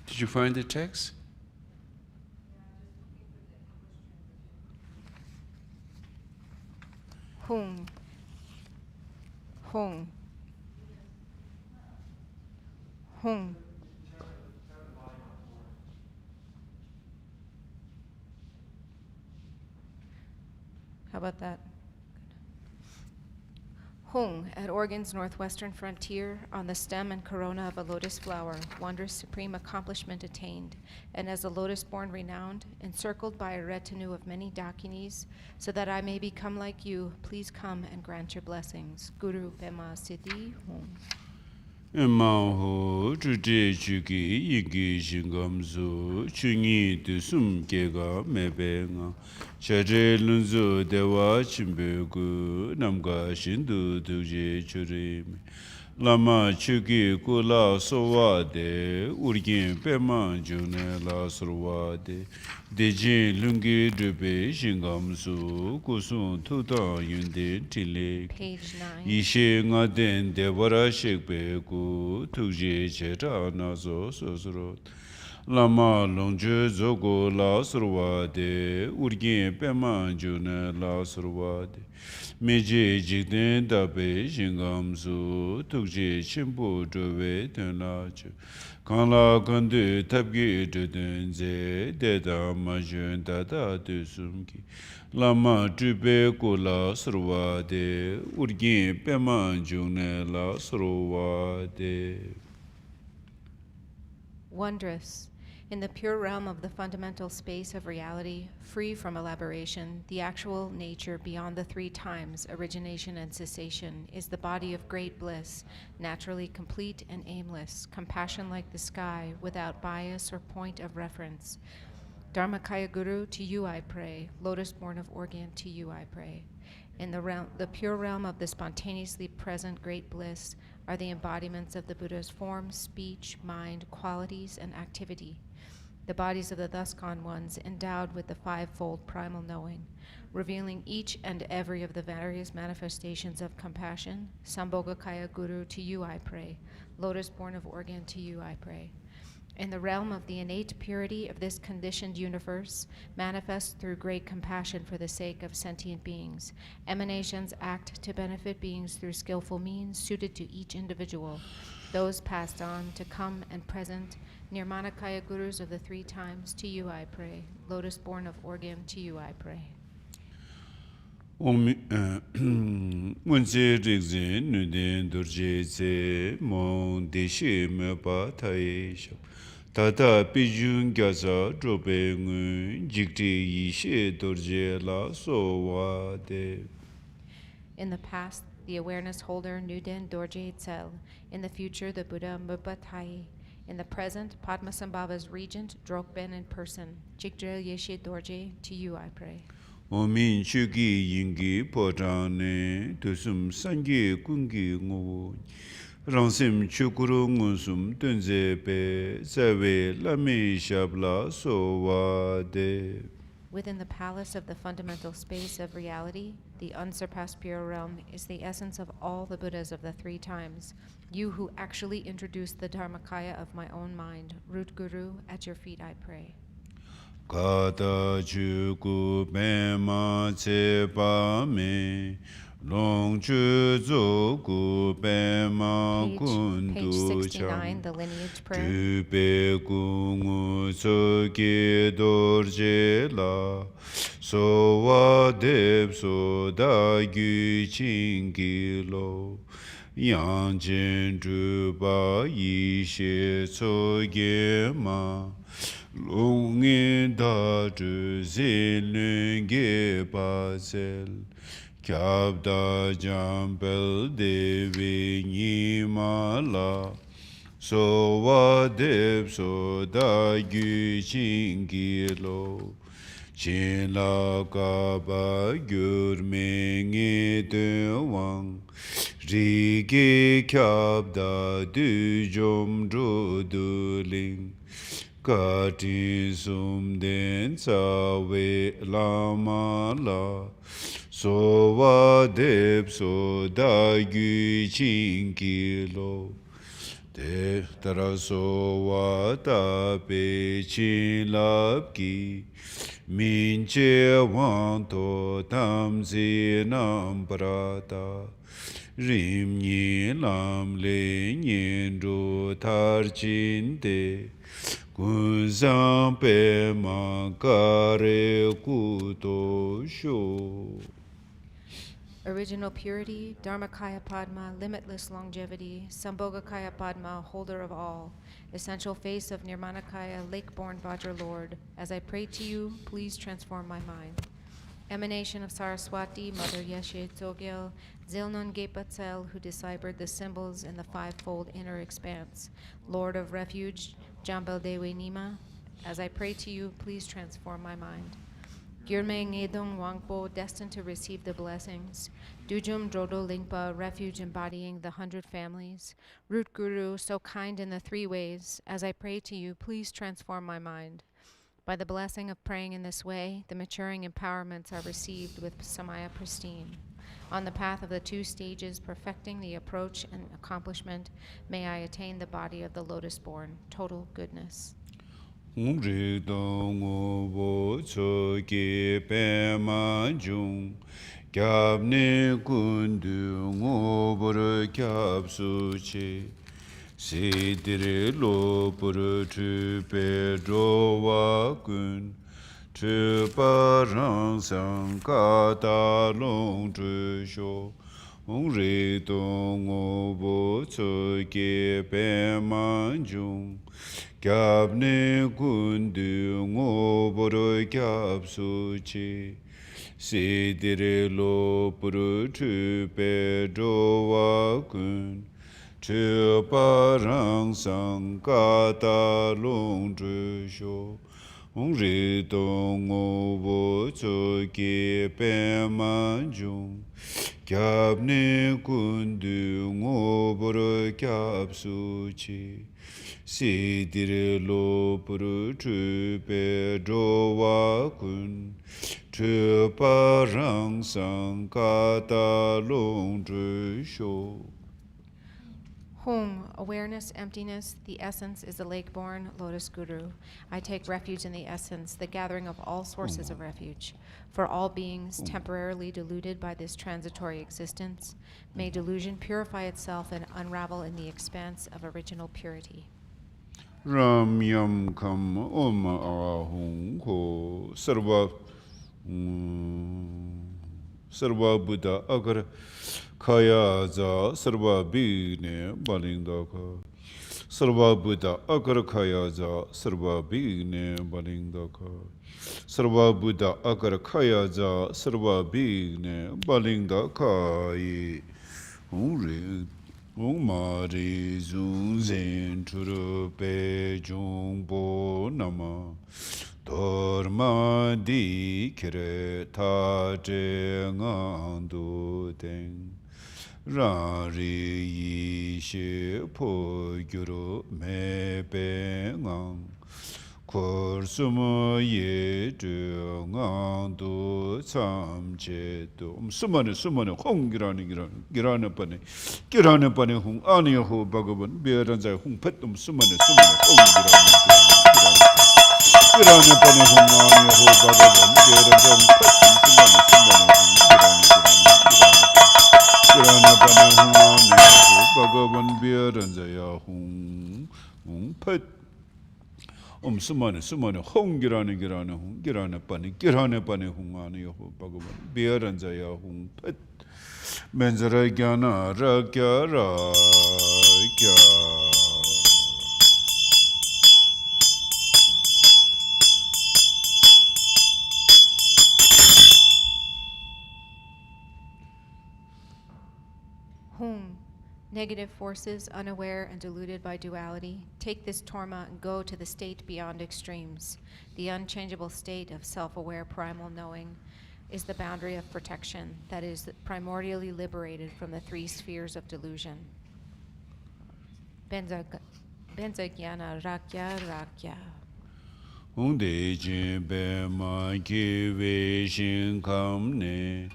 Did you find the text? Hung. Hung. Hung. How about that? Hung, at Oregon's northwestern frontier, on the stem and corona of a lotus flower, wondrous supreme accomplishment attained, and as a lotus born renowned, encircled by a retinue of many dakinis, so that I may become like you, please come and grant your blessings. Guru Pema Siddhi Hung. Maho chute chuki yinki shingamzu chungi tu sumkega mebe nga chare lunzu dewa chimbegu namga shindu duje churimi lama chuki kula sowa de urgin pema june la sorwa de dejin lungi drube shingamzu kusun tuta yunde tile Page 9. Ishe nga den devara shekpe ku tukje cheta nazo sosrot. Lama longje zogo la surwa de urgin pema june la surwa de. Meje jikden dabe shingamsu tukje chimpo drove tenla che. Kanla kandu tabgi duden ze deda majun dada de sumki. Lama drube ko la surwa de urgin pema june la surwa de. Wondrous. In the pure realm of the fundamental space of reality, free from elaboration, the actual nature beyond the three times, origination and cessation, is the body of great bliss, naturally complete and aimless, compassion like the sky, without bias or point of reference. Dharmakaya Guru, to you I pray. Lotus born of Organ, to you I pray. In the pure realm of the spontaneously present great bliss are the embodiments of the Buddha's form, speech, mind, qualities, and activity. The bodies of the thus gone ones endowed with the fivefold primal knowing, revealing each and every of the various manifestations of compassion. Sambhogakaya Guru, to you I pray. Lotus born of Organ, to you I pray. In the realm of the innate purity of this conditioned universe, manifest through great compassion for the sake of sentient beings. Emanations act to benefit beings through skillful means suited to each individual. Those passed on to come and present, Nirmanakaya Gurus of the three times, to you I pray. Lotus born of Organ, to you I pray. Munse rikzen nuden dorje se mon deshe mepa tae shab. Tata pijun gyasa drobe ngun jikti yishe dorje la so wa de. In the past, the awareness holder Nuden Dorje Tsel. In the future, the Buddha Mupatai. In the present, Padmasambhava's regent, Drokben in person, Chikdrel Yeshe Dorje, to you I pray. Omin Chugi Yingi Potane, Tusum Sangi Kungi Ngo, Ransim Chukuru Ngusum Tunzepe, Save Lami Shabla Sowade. Within the palace of the fundamental space of reality, the unsurpassed pure realm is the essence of all the Buddhas of the three times. You who actually introduced the Dharmakaya of my own mind, Root Guru, at your feet I pray. Kata Chuku Pema Tsepa Me, Long Chu Zoku Pema Page Kundu 69, the lineage prayer. Tupe Kungu Tsoke Dorje La, Sowa Deb So Da Gyu Chingi Lo, Yang Jen Drupa Yishe Tsoge Ma, Lungin Da Zhu Zilun Ge Pa Zel, Kyab Da Jambel Devi Nima La, So wa deb so da gyu chingi lo, chin la ka ba gyur me nge de wang, ri ge kyab da du jom dro du ling, ka tin sum den sa we la ma la, so wa deb so da gyu chingi lo. Te taraso wa ta pe chin lap ki, min che wang to tam zi nam prata, rim nyi lam le nyen ro tar chin te, kun sam pe ma ka re ku to sho. Original purity, Dharmakaya Padma, limitless longevity, Sambhogakaya Padma, holder of all, essential face of Nirmanakaya, lake-born Vajra Lord, as I pray to you, please transform my mind. Emanation of Saraswati, Mother Yeshe Tsogyal, Zilnon Gepatzel, who deciphered the symbols in the fivefold inner expanse, Lord of Refuge, Jambal Dewe Nima, as I pray to you, please transform my mind. Gyurme Ngedong Wangpo, destined to receive the blessings. Dujum Drodo Lingpa, refuge embodying the 100 families. Root Guru, so kind in the three ways. As I pray to you, please transform my mind. By the blessing of praying in this way, the maturing empowerments are received with Samaya pristine. On the path of the two stages, perfecting the approach and accomplishment, may I attain the body of the lotus-born, total goodness. Ri dong wo bo cho ke pe ma jung, kyab ne kun du ngo bor kyab su che, si dire lo bor tu pe dro wa kun, tu pa rang sang ka ta long tu sho. Ri dong wo bo cho ke pe ma jung, kyab ne kun du ngo bor kyab su chi, si dire lo pur tu pe do wa kun, tu pa rang sang ka ta long zhu sho. Ri dong ngo bo cho ke pe ma jung, kyab ne kun du ngo bor kyab su chi, si dire lo pur tu pe do wa kun, tu pa rang sang ka ta long zhu sho. Hung, awareness, emptiness, the essence is the lake-born lotus guru. I take refuge in the essence, the gathering of all sources of refuge. For all beings temporarily deluded by this transitory existence, may delusion purify itself and unravel in the expanse of original purity. Ram yam kam om ahung ho sarva sarva Buddha agar kaya za sarva bigne balinda ka, sarva Buddha agar kaya za sarva bigne balinda ka, sarva Buddha agar kaya za sarva bigne balinda ka ye. Mari zung zen churu pe jung bo nama dorma di kire ta je ngang du teng ra ri yi she po gyuru me pe ngang Kor sumo ye tu ngang du tsam che tu sumane girane pane hong ani ho bhagavan beran jai hong phatum sumane girane pane hong ani ho bhagavan beran jai hong girane pane hong ani ho bhagavan beran jai hong phat sumane hong girane pane hong ani ho bhagavan beran jai hong phat Menzara gyana rakya rakya Whom, negative forces, unaware and deluded by duality, take this torma and go to the state beyond extremes. The unchangeable state of self-aware primal knowing is the boundary of protection that is primordially liberated from the three spheres of delusion. Benza Gyana Rakya Rakya. Hongde jimbe ma ki we shin kam ne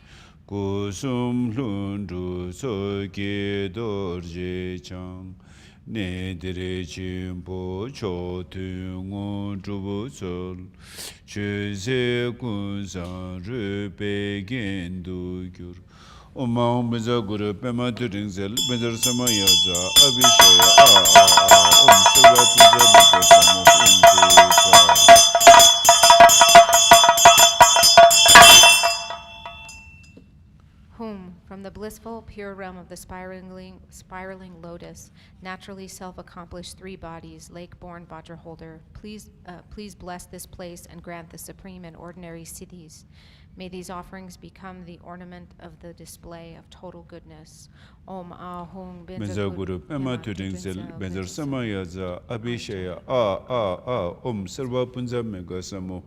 kusum lundu so ki dorje chang ne dire chimpo cho tu ngon chubu sol che se kun san ru pe gen du gyur Oma Beza Guru Pema Turingzel Bezer Sama Yaza Abhishaya Sarva Puja Bhaka Samo Whom, from the blissful, pure realm of the spiraling lotus, naturally self-accomplished three bodies, lake-born Vajra holder, please bless this place and grant the supreme and ordinary siddhis. May these offerings become the ornament of the display of total goodness. Om Ahung Benza Guru Pema Turingzel Bezer Sama Yaza Abhishaya Om Sarva Puja Bhaka Samo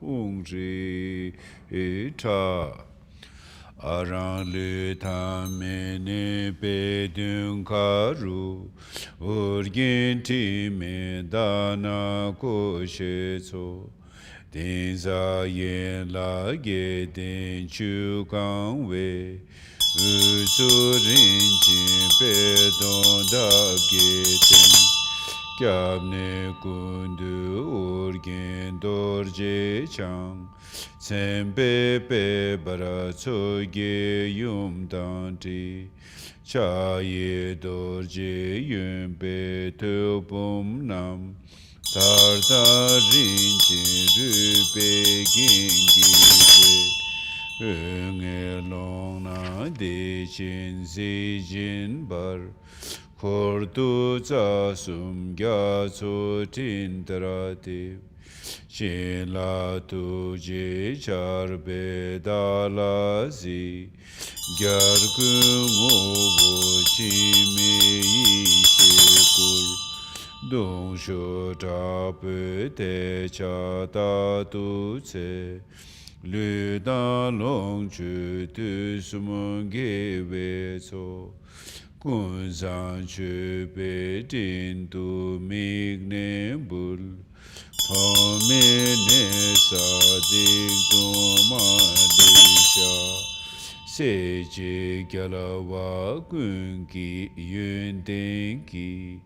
Aran le tamene pedun karu urgin ti me dana koshetso den za yen la ge den chu kang we su rin jin pedon da ge den kyab ne kundu urgin dorje chang Sempe pe bara tsoge yum danti Chaye dorje yum pe tupum nam Tarda rinchi rupe gengi je Unge long na de chin si jin bar Kortu tsa sum gya tso tin tarati Shin la tu je char be da la zi Gyar ku ngo chi me yi she kul Dong sho ta pe te cha ta tu tse Lu da long chu tu sum ge we so Kun san chu pe tin tu mig ne bul Thome ne sa dik tu ma disha Se che gyala wa kun ki yun ten ki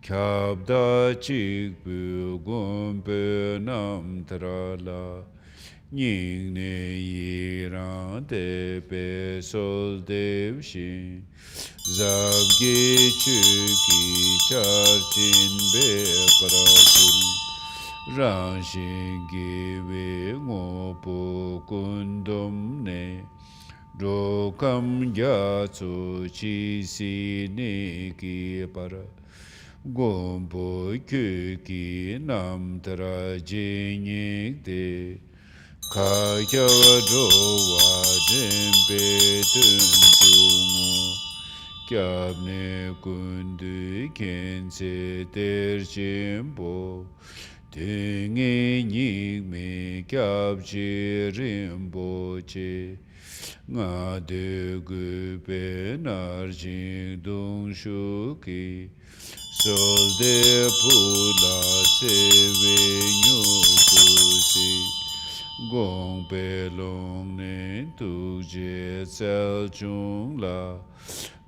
Kyab da chik pu gun pe nam tra la Nying ne yi ran te pe sol dev shin Zab ge chu ki char chin be para kul Rang shin ge we ngo po kundum ne Do kam gya tsu chi si ne ki para Gom po kyu ki nam tra jinyik de Ka kya wa do wa jen pe tun tu mu Kyabne kundu kense terchimbo Tengi nyingme kyabchi rinpoche Nga de gupe narjing dongshu ki Solde pula sewe nyurtusi Gongpe long ne tuje sel chung la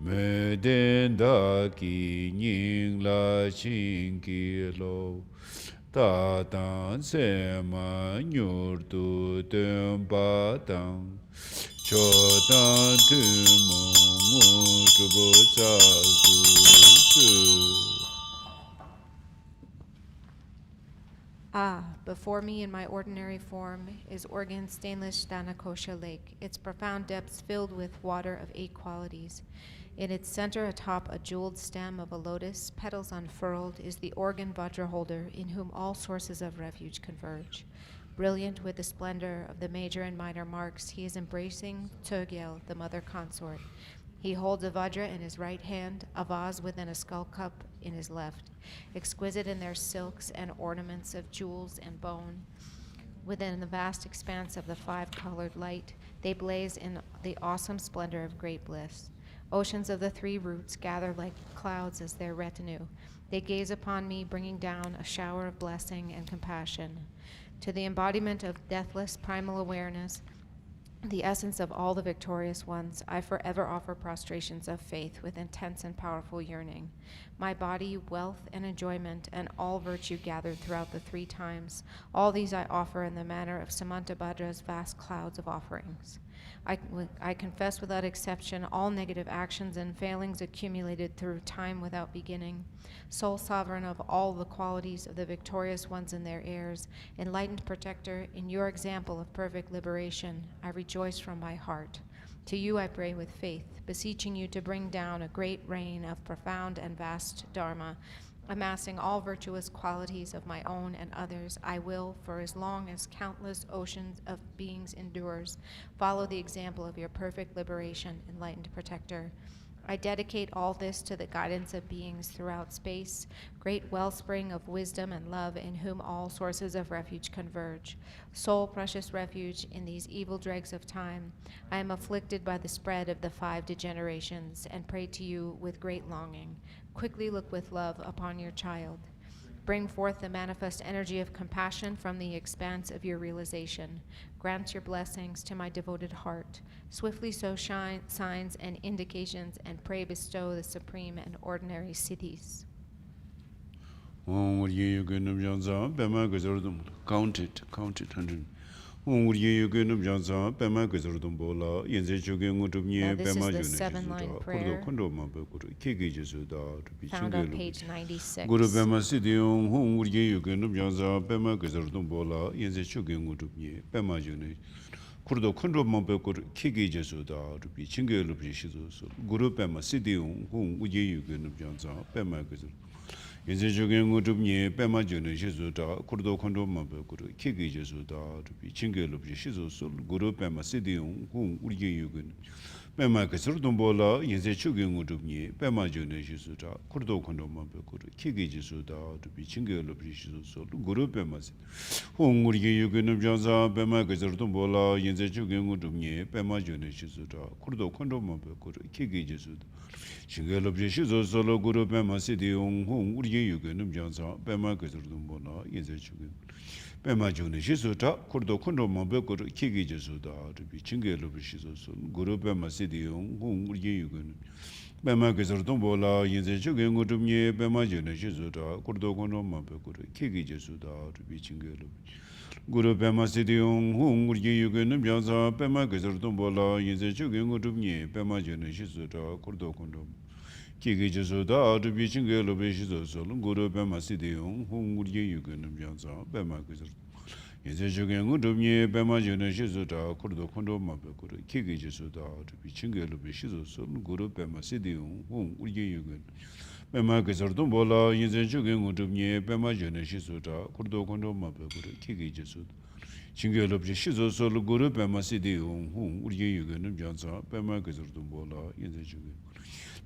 Me den da ki nying la ching ki lo Ta tan se ma nyur tu tem pa tang Cho tan tu mong ngu tu bo cha tu. Ah, before me in my ordinary form is Organ Stainless Danakosha Lake, its profound depths filled with water of 8 qualities. In its center, atop a jeweled stem of a lotus, petals unfurled, is the organ Vajra holder in whom all sources of refuge converge. Brilliant with the splendor of the major and minor marks, he is embracing Tsok, the mother consort. He holds a Vajra in his right hand, a vase within a skull cup in his left. Exquisite in their silks and ornaments of jewels and bone, within the vast expanse of the 5-colored light, they blaze in the awesome splendor of great bliss. Oceans of the 3 roots gather like clouds as their retinue. They gaze upon me, bringing down a shower of blessing and compassion. To the embodiment of deathless primal awareness, the essence of all the victorious ones, I forever offer prostrations of faith with intense and powerful yearning. My body, wealth, and enjoyment, and all virtue gathered throughout the 3 times, all these I offer in the manner of Samantabhadra's vast clouds of offerings. I confess without exception all negative actions and failings accumulated through time without beginning. Sole sovereign of all the qualities of the victorious ones and their heirs, enlightened protector, in your example of perfect liberation, I rejoice from my heart. To you I pray with faith, beseeching you to bring down a great rain of profound and vast Dharma. Amassing all virtuous qualities of my own and others, I will, for as long as countless oceans of beings endures, follow the example of your perfect liberation, enlightened protector. I dedicate all this to the guidance of beings throughout space, great wellspring of wisdom and love in whom all sources of refuge converge. Sole precious refuge in these evil dregs of time, I am afflicted by the spread of the 5 degenerations and pray to you with great longing. Quickly look with love upon your child. Bring forth the manifest energy of compassion from the expanse of your realization. Grant your blessings to my devoted heart. Swiftly sow signs and indications, and pray bestow the supreme and ordinary siddhis. Count it, 100. Now this is the 7-line prayer found on page 96. Kurdo kundro mampe kur kiki jesu da rupi chinge lupi shizu su guru pema sidi hung uje yuge nubjanza pema gizir yenze chuge ngutub nye pema june shizu da kurdo kundro mampe kur kiki jesu da rupi chinge lupi shizu su guru pema sidi hung uje yuge pema gizir dumbola yenze chuge ngutub nye pema june shizu da kurdo kundro mampe kur kiki jesu da rupi chinge lupi shizu su guru pema hung uje yuge nubjanza pema gizir dumbola yenze chuge ngutub nye pema june shizu da kurdo kundro mampe kur kiki jesu da chinge lupi shizu su guru pema sidi hung uje yuge nubjanza pema gizir dumbola yenze chuge pema june shizu da kurdo kundro mampe kur kiki jesu da rupi chinge lupi shizu su guru pema sidi hung uje yuge pema gizir dumbola yenze chuge ngutub nye pema june shizu da kurdo kundro mampe kur kiki jesu da rupi chinge lupi Guru pema sidi hung uje yuge nubjanza pema gizir dumbola yenze chuge ngutub nye pema june shizu da kurdo kundro kiki jesu da rupi chinge lupi shizu su guru pema sidi hung uje yuge nubjanza pema gizir yenze chuge ngutub nye pema june shizu da kurdo kundro mampe kur kiki jesu da rupi chinge lupi shizu su guru pema sidi hung uje yuge pema gizir dumbola yenze chuge ngutub nye pema june shizu da kurdo kundro mampe kur kiki jesu chinge lupi shizu su guru pema sidi hung uje yuge nubjanza pema gizir dumbola yenze chuge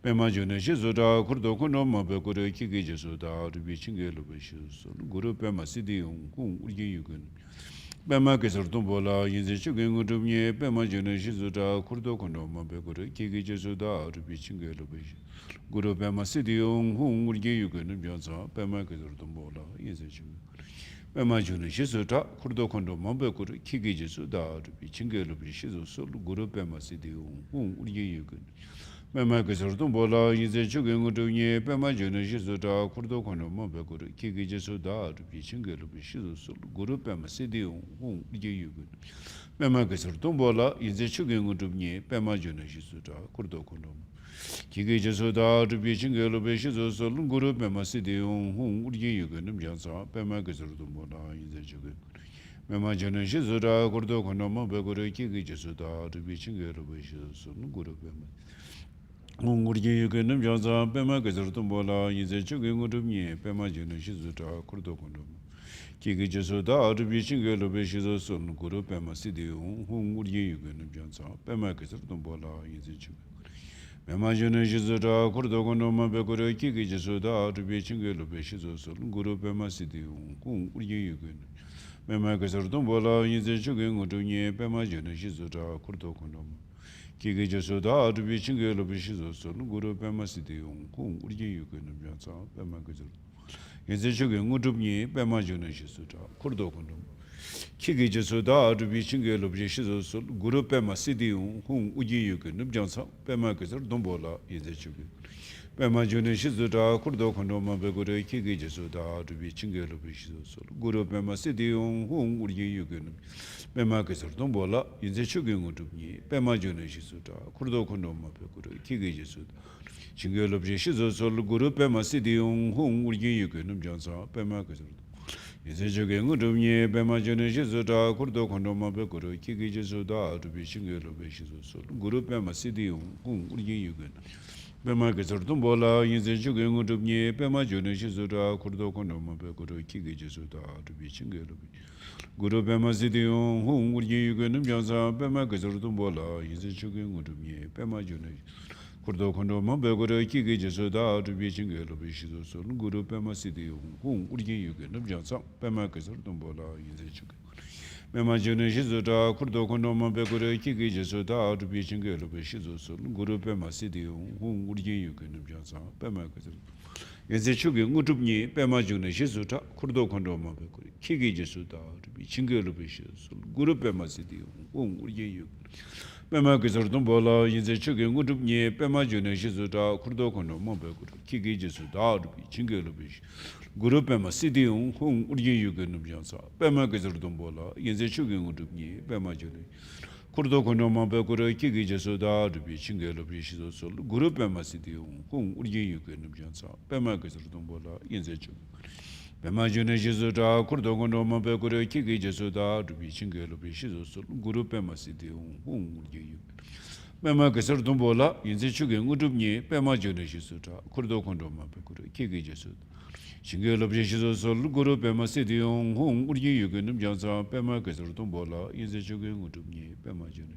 Pema june shizuda kurdo kuno mabe kure kiki jesuda rubi chingelo beshizu guru pema sidi hung urgi yugun pema kesar tumbola yinze chugen ngudumye pema june shizuda kurdo kuno mabe kure kiki jesuda rubi chingelo beshizu guru pema sidi hung urgi yugun byansa pema kesar tumbola yinze chugen pema june shizuda kurdo kuno mabe kure kiki jesuda rubi chingelo beshizu guru pema sidi hung urgi yugun Pema kesardum bola yinze chugen ngudunye pema june shizuda kurdo kono mabe kuru kiki jesuda rupi chingelu bi shizu sul guru pema sidi hung uye yugun. Pema kesardum bola yinze chugen ngudunye pema june shizuda kurdo kono kiki jesuda rupi chingelu bi shizu sul guru pema sidi hung uye yugun jansa pema kesardum bola yinze chugen pema june shizuda kurdo kono mabe kuru kiki jesuda rupi chingelu bi shizu sul guru pema Ungurgi yugunum jaza pema gazartum bola yize chugi ngurumye pema jinu shizuta kurdo kundum. Kiki jesuda arubi chingi lobe shizo sun guru pema sidi ungurgi yugunum jaza pema gazartum bola yize chugi. Pema jinu shizuta kurdo kundum begure kiki jesuda arubi chingi lobe shizo sun guru pema sidi ungurgi yugunum. Pema gazartum bola yize chugi ngurumye pema jinu shizuta kurdo kundum. Kiki jesuda arubi chingi lobe shizo sun guru pema sidi ungurgi yugunum jaza pema gazartum. Yenze chugi ngudumye pema june shisuta kurdo kundum. Kiki jesuda arubi chingi lobe shizo sun guru pema sidi ungurgi yugunum jaza pema gazartum bola yenze chugi. Pema june shisuta kurdo kundum begure kiki jesuda arubi chingi lobe shizo sun guru pema sidi ungurgi yugunum. Pema gazartum bola yenze chugi ngudumye pema june shisuta kurdo kundum begure kiki jesuda chingi lobe shizo sun guru pema sidi ungurgi yugunum jaza pema gazartum. Yenze chugi ngudumye pema june shisuta kurdo kundum begure kiki jesuda arubi chingi lobe shizo sun guru pema sidi ungurgi yugunum. Pema gazartum bola yenze chugi ngudumye pema june shisuta kurdo kundum begure kiki jesuda arubi chingi lobe guru pema sidi ungurgi yugunum jaza pema gazartum bola yenze chugi ngudumye pema june kurdo kundum begure kiki jesuda arubi chingi lobe shizo sun guru pema sidi ungurgi yugunum jaza pema gazartum bola yenze chugi pema june shisuta kurdo kundum begure kiki jesuda arubi chingi lobe shizo sun guru pema sidi ungurgi yugunum jaza pema gazartum. Yenze chugi ngudumye pema june shisuta kurdo kundum begure kiki jesuda arubi chingi lobe shizo sun guru pema sidi ungurgi yugunum. Pema gazartum bola yenze chugi ngudumye pema june shisuta kurdo kundum begure kiki jesuda arubi chingi lobe shizo guru pema sidi ungurgi yugunum jaza pema gazartum bola yenze chugi ngudumye pema june kurdo kundum begure kiki jesuda arubi chingi lobe shizo sun guru pema sidi ungurgi yugunum jaza pema gazartum bola yenze chugi pema june shisuta kurdo kundum begure kiki jesuda arubi chingi lobe shizo sun guru pema sidi ungurgi yugunum. Pema gazartum bola yenze chugi ngudumye pema june shisuta kurdo kundum begure kiki jesuda chingi lobe shizo sun guru pema sidi ungurgi yugunum jaza pema gazartum bola yenze chugi ngudumye pema june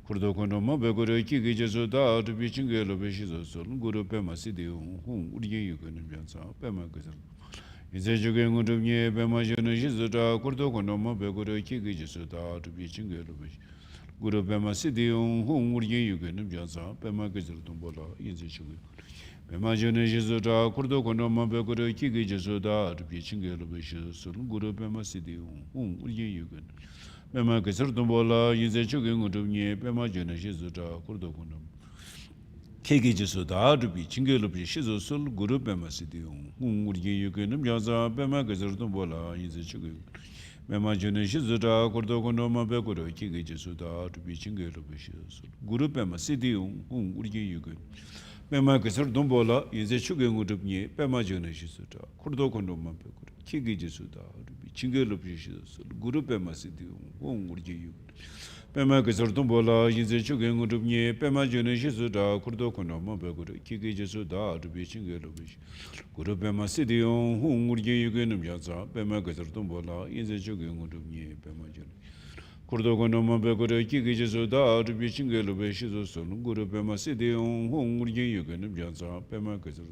kurdo kundum begure kiki jesuda arubi chingi lobe shizo sun guru pema sidi ungurgi yugunum jaza pema gazartum. Yenze chugi ngudumye pema june shisuta kurdo kundum begure kiki jesuda arubi chingi lobe guru pema sidi ungurgi yugunum jaza pema gazartum bola yenze chugi. Pema june shisuta kurdo kundum begure kiki jesuda arubi chingi lobe shizo sun guru pema sidi ungurgi yugunum. Pema gazartum bola yenze chugi ngudumye pema june shisuta kurdo kundum kiki jesuda arubi chingi lobe shizo sun guru pema sidi ungurgi yugunum jaza pema gazartum bola yenze chugi. Pema june shisuta kurdo kundum begure kiki jesuda arubi chingi lobe shizo sun guru pema sidi ungurgi yugunum. Pema gazartum bola yenze chugi ngudumye pema june shisuta kurdo kundum begure kiki jesuda arubi chingi lobe shizo sun guru pema sidi ungurgi yugunum. Pema gazartum bola yenze chugi ngudumye pema june shisuta kurdo kundum begure kiki jesuda arubi chingi lobe shizo guru pema sidi ungurgi yugunum jaza pema gazartum bola yenze chugi ngudumye pema june kurdo kono mabe kore kiki jesu da rubi chingelo be shizo sol guru pema sidi hong urgin yugan bjansa pema kesar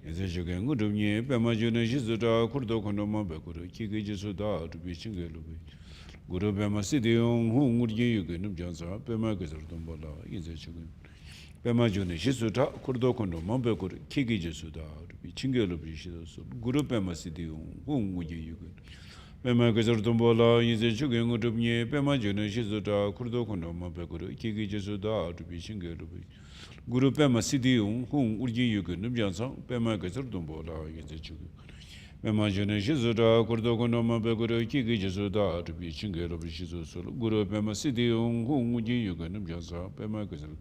yeze joge ngudumye pema june shizo da kurdo kono mabe kore kiki jesu da rubi chingelo be guru pema sidi hong urgin yugan bjansa pema kesar tombola yeze joge pema june shizo da kurdo kono mabe kore kiki jesu da rubi chingelo be shizo sol guru pema sidi hong urgin yugan Pema Gazar Tombola, Yize Chugang Rubni, Pema Juna Shizuta, Kurdo Kono Mapekuru, Kiki Jesuda, to be Shingarubi. Guru Pema Sidium, whom Urgi Yugan, Nubjansa, Pema Gazar Tombola, Yize Chugu. Pema Juna Shizuta, Kurdo Kono Mapekuru, Kiki Jesuda, to be Shingarubi Shizu, Guru Pema Sidium, whom Urgi Yugan, Nubjansa, Pema Gazar.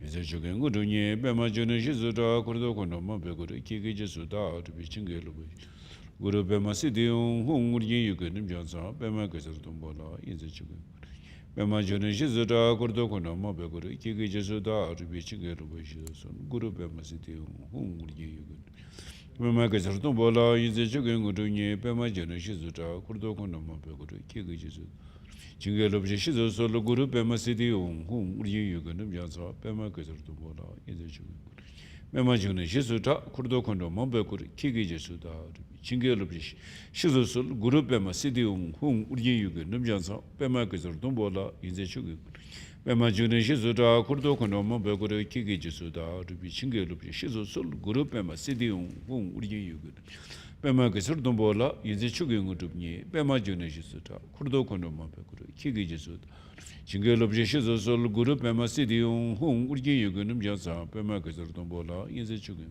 Yize Chugang Udunye, Pema Juna Shizuta, Kurdo Kono Mapekuru, Kiki Jesuda, to be Shingarubi. Guru Pema Sidium, whom would you get him Johnson, Pema Gazatumbola, in the sugar. Pema Juna Shizuda, Gordokono, Mabeguru, Kiki Jesuda, to be Chingarubi, Guru Pema Sidium, whom would you get? Pema Gazatumbola, in the sugar, Gudunye, Pema Juna Shizuda, Gordokono, Mabeguru, Kiki Jesu. Chingarubi Shizu, Solo Guru Pema Sidium, whom would you get him Johnson, Pema Gazatumbola, in the sugar. Pema Juna Shizuta, Gordokono, Mabeguru, Kiki Jesuda. Chingelubis, Shizusul, Guru Pema Sidium, whom Uri Yugan, Numjansa, Pema Kazar Dumbola, in the sugar. Pema Juna Shizuda, Kurdokonoma, Begore, Kiki Jesuda, to be Chingelubis, Shizusul, Guru Pema Sidium, whom Uri Yugan. Pema Kazar Dumbola, in the sugar Utubni, Pema Juna Shizuda, Kurdokonoma, Begore, Kiki Jesuda. Chingelubis, Shizusul, Guru Pema Sidium, whom Uri Yugan, Numjansa, Pema Kazar Dumbola, in the sugar.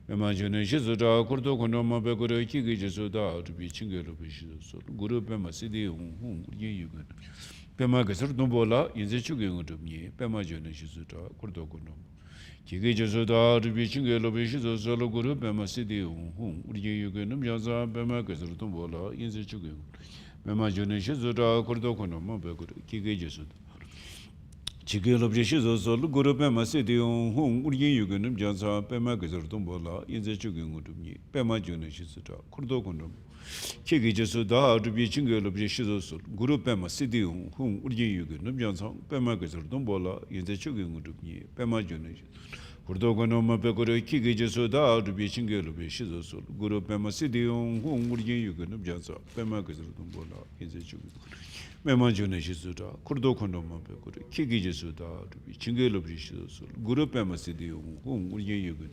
Pema Juna Shizuda, Kurdo Konoma Begore, Kiki Jesuda, to be Chingelubis, Guru Pema Sidium, whom Uri Yugan. Pema Kazar Dumbola, in the sugar Utubni, Pema Juna Shizuda, Kurdo Konoma. Kiki Jesuda, to be Chingelubis, solo Guru Pema Sidium, whom Uri Yugan, Numjaza, Pema Kazar Dumbola, in the sugar. Pema Juna Shizuda, Kurdo Konoma Begore, Kiki Jesuda. Chigilubis solo Guru Pema Sidium, whom Uri Yugan, Jansa, Pema Kazar Dumbola, in the sugar Utubni, Pema Juna Shizuda, Kurdo Konoma. Kiki Jesuda, to be Chingelubis solo Guru Pema Sidium, whom Uri Yugan, Jansa, Pema Kazar Dumbola, in the sugar Utubni, Pema Juna. Kurdogonoma Pegore, Kiki Jesuda, to be Chingelubis solo Guru Pema Sidium, whom Uri Yugan, Jansa, Pema Kazar Dumbola, in the sugar. Mema Juna Shizuda, Kurdokonoma Pegore, Kiki Jesuda, to be Chingelubis solo Guru Pema Sidium, whom Uri Yugan.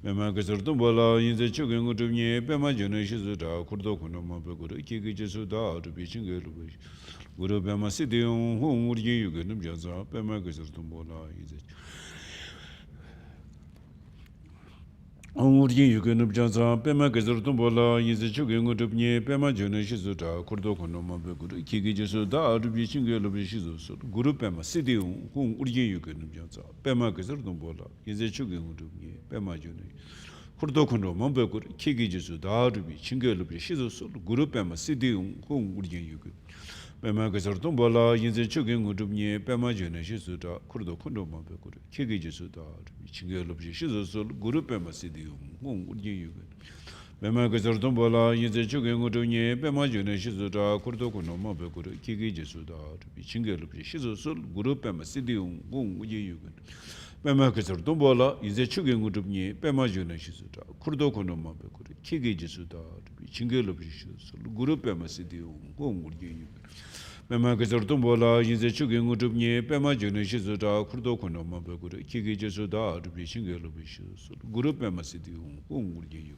Mema Kazar Dumbola, in the sugar Utubni, Pema Juna Shizuda, Kurdokonoma Pegore, Kiki Jesuda, to be Chingelubis. Guru Pema Sidium, whom Uri Yugan, Jansa, Pema Kazar Dumbola, is it? Uri Yugan Jansa, Pema Kazar Dumbola, is the sugar Utubni, Pema Juna Shizuda, Kurdokonoma Pegore, Kiki Jesuda, to be Chingelubis, Guru Pema Sidium, whom Uri Yugan, Jansa, Pema Kazar Dumbola, is the sugar Utubni, Pema Juna. Kurdokonoma Pegore, Kiki Jesuda, to be Chingelubis, Guru Pema Sidium, whom Uri Yugan. Pema Kazar Dumbola, in the sugar Utubni, Pema Juna Shizuda, Kurdokonoma Pegore, Kiki Jesuda, Chingelubis, Guru Pema Sidium, whom Uri Yugan. Pema Kazar Dumbola, in the sugar Utubni, Pema Juna Shizuda, Kurdokonoma Pegore, Kiki Jesuda, Chingelubis, Guru Pema Sidium, whom Uri Yugan. Pema Kazar Dumbola, in the sugar Utubni, Pema Juna Shizuda, Kurdokonoma Pegore, Kiki Jesuda, Chingelubis, Guru Pema Sidium, whom Uri Yugan. Pema Kazar Dumbola, in the sugar Utubni, Pema Juna Shizuda, Kurdokonoma Pegore, Kiki Jesuda, Chingelubis, Guru Pema Sidium, whom Uri Yugan.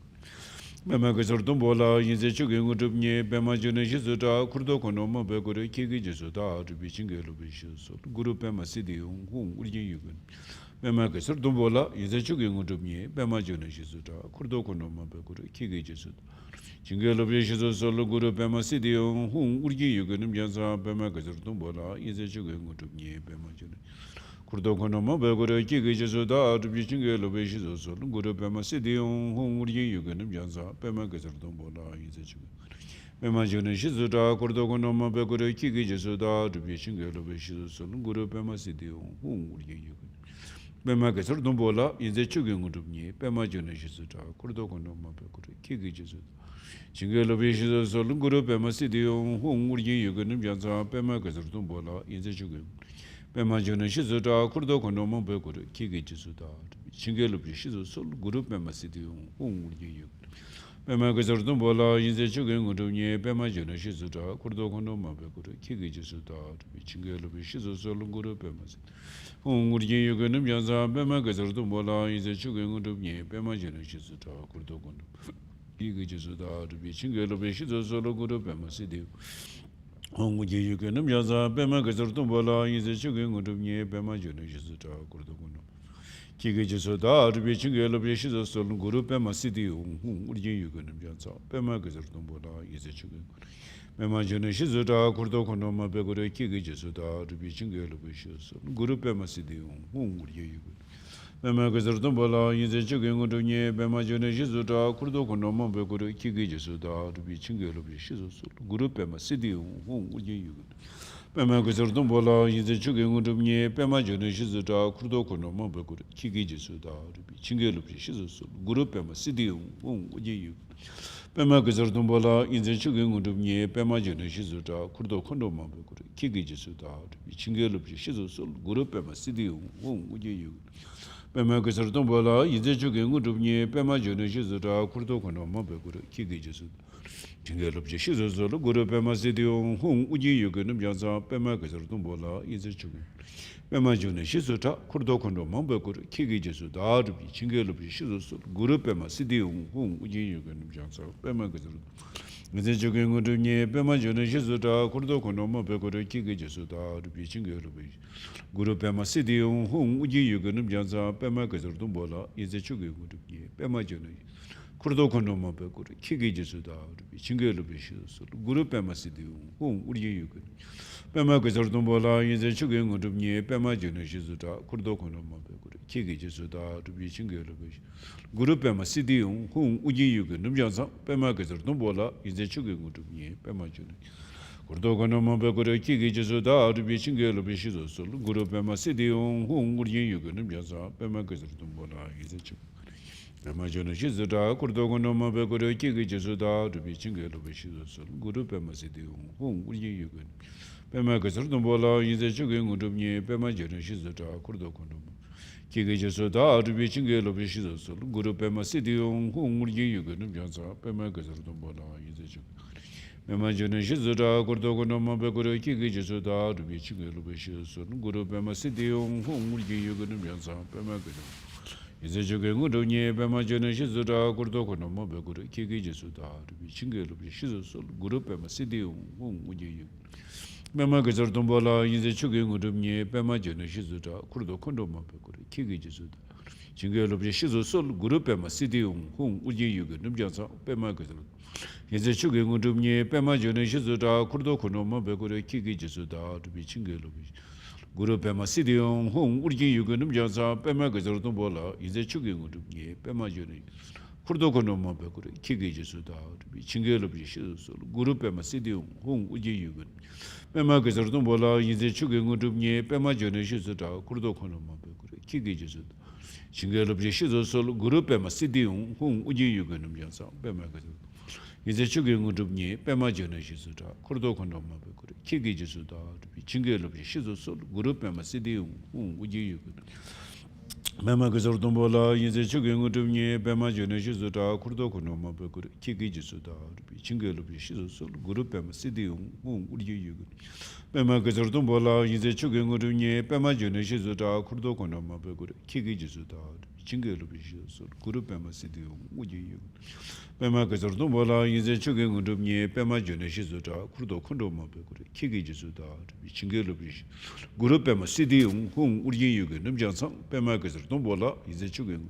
Pema Kazar Dumbola, in the sugar Utubni, Pema Juna Shizuda, Kurdokonoma Pegore, Kiki Jesuda, Chingelubis, Guru Pema Sidium, whom Uri Yugan. Pema Kazar Dumbola, in the sugar Utubni, Pema Juna Shizuda, Kurdokonoma Pegore, Kiki Jesuda. Chingelubis solo Guru Pema Sidium, whom Uri Yugan, Jansa, Pema Kazar Dumbola, in the sugar Utubni, Pema Juna. Kurdokonoma Pegore, Kiki Jesuda, to be Chingelubis solo Guru Pema Sidium, whom Uri Yugan, Jansa, Pema Kazar Dumbola, in the sugar. Pema Juna Shizuda, Kurdokonoma Pegore, Kiki Jesuda, to be Chingelubis solo Guru Pema Sidium, whom Uri Yugan. Bema Gasar Dombola, in the Chugungi, Bema Junishita, Kurdo Konoma Bekuri, Kiki. Chingelo Vishes Solunguru, Bema City, whom would you going to Jansa, Bema Gasar Dombola, in the Chugun. Bema Junishita, Kurdo Konoma Bekuri, Kiki Jisuda, Chingelo Vishes Sol, Guru Bema City, whom would you? Bema Gasar Dombola, in the Chugun, Bema Junishita, Kurdo Konoma Bekuri, Kiki Jisuda, Chingelo Vishes Solunguru Bema. Ungurji yugunum yanza bema gazardu bola ize chugungu nye bema jenu shizuta kurdogun. Igi jizuda rubi chingelo be shizo solo guru bema sidi. Ungurji yugunum yanza bema gazardu bola ize chugungu nye bema jenu shizuta kurdogun. Kigi jizuda rubi chingelo be shizo solo guru bema sidi. Ungurji yugunum yanza bema gazardu bola ize chugungu. Mema jene shizuda kurdo kono ma begore kigi jisuda rubi chingelo bishus guru pema sidi hunguri yugu mema gazardon bola yinze chugengo dunye mema jene shizuda kurdo kono ma begore kigi jisuda rubi chingelo bishus guru pema sidi hunguri yugu mema gazardon bola yinze chugengo dunye mema jene shizuda kurdo kono ma begore kigi jisuda rubi chingelo bishus guru pema sidi hunguri yugu Pema Gazardon Bola, in the Chugun of Nye, Pema Geneshizuta, Kurdo Kondo Mabukuri, Kigi Jisuta, Chingel of Shizu, Guru Pema City, whom would you? Pema Gazardon Bola, in the Chugun of Nye, Pema Geneshizuta, Kurdo Kondo Mabukuri, Kigi Jisuta. Chingel of Shizu, Guru Pema City, whom would you go to Yaza, Pema Gazardon Bola, in the Chugun. Pema Geneshizuta, Kurdo Kondo Mabukuri, Kigi Jisuta, Chingel of Shizu, Guru Pema City, whom would you go to Yaza, Pema Gazardon. Mr. Jogging to Nye, Pema Geneshizuta, Kurdo Kondo Mabukuri, Kigi Jisuta, Chingel of Guru Pema City, whom would you go to Yaza, Pema Gazardon Bola, is the Chugu to Nye, Pema Genesh. Kurdo Kondo Mabukuri, Kigi Jisuta, Chingel of Guru Pema City, whom would you go? Pema Gazardon Bola is the Chugun to Nye, Pema Geneshizuta, Kurdo Kondo Mabukuri, Kigi Jisuta, to be Chingel of Guru Pema City, whom would you go to Yaza, Pema Gazardon Bola is the Chugun to Nye, Pema Genesh. Kurdo Kondo Mabukuri, Kigi Jisuta, to be Chingel of Shizu, Guru Pema City, whom would you go to Yaza, Pema Gazardon Bola is the Chugun. Pema Geneshizuta, Kurdo Kondo Mabukuri, Kigi Jisuta, to be Chingel of Shizu, Guru Pema City, whom would you go? Pema Gazardon Bola is the Chugun to Nye, Pema Geneshizuta, Kurdo Kondo. Kigi Jisuta, to be Chingel of Shizu, Guru Pema City, whom would you go to Yaza, Pema Gazardon Bola is the Chugun. Pema Geneshizuta, Kurdo Kondo Mabukuri, Kigi Jisuta, to be Chingel of Shizu, Guru Pema City, whom would you go to Yaza, Pema Gazardon. Is a Chugun to Nye, Pema Geneshizuta, Kurdo Kondo Mabukuri, Kigi Jisuta, to be Chingel of Shizu, Guru Pema City, whom would you? Pema Gazardon Bola is a Chugun to Nye, Pema Geneshizuta, Kurdo Kondo Mabukuri, Kigi Jisuta. Chingel of Shizu, Guru Pema City, whom would you go to Yaza, Pema Gazardon. Is a Chugun to Nye, Pema Geneshizuta, Kurdo Kondo Mabukuri, Kigi Jisuta, to be Chingel of Guru Pema City, whom would you go to Yaza, Pema Gazardon Bola is a Chugun to Nye, Pema Genesh. Kurdo Kondo Mabukuri, Kigi Jisuta, to be Chingel of Shizu, Guru Pema City, whom would you go? Pema Gazardon Bola is a Chugun to Nye, Pema Geneshizuta, Kurdo Kondo Mabukuri, Kigi Jisuta. Chingel of Shizu, Guru Pema City, whom would you go to Yaza, Pema Gazardon. Is a Chugun to Nye, Pema Geneshizuta, Kurdo Kondo Mabukuri, Kigi Jisuta, to be Chingel of Shizu, Guru Pema City, whom would you go? Pema Gazardon Bola is a Chugun to Nye, Pema Geneshizuta, Kurdo Kondo Mabukuri, Kigi Jisuta, to be Chingel of Shizu, Guru Pema City, whom would you go? Pema Gazardon Bola is a Chugun to Nye, Pema Geneshizuta, Kurdo Kondo Mabukuri, Kigi Jisuta, Chingel of Shizu, Guru Pema City, would you? Pema Gazardon Bola is a Chugun to Nye, Pema Geneshizuta, Kurdo Kondo Mabukuri, Kigi Jisuta, Chingel of Shizu, Guru Pema City, whom would you go? Namjansan, Pema Gazardon Bola is a Chugun.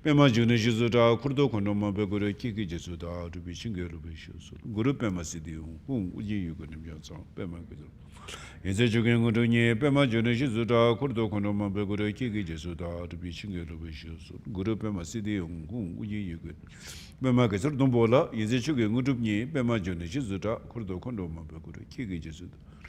Pema Geneshizuta, Kurdo Kondo Mabukuri, Kigi Jisuta, to be Chingel of Shizu, Guru Pema City, whom would you go? Namjansan, Pema Gazardon. Is a Chugun to Nye, Pema Geneshizuta, Kurdo Kondo Mabukuri, Kigi Jisuta, to be Chingel of Shizu, Guru Pema City, whom would you go? Pema Gazardon Bola is a Chugun to Nye, Pema Geneshizuta, Kurdo Kondo Mabukuri, Kigi Jisuta.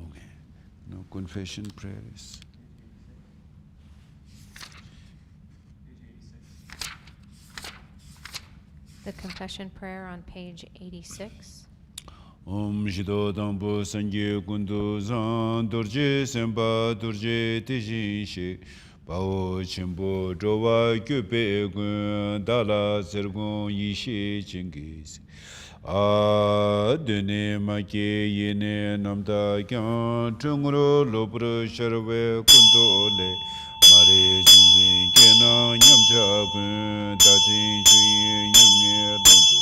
Okay. Now confession prayers. The confession prayer on page 86. Om Shido Dambo Sangye Kundu Zan Dorje Semba Dorje Tejin Shi Bao Chimbo Jowa Kyupe Gun Dala Sergon Yishi Chingis Dene Make Yene Namda Kyan Chungro Lopro Sharwe Kunto Le Mare Junzin Kena Nyamcha Gun Dajin Juyin Yunge Donto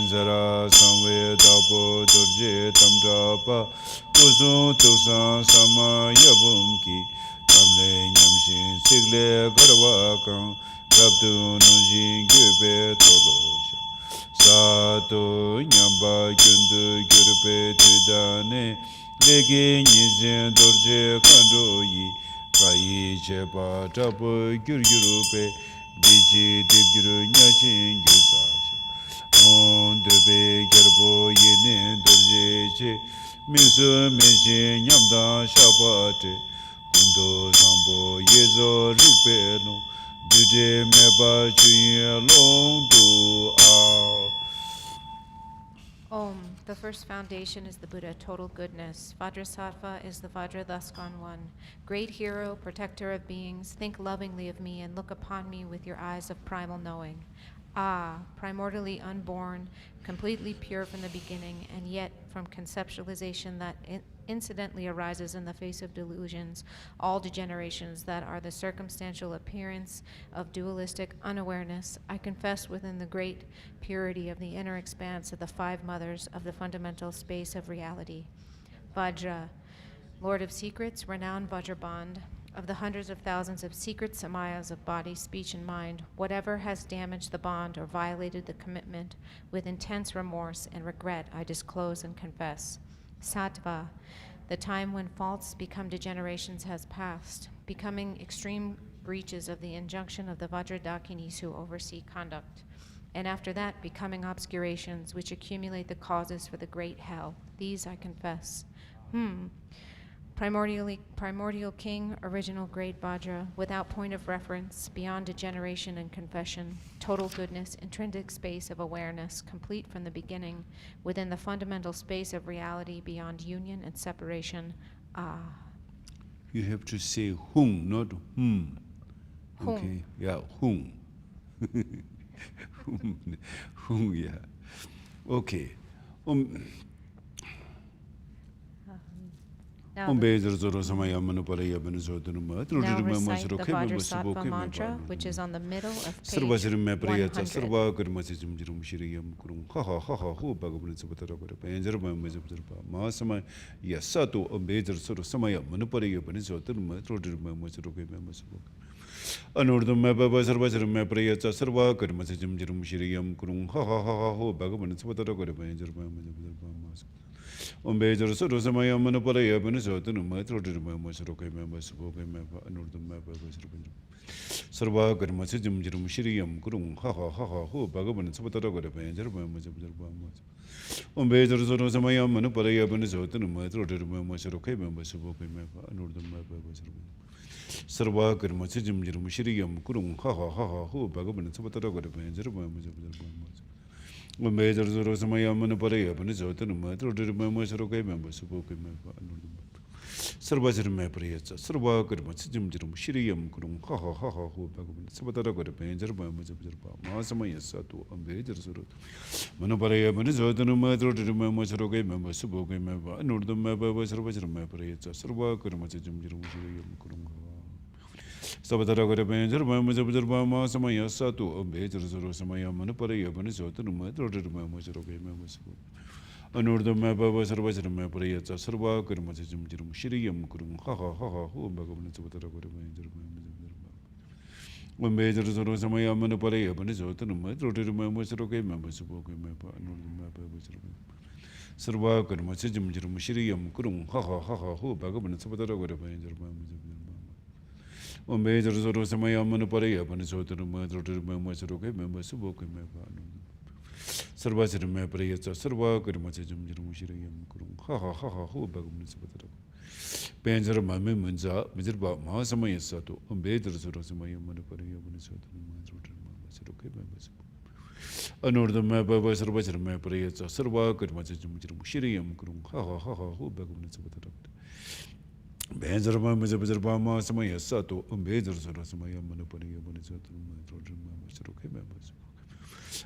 Zara Samwe Dabo Durje Tamdrapa Usun Tuksan Sama Yabumki Tamle Nyamshin Sigle Garwakan Rabdu Nunjin Gyube Tolosha Sato Nyamba Gyundu Gyurpe Tudane Legi Nizin Durje Kandoyi Kayi Chepa Tapo Gyurgyurupe Diji Dibgyuru Nyashin Gyusasha Debe Gerbo Yene Dorje Misu Meji Nyamda Shabate Kundo Zambo Yezo Ripeno Dude Meba Chuye Long Do Om. The first foundation is the Buddha, total goodness. Vajrasattva is the Vajra thus gone one. Great hero, protector of beings, think lovingly of me and look upon me with your eyes of primal knowing. Primordially unborn, completely pure from the beginning, and yet from conceptualization that incidentally arises in the face of delusions, all degenerations that are the circumstantial appearance of dualistic unawareness, I confess within the great purity of the inner expanse of the five mothers of the fundamental space of reality. Vajra, Lord of secrets, renowned Vajraband, of the hundreds of thousands of secret samayas of body, speech, and mind, whatever has damaged the bond or violated the commitment, with intense remorse and regret I disclose and confess. Sattva, the time when faults become degenerations has passed, becoming extreme breaches of the injunction of the Vajradakinis who oversee conduct, and after that becoming obscurations which accumulate the causes for the great hell. These I confess. Primordial king, original great Vajra, without point of reference, beyond degeneration and confession, total goodness, intrinsic space of awareness, complete from the beginning, within the fundamental space of reality, beyond union and separation. You have to say hum, not hum. Hum. Okay, yeah, hum. Hum, yeah. Okay. Now, Now now recite recite the Vajrasattva mantra, which is on the middle of page 100. Anurdum Mababa Sarvasar Mapriya Sarva Karmasajim Jirum Shiriam Kurung Ha Ha Ha Ho Bagavan Sabatara Mamas. On Bejar Surusamaya Manapalaya Benesotan, Matro Masroka members spoke Anurdum Mababa Sarva Karmasajim Jirum Shiriam Kurung Ha Ha Ha Ho Bagavan Sabatara Mamas. On Bejar Surusamaya Manapalaya Benesotan, Matro Masroka members spoke Anurdum Mababa. Sarva Karmasajim Jirum Shiriam Kurung Ha Ha Ha Ho Bagavan Sabatara When Major Rosamaya Manaparea, Panisotan, Matro, Mamas, Roque members spoke Sarvajrame Prayatsa, Sarva Karma Sijimjirum, Shiriyam Kurum, ha ha ha ha, who Bhagavan, Sabatara Benjar Bamajabarba, Masamaya Satu, and Bejar Surut. Manaparaya Manizotanuma, Rotamama Saroga, Member Suboga, Member, and Urdumaba was Sarvajrame Prayatsa, Sarva Karma Sijimjirum, Shiriyam Kurum. Sabatara Benjar Bamajabarba, Masamaya Satu, and Bejar Surosamaya, Manaparaya Manizotanuma, Rotamama Saroga, Member Suboga. Anurda Maba was Sarvajrame Prayatsa, Sarva Karma Sijimjirum, Shiriyam Kurum, ha ha ha ha, who Bhagavan Sabatara Benjar. When Major Samaya Manapare, Panisotanum, Rotam was okay members of Boka Mapa, and Mapa was Sarva Karma Sijimjirum, Shiriyam Kurum, ha ha ha ha, who Bhagavan Sabatara Benjar. When Major Samaya Manapare, Panisotanum, Rotam was okay members of Boka Mapa. Sarvajrame Prayatsa, Sarva Karma Sijimjirum, Shiriyam Kurum, ha ha ha ha, who Bhagavan Sabatara. Benjar Mame Munza, Mizerba, Masamaya Sato, and Bedr Sorosamaya Manapari, Another Maba was Sarvajrame Prayatsa, Sarva Karma Sijimjirum, Shiriyam Kurum, ha ha ha ha, who Bhagavan Sabatara. Benjar Mame Zerba, Masamaya Sato, and Bedr Sorosamaya Manapari,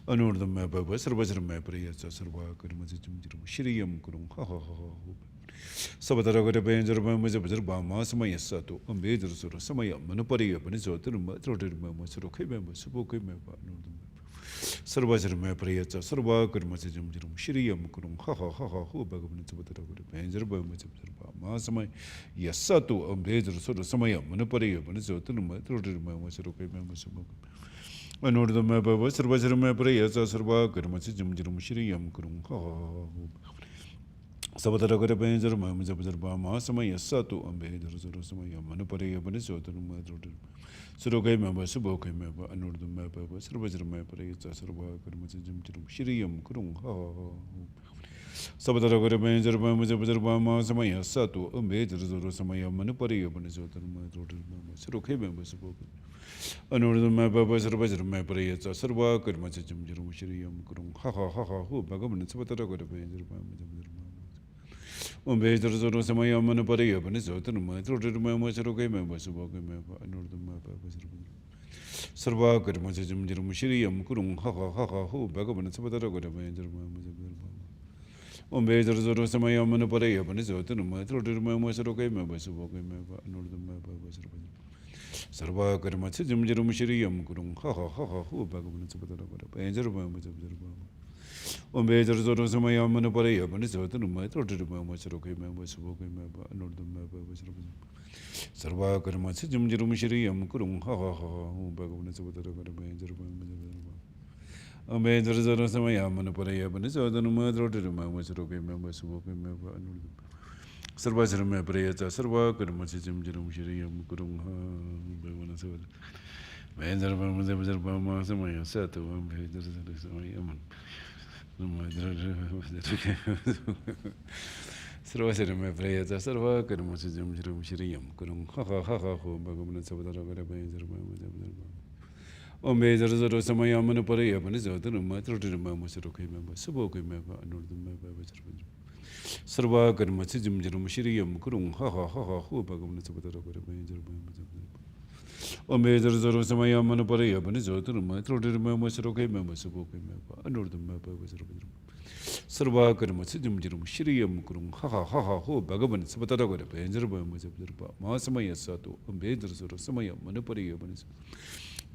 Another Maba was Sarvajrame Prayatsa, Sarva Karma Sijimjirum, Shiriyam Kurum, ha ha ha. Sabatara Benjar Bama, Masamaya Sato, and Bedr Samaya, Manapari, Panisotum, Rotam, Surokim, Subokim, Sarvajrame Prayatsa, Sarva Karmasijum, Shiriyam Kurum, ha ha ha ha, who Bhagavan Sabatara Benjar Bama, Masamay, Yasato, and Bedr Samaya, Manapari, Panisotum, Rotam, Surokim, Subokim. Another the Maba was Sarvajrame Prayatsa, Sarva Karmasijum, Shiriyam Kurum, ha ha. Sabatara Benjar Mamazabama, Samaya Sato, and Bedr Samaya, Manapari, Panisotum, Surokai member, Subokai member, and Northern Mapa, Sarvajrame Prayatsa, Sarva Karmasijum, Shiriyam Kurum, ha. Sabatara Benjar Mamazabama, Samaya Sato, and Bedr Samaya, Manapari, Panisotum, Surokai member, Subokai. Another Mapa, Sarvajrame Prayatsa, Sarva Karmasijum, Shiriyam Kurum, ha ha ha ha, who Bhagavan Sabatara Benjar On Bedr Samaya Manapari, Panisotum, Rotam, Surokai members of Boka Mapa, and Northern Mapa was Sarva Karmasijum, Shiriyam Kurum, ha ha ha ha, who Bhagavan Sabatara Benjar. On Bedr Samaya Manapari, Panisotum, Rotam, Surokai members of Boka Mapa, and Northern Mapa was Sarva Karmasijum, Shiriyam Kurum, ha ha ha ha, who Bhagavan Sabatara Benjar. On Bedr Samaya Manapari, Panisotum, Rotam, Surokai members of Boka Mapa, and Northern Mapa was Sarva Karmasijum, Shiriyam Kurum, ha ha ha, who Bhagavan Sabatara Benjar. On Bedr Samaya Manapari, Panisotum, Rotam, Surokai members of Boka Mapa, and Northern Sarvajrame Prayatsa, Sarva Karmasijum, Shiriyam Kurum, ha, Benjar Bama, Samaya Sato, and Bedr Samaya. Sarvajrame Prayatsa, Sarva Karmasijum, Shiriyam Kurum, ha ha ha ha, who Bhagavan Sabatara Benjar. On Bedr Samaya Manapari, Panisotum, Rotam, Surokai member, Subokai member, and Northern Mapa was Sarva Karmasijum, Shiriyam Kurum, ha ha ha ha, who Bhagavan Sabatara Benjar. On Bedr Samaya Manapari, Panisotum, Rotam, Surokai member, Subokai member, and Northern Mapa was Sarva Karmasijum, Shiriyam Kurum, ha ha ha ha, who Bhagavan Sabatara Benjar, Masamaya Sato, and Bedr Samaya Manapari,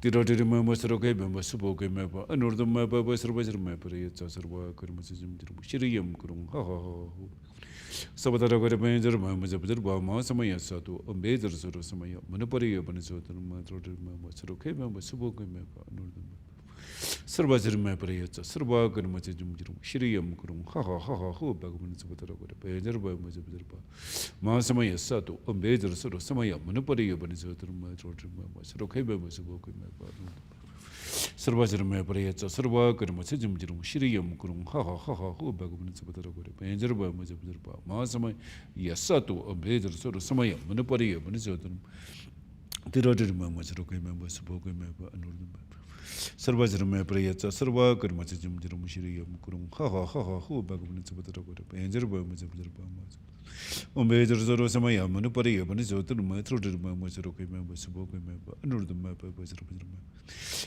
Tirotam, Surokai member, Subokai member, and Northern Mapa was Sarvajrame Prayatsa, Sarva Karmasijum, Shiriyam Kurum, ha ha ha. Sabatara Benjar, Masamaya Sato, and Bedr Samaya, Manapari, Panisotum, Rotam, Surokai member, Subokai member, and Northern Sarvajrame Prayatsa, Sarva Karmasijum, Shiriyam Kurum, ha ha ha ha, who Bhagavan Sabatara Benjar, Masamaya Sato, and Bedr Samaya, Manapari, Panisotum, Rotam, Surokai member, Subokai member. Sarvajrame Prayatsa, Sarva Karmasijum, Shiriyam Kurum, ha ha ha ha, who Bhagavan Sabatara Benjar, Masamaya Sato, and Bedr Samaya, Manapari, Panisotum, Tirotam, Surokai member, Subokai member, and Northern Sarvajrame Prayatsa, Sarva Karmasijum, Shiriyam Kurum, ha ha ha ha, who Bhagavan Sabatara Benjar. Ombejor Samaya, Manupari, Manisotum, through the Mamosro, remember Subok, remember, under the map of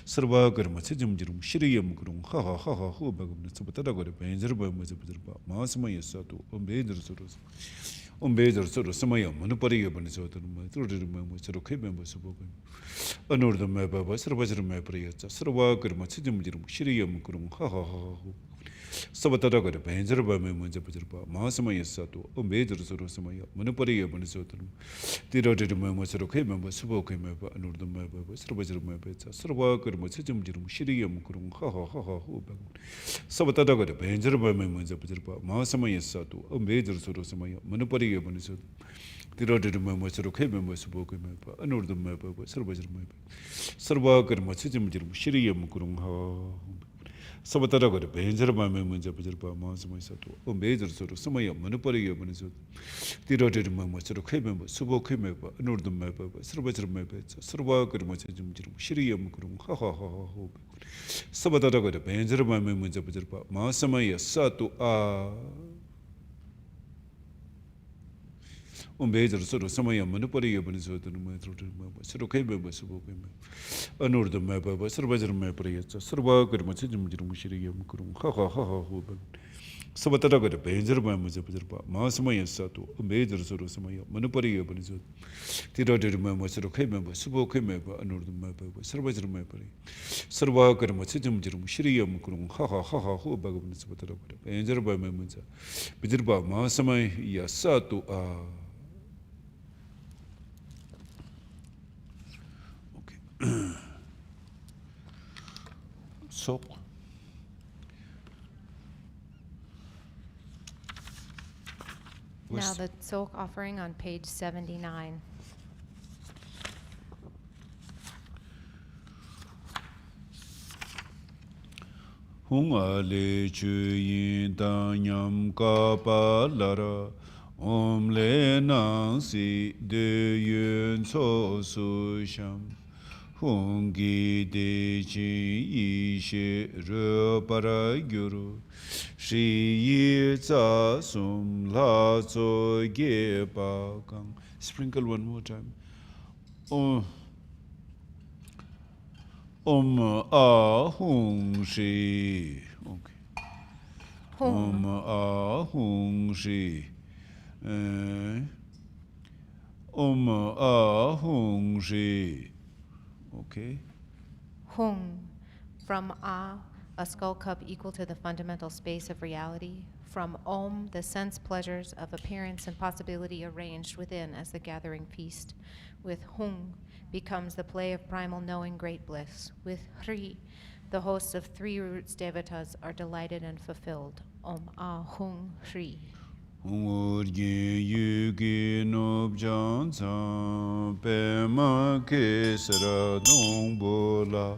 Sarva Karmachim, Shiriam Grum, ha ha ha ha, who bagum, Supatagor, Panzer, Masama Sato, Ombejor Soros. Ombejor Samaya, Manupari, Manisotum, through the Mamosro, remember Subok. Under the map of Sarvajar Mapria, Sarva Karmachim, Shiriam Grum, ha ha ha. Sabatagor, Panzer by Mamazapa, Masama Sato, Ombejor Sorosama, Manupari Banisotum, the Roger Mamazero came and was spoken map, and the map of Sarvajar Mapets, Sarwak, Mosijum, Shiriam Kurum, ha ha ha ha, Sabatagor, Panzer by Mamazapa, Masama Sato, Ombejor Sorosama, Manupari Banisot, the Roger Mamazero came and was spoken map, and the map of Sarvajar Map, Sarwak, Mosijum, Shiriam Kurum, ha. Sabatagor, Panzer by Mamazapa, Masama Sato, Ombejor Sorosama, Manupari Banisot, the Roger Mamazero came and was spoken map, and the map of Sarvajar Mapets, Sarwak, Mosijum, Shiriam Kurum, ha ha ha ha. Sabatagor, Panzer by Mamazapa, Masama Sato, Ombejor Sorosama, Manupari Banisot, and my throat, Sirokebe was spoken. Anor the map of Sarvajar Mapria, Sarwak, Mosijum, Shiriam Kurum, ha ha ha ha. Sabatagor, Panzer by Mazapa, Masama Sato, Ombejor Sorosama, Manupari Banisot, the Roger Mamazero was spoken map, anor the map of Sarvajar Mapari, Sarwak, Mosijum, Shiriam Kurum, ha ha ha ha, who bag of Sabatagor, Panzer by Mamaza, Bijirba, Masama Yasato, Tsok. Now the Tsok offering on page 79. Hung ale chu yin dan nyam ka pa lara om le nang si de yun so su sham hung gi de chi yi she re para gyuru shi yi za sum la zo ge pa kang. Sprinkle one more time. Hung shi. Okay. Hung shi. Hung shi. Okay. Hung, from a skull cup equal to the fundamental space of reality. From Om, the sense pleasures of appearance and possibility arranged within as the gathering feast. With Hung becomes the play of primal knowing great bliss. With Hri, the hosts of three roots devatas are delighted and fulfilled. Om Hung Hri. Yugi nob jansa pema kesara dongbola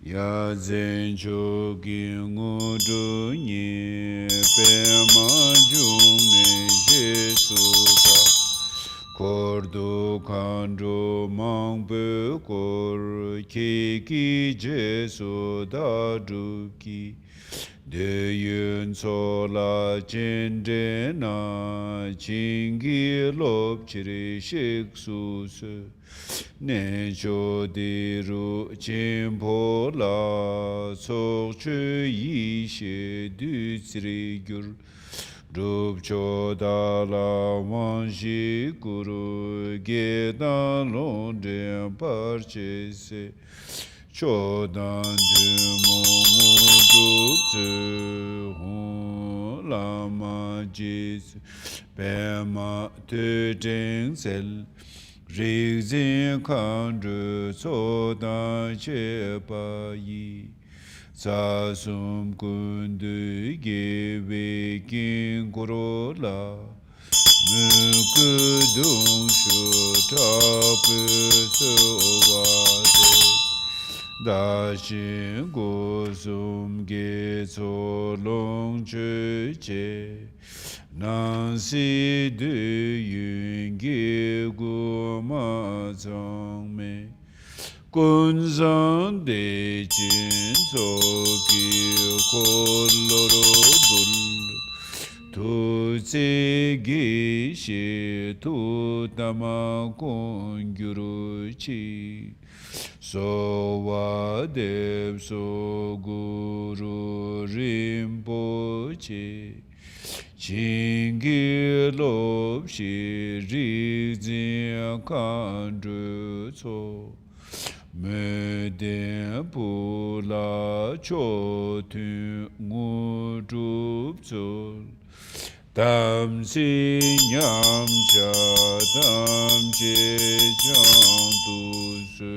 ya zen chogi ngudu nye pema jungme jesuta kordo kandro mangpe kor keki jesu daduki de yun so la jinde na jingi lob chiri shik su se ne jo de ru jimpo la sok chu yi she du tsiri gyur rub cho da la wan shi guru ge dan lon de par che se Chodan du momu duk tu lama jis pema te jeng sel rik zin kan du sodan che pa yi sa sum kun du ge we kin koro la mu ku dung shu ta pu su wa de Da xin gu sum ge so long chu che Nang si du yun ge gu ma zang me Kun zang de jin so ki ko lo ro bul Tu tse ge she tu dama kon gyuru chi so wa dev so guru Rinpoche Chingi lob shi ri zin kan zhu co me den pu la cho tu ngu zhub zul dam si nyam cha dam che chang du su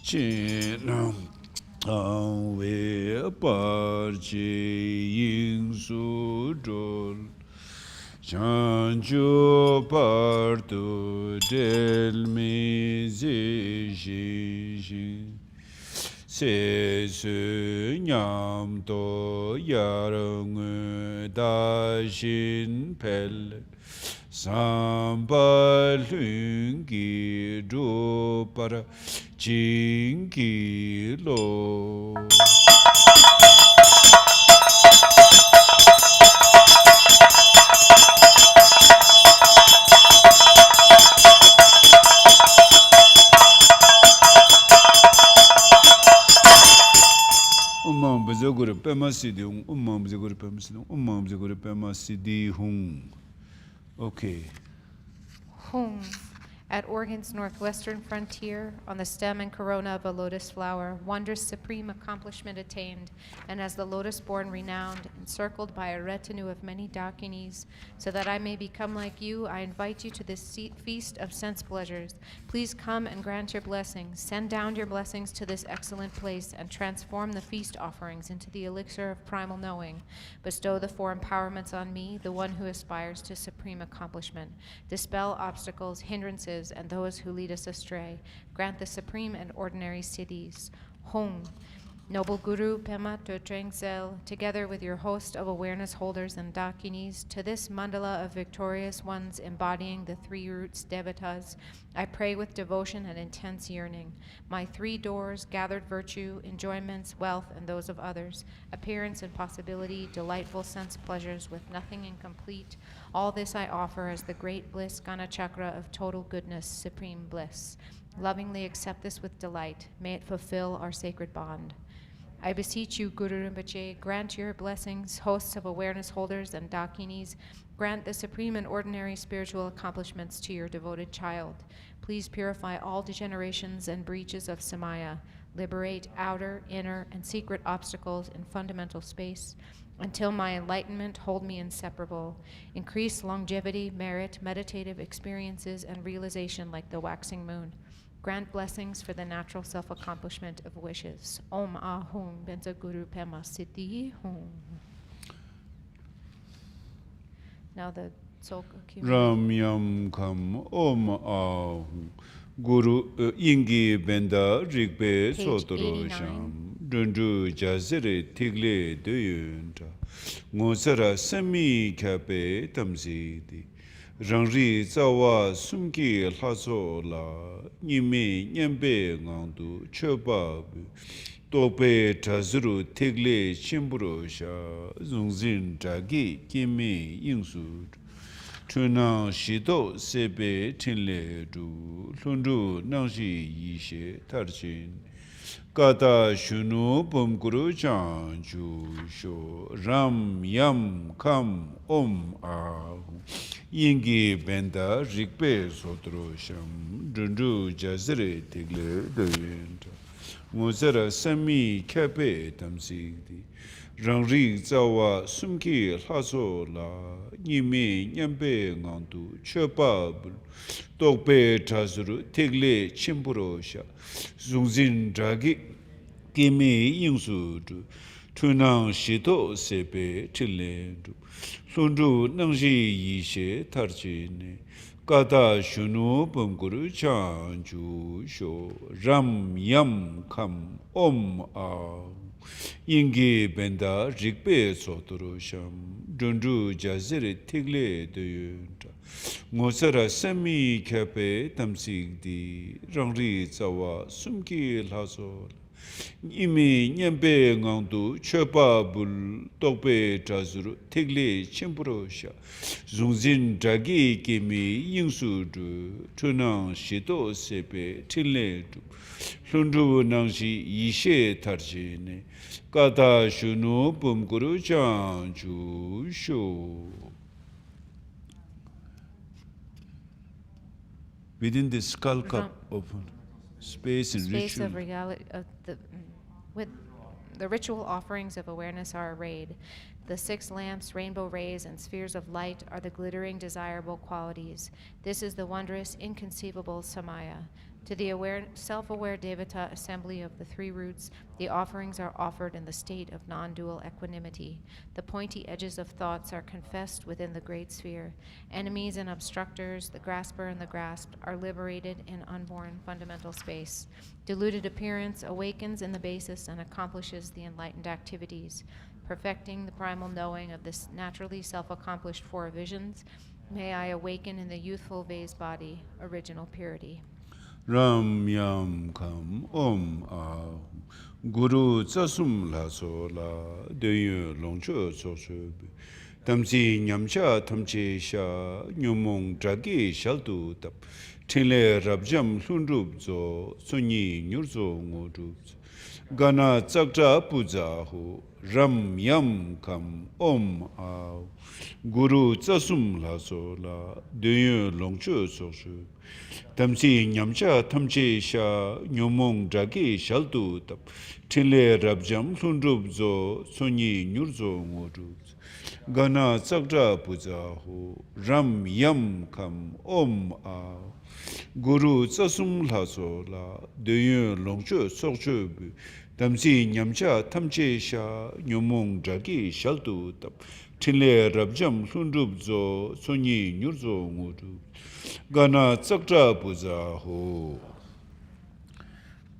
chin nam ang we par che yin su zhul chan chu par tu del mi zi shi shi se su nyam to yar ngu da shin pel sam pa lun gi du par jing gi lo Ummam bezagure pemasidi ummam bezagure pemasidi ummam bezagure pemasidi hung. Okay. Hung. At Oregon's northwestern frontier, on the stem and corona of a lotus flower, wondrous supreme accomplishment attained, and as the lotus-born renowned, encircled by a retinue of many dakinis, so that I may become like you, I invite you to this feast of sense pleasures. Please come and grant your blessings. Send down your blessings to this excellent place, and transform the feast offerings into the elixir of primal knowing. Bestow the four empowerments on me, the one who aspires to supreme accomplishment. Dispel obstacles, hindrances, and those who lead us astray. Grant the supreme and ordinary siddhis. Hung. Noble Guru Pema Totreng Zel, together with your host of awareness holders and dakinis, to this mandala of victorious ones embodying the three roots devatas, I pray with devotion and intense yearning. My three doors, gathered virtue, enjoyments, wealth, and those of others, appearance and possibility, delightful sense pleasures with nothing incomplete, all this I offer as the great bliss Gana Chakra of total goodness, supreme bliss. Lovingly accept this with delight. May it fulfill our sacred bond. I beseech you, Guru Rinpoche, grant your blessings, hosts of awareness holders and dakinis. Grant the supreme and ordinary spiritual accomplishments to your devoted child. Please purify all degenerations and breaches of Samaya. Liberate outer, inner, and secret obstacles in fundamental space. Until my enlightenment, hold me inseparable. Increase longevity, merit, meditative experiences, and realization like the waxing moon. Grant blessings for the natural self-accomplishment of wishes. Om Ahum Benza Guru Pema Siddhi Hum. Now the Tsok Ram Yam Kam Om Ahum Guru Ingi Benda Rigbe Sotoro Sham Dundu Jazere Tigle Duyunta Ngosara Sami Kape Tamsidi Rangri Zawa Sumki Laso La Nime Nyambe Ngandu Chobabu Tope Tazuru Tigle Chimburo Sha Zungzin Jagi Kimi Yingsu Tuna Shido Sebe Tinle Du Lundu Nangshi Yishe Tarchin Kata Shunu Bumguru Chan Ju Sho Ram Yam Kam Om Ahu Yingi Benda Rikpe Sotro Sham Dundu Jazere Tigle Duyenta Mozara Sami Kape Tamsigdi Rangri Zawa Sumki Laso La Nime Nyambe Ngandu Chopabul Tokpe Tazuru Tigle Chimburo Sha Zungzin Dragi Kimi Yingsu Tunang Shito Sebe Tilendu Lundu Nangshi Yishe Tarjine Kata Shunu Bumguru Chanju Sho Ram Yam Kam Om A Yingi Benda Rikpe Sotoro Sham Dundu Jazere Tigle Duyunta Ngosara Sami Kape Tamsigdi Rangri Zawa Sumki Laso 이미 냠베 강도 쳐바불 똑베 자수로 택리 침부로샤 중진 자기 기미 인수도 천ang 시도 세베 틀레도 룬주 낭시 이셰 타르지네 까다 슈노 봄구루 장주쇼. Within the skull cup of space and Space ritual. of reality with the ritual offerings of awareness are arrayed. The 6 lamps, rainbow rays, and spheres of light are the glittering, desirable qualities. This is the wondrous, inconceivable Samaya. To the self-aware Devata assembly of the 3 roots, the offerings are offered in the state of non-dual equanimity. The pointy edges of thoughts are confessed within the great sphere. Enemies and obstructors, the grasper and the grasped, are liberated in unborn fundamental space. Diluted appearance awakens in the basis and accomplishes the enlightened activities. Perfecting the primal knowing of this naturally self-accomplished 4 visions, may I awaken in the youthful vase body, original purity. Ram Yam Kam Om Ah Guru Tsasum La So La Deyu Longcho So Shubi Tamsi Nyamcha Tamche Sha Nyumong Dragi Shaltu Tap Tile Rabjam Lundrub Zo Sunyi Nyurzo Ngodub Gana Tsakta Puja Hu Ram Yam Kam Om Ah Guru Tsasum La So La Deyu Longcho So Shubi Tamsi Nyamcha Tamche Sha Nyomong Dragi Shaltu Tap Tile Rabjam Lundrub Zo Sunyi Nyurzo Ngodub Gana Tsakta Puja Hu Ram Yam Kam Om A Guru Tsasum Laso La Deyu Longcho Sokcho Tamsi Nyamcha Tamche Sha Nyomong Dragi Shaltu Tap Tile Rabjam Lundrub Zo Sunyi Nyurzo Ngodub Gana Tsakta Puja Ho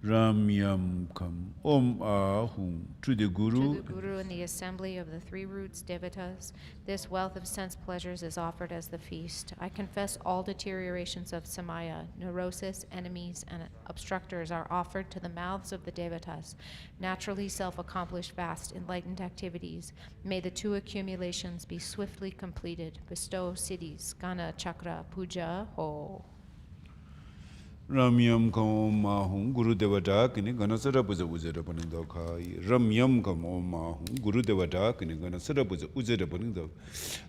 Ram Yam Kam Om Ah Hum to the To Guru. the Guru in the assembly of the 3 roots Devatas, this wealth of sense pleasures is offered as the feast. I confess all deteriorations of Samaya, neurosis, enemies, and obstructors are offered to the mouths of the Devatas, naturally self-accomplished vast enlightened activities. May the 2 accumulations be swiftly completed. Bestow cities, Gana Chakra Puja Ho. Ramyam Kam Om Ahum Guru Devata Kini Ganasara Puja Ujara Paninda Kai Ramyam Kam Om Ahum Guru Devata Kini Ganasara Puja Ujara Paninda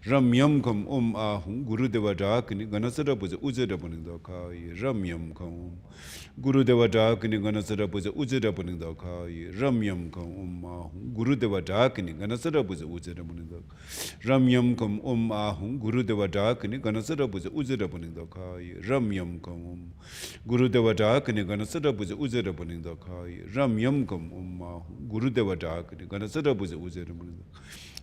Ramyam Kam Om Ahum Guru Devata Kini Ganasara Puja Ujara Paninda Kai Ramyam Kam Guru Devata Kini Ganasara Puja Ujara Paninda Kai Ramyam Kam Om Ahum Guru Devata Kini Ganasara Puja Ujara Paninda Ramyam Kam Om Ahum Guru Devata Kini Ganasara Puja Ujara Paninda Kai Ramyam Kam Guru Devata Kini Ganasara Puja Ujara Paninda Kai Ramyam Kam Om Ahum Guru Devata Kini Ganasara Puja Ujara Paninda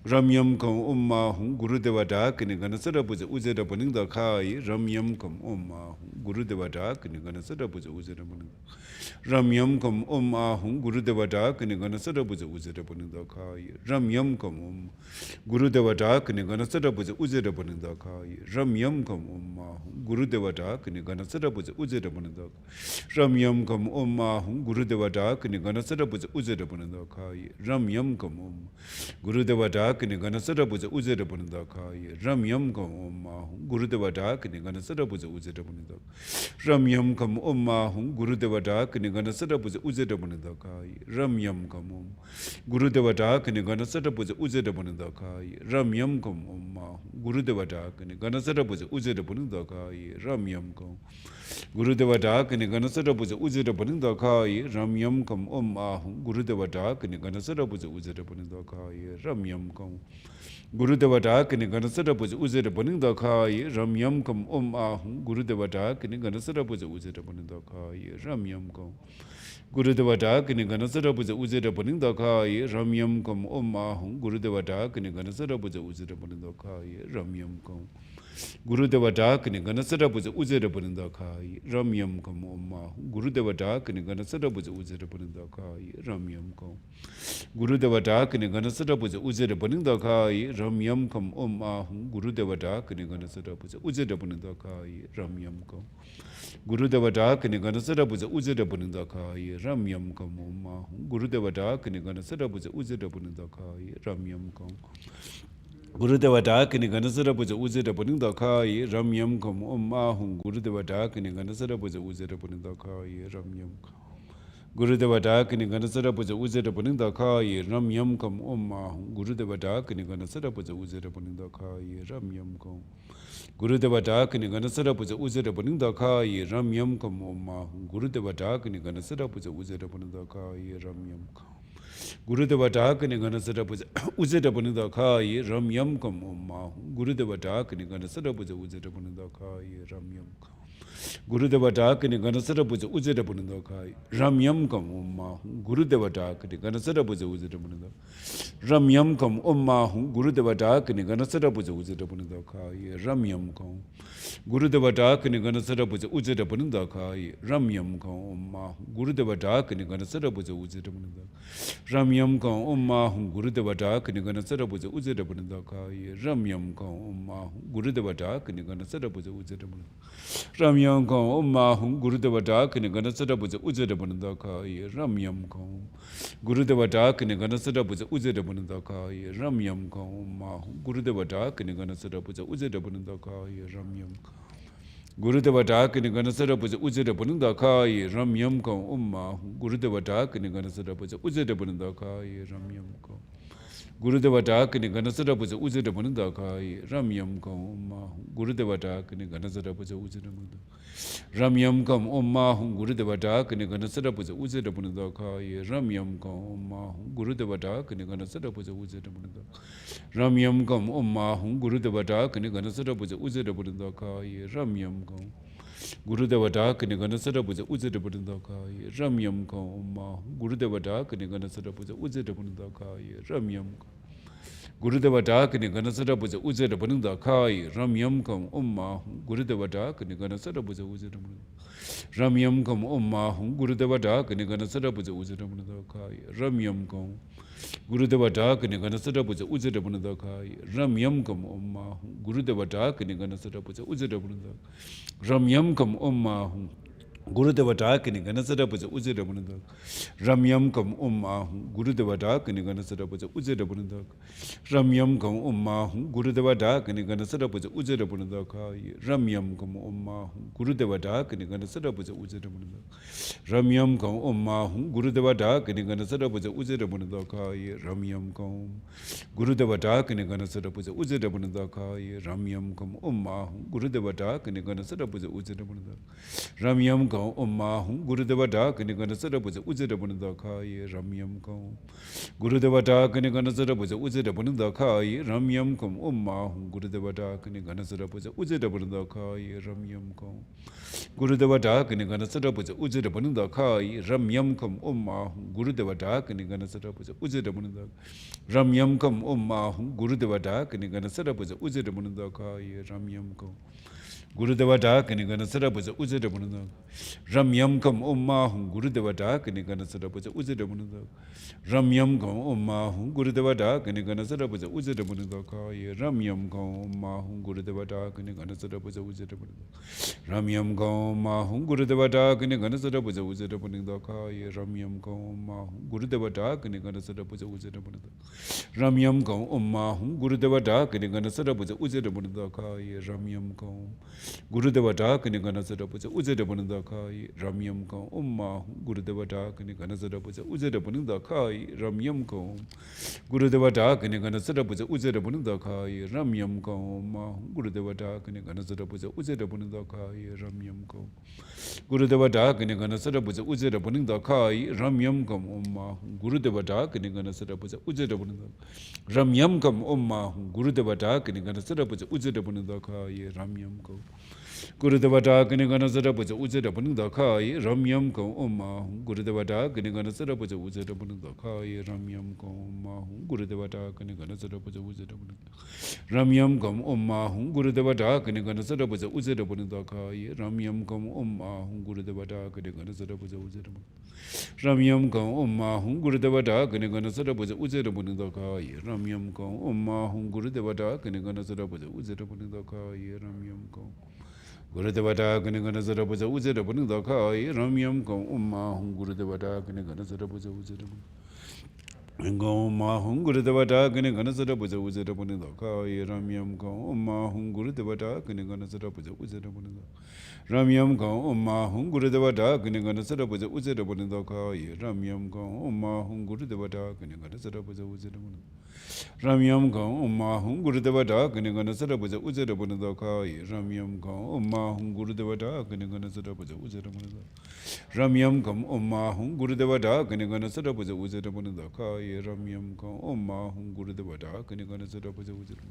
Ramyam Kam Om Ahum Guru Devata Kini Ganasara Puja Ujara Paninda Kai Ramyam Kam Om Ahum Guru Devata Kini Ganasara Puja Ujara Paninda Ramyam Kam Om Ahum Guru Devata Kini Ganasara Puja Ujara Paninda Kai Ramyam Kam Om Guru Devata Kini Ganasara Puja Ujara Paninda Kai Ramyam Kam Om Ahum Guru Devata Kini Ganasara Puja Ujara Paninda Ramyam Kam Om Ahum Guru Devata Kini Ganasara Puja Ujara Paninda Kai Ramyam Kam Om Guru Devata Kini Ganasara Puja Ujara Paninda Kai Ramyam Kam Om Ahum Guru Devata Kini Ganasara Puja Ujara Paninda Ramyam Kam Om Ahum Guru Devata Kini Ganasara Puja Ujara Paninda Kai Ramyam Kam Om Guru Devata Kini Ganasara Puja Ujara Paninda Kai Ramyam Kam Om Ahum Guru Devata Kini Ganasara Puja Ujara Paninda Kai Ramyam Kam Guru Devata Kini Ganasara Puja Ujara Paninda Kai Ramyam Kam Om Ahum Guru Devata Kini Ganasara Puja Ujara Paninda Kai Ramyam Kam Guru Devata Kini Ganasara Puja Ujara Paninda Kai Ramyam Kam Om Ahum Guru Devata Kini Ganasara Puja Ujara Paninda Kai Ramyam Kam Guru Devata Kini Ganasara Puja Ujara Paninda Kai Ramyam Kam Om Ahum Guru Devata Kini Ganasara Puja Ujara Paninda Kai Ramyam Kam Gurudeva Dakini Ganasada was Uzeda Bundakai, Ramyam Kom Oma, Gurudeva Dakini Ganasada was Uzeda Bundakai, Ramyam Kom. Gurudeva Dakini Ganasada was Uzeda Bundakai, Ramyam Kom Oma, Gurudeva Dakini Ganasada was Uzeda Bundakai, Ramyam Kom. Gurudeva Dakini Ganasada was Uzeda Bundakai, Ramyam Kom Oma, Gurudeva Dakini Ganasada was Uzeda Bundakai, Ramyam Kom. Gurudeva Dakini Ganasada was Uzeda Bundakai, Ramyam Kom Oma, Gurudeva Dakini Ganasada was Uzeda Bundakai, Ramyam Kom. Gurudeva Dakini Ganasada was Uzeda Bundakai, Ramyam Kom Oma, Gurudeva Dakini Ganasada was Uzeda Bundakai, Ramyam Kom. Gurudeva Dakini Ganasada was Uzeda Bundakai, Ramyam Kom Oma, Gurudeva Dakini Ganasada was Uzeda Bundakai, Ramyam Kom. Gurudeva Dakini Ganasada was Uzeda Bundakai, Ramyam Kom Oma, Gurudeva Dakini Ganasada was Uzeda Bundakai, Ramyam Kom. Gurudeva Dakini Ganasada was Uzeda Bundakai, Ramyam Kom Oma, Gurudeva Dakini Ganasada was Uzeda Bundakai, Ramyam Kom Oma, Gurudeva Dakini Ganasada was Uzeda Bundakai, Ramyam Kom. Gurudeva Dakini Ganasada was Uzeda Bundakai, Ramyam Kom Oma, Gurudeva Dakini Ganasada was Uzeda Bundakai, Ramyam Kom Oma, Gurudeva Dakini Ganasada was Uzeda Bundakai, Ramyam Kom Oma, Gurudeva Dakini Ganasada was Uzeda Bundakai, Ramyam Kom Oma, Gurudeva Dakini Ganasada was Uzeda Bundakai, Ramyam Kom. Gurudeva Dakini Ganasada was Uzeda Bundakai, Ramyam Kom Oma, Gurudeva Dakini Ganasada was Uzeda Bundakai, Ramyam Kom. Gurudeva Dakini Ganasada was Uzeda Bundakai, Ramyam Kom Oma, Gurudeva Dakini Ganasada was Uzeda Bundakai, Ramyam Kom. Gurudeva Dakini Ganasada was Uzeda Bundakai, Ramyam Kom Oma, Gurudeva Dakini Ganasada was Uzeda Bundakai, Ramyam Kom Oma, Gurudeva Dakini Ganasada was Uzeda Bundakai, Ramyam Kom Oma, Gurudeva Dakini Ganasada was Uzeda Bundakai, Ramyam Kom Oma, Gurudeva Dakini Ganasada was Uzeda Bundakai, Ramyam Kom. Gurudeva Dakini Ganasada was Uzeda Bundakai, Ramyam Kom Oma, Gurudeva Dakini Ganasada was Uzeda Bundakai, Ramyam Kom. Gurudeva Dakini Ganasada was Uzeda Bundakai, Ramyam Kom Oma, Gurudeva Dakini Ganasada was Uzeda Bundakai, Ramyam Kom Oma, Gurudeva Dakini Ganasada was Uzeda Bundakai, Ramyam Kom. Gurudeva Dakini Ganasada was Uzeda Bundakai, Ramyam Kom Oma, Gurudeva Dakini Ganasada was Uzeda Bundakai, Ramyam Kom Oma, Gurudeva Dakini Ganasada was Uzeda Bundakai, Ramyam Kom Oma, Gurudeva Dakini Ganasada was Uzeda Bundakai, Ramyam Kom Oma, Gurudeva Dakini Ganasada was Uzeda Bundakai, Ramyam Kom Oma, Gurudeva Dakini Ganasada was Uzeda Bundakai, Ramyam Kom Oma, Gurudeva Dakini Ganasada was Uzeda Bundakai, Ramyam Kom. Gurudeva Dakini Ganasada was Uzeda Bundakai, Ramyam Kom Oma, Gurudeva Dakini Ganasada was Uzeda Bundakai, Ramyam Kom Oma, Gurudeva Dakini Ganasada was Uzeda Bundakai, Ramyam Kom. Gurudeva Dakini Ganasada was Uzeda Bundakai, Ramyam Kom Oma, Gurudeva Dakini Ganasada was Uzeda Bundakai, Ramyam Kom. Gurudeva Dakini Ganasada was Uzeda Bundakai, Ramyam Kom Oma, Gurudeva Dakini Ganasada was Uzeda Bundakai, Ramyam Kom Oma, Gurudeva Dakini Ganasada was Uzeda Bundakai, Ramyam Kom. Gurudeva Dakini Ganasada was Uzeda Bundakai, Ramyam Kom Oma, Gurudeva Dakini Ganasada was Uzeda Bundakai, Ramyam Kom Oma, Gurudeva Dakini Ganasada was Uzeda Bundakai, Ramyam Kom Oma, Gurudeva Dakini Ganasada was Uzeda Bundakai, Ramyam Kom Oma, Gurudeva Dakini Ganasada was Uzeda Bundakai, Ramyam Kom Oma, Gurudeva Dakini Ganasada was Uzeda Bundakai, Ramyam Kom Oma, Gurudeva Dakini Ganasada was Uzeda Bundakai, Ramyam Kom. Gurudeva Dakini Ganasada was Uzeda Bundakai, Ramyam Kom Oma, Gurudeva Dakini Ganasada was Uzeda Bundakai, Ramyam Kom. Gurudeva Dakini Ganasada was Uzeda Bundakai, Ramyam Kom Oma, Gurudeva Dakini Ganasada was Uzeda Bundakai, Ramyam Kom. Gurudeva Dakini Ganasada was Uzeda Bundakai, Ramyam Kom Oma, Gurudeva Dakini Ganasada was Uzeda Bundakai, Ramyam Kom Oma, Gurudeva Dakini Ganasada was Uzeda Bundakai, Ramyam Kom. Gurudevata Ganigana Zarapuza Uzeda Bundakai, Ramyam Ko Oma, Gurudevata Ganigana Zarapuza Uzeda Bundakai, Ramyam Ko Oma, Gurudevata Ganigana Zarapuza Uzeda Bundakai, Ramyam Kom Oma, Gurudevata Ganigana Zarapuza Uzeda Bundakai, Ramyam Kom Oma, Gurudevata Ganigana Zarapuza Uzeda Ramyam Kom Oma, Gurudevata Ganigana Zarapuza Uzeda Bundakai, Ramyam Kom Oma, Gurudevata Ganigana Zarapuza Uzeda Bundakai, Ramyam Kom Gurudevata Ganigana Zarapuza Uzeda Bundakai, Ramyam Kom Umma, Gurudevata Ganigana Zarapuza Uzeda Goma Hungurudevata Ganigana Zarapuza Uzeda Bundakai, Ramyam Kom Umma, Gurudevata Ganigana Zarapuza Uzeda Bundakai, Ramyam Kom Umma, Gurudevata Ganigana Zarapuza Uzeda Bundakai, Ramyam Kom Umma, Gurudevata Ganigana Zarapuza Uzeda Bundakai, Ramyam Kom Umma, Gurudevata Ganigana Zarapuza Uzeda Bundakai, Ramyam Kom Umma, Gurudevata Ganigana Zarapuza Uzeda Bundakai, Ramyam Kom Umma, Gurudevata Ganigana Zarapuza Uzeda Bundakai, Ramyam Kom Umma, Gurudevata Ganigana Zarapuza Uzeda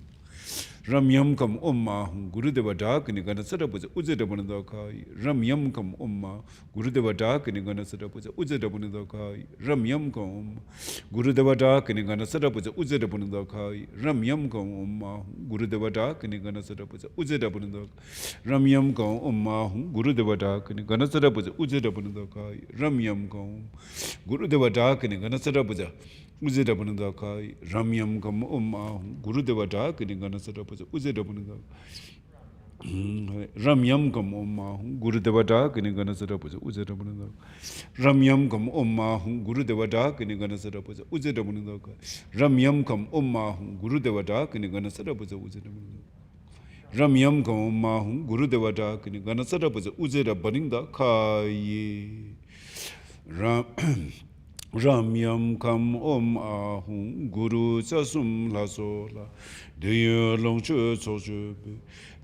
Ramyam Kom Umma, Gurudevata Ganigana Zarapuza Uzeda Bundakai, Ramyam Kom Umma, Gurudevata Ganigana Zarapuza Uzeda Bundakai, Ramyam Kom Gurudevata Ganigana Zarapuza Uzeda Bundakai, Ramyam Kom Umma, Gurudevata Ganigana Zarapuza Uzeda Bundakai, Ramyam Kom Umma, Gurudevata Ganigana Zarapuza Uzeda Bundakai, Ramyam Kom Gurudevata Ganigana Zarapuza Uzeda Bundakai, Ramyam Kom Umma, Gurudevata Ganigana Zarapuza Uzeda Bundakai, Ramyam Kom Umma, Gurudevata Ganigana Zarapuza Uzeda Bundakai, Ramyam Kom Umma, Gurudevata Ganigana Zarapuza Uzeda Bundakai, Ramyam Kom Umma, Gurudevata Ganigana Zarapuza Uzeda Bundakai, Ramyam Kom Umma, Gurudevata Ganigana Zarapuza Uzeda Bundakai, Ramyam Kam Ahung Guru Sasum Lasola Deyo Longchu Tsok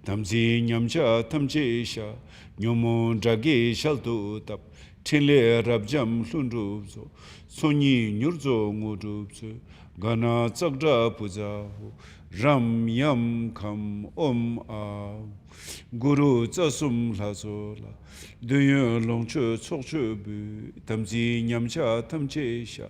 Tamsi Nyamcha Tamche Sha Nyomo Dragi Shalto Tap Tile Rabjam Lundrubso Sonyi Nyurzo Ngudubso Gana Tsakda Puja Ramyam Kam Ah Guru Sasum Lasola Deyo Longchu Tsok Tamsi Nyamcha Tamche Sha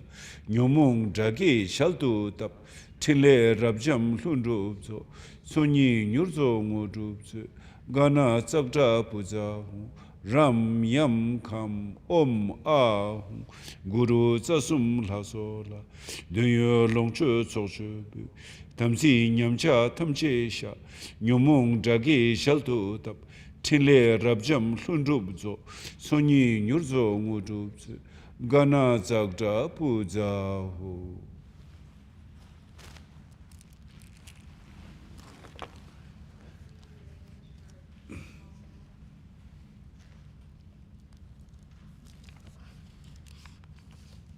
Nyomong Dragi Shalto Tap Tile Rabjam Lundrubso Sonyi Nyurzo Ngudubso Gana Tsakda Puja Ram Yam Kam Ah Guru Sasum Lasola Deyo Longchu Tsok Tamsi Nyamcha Tamche Sha Nyomong Dragi Shalto Tap Tile Rabjam Lundrubso Sonyi Nyurzo Ngudubso Gana Tsakda Puja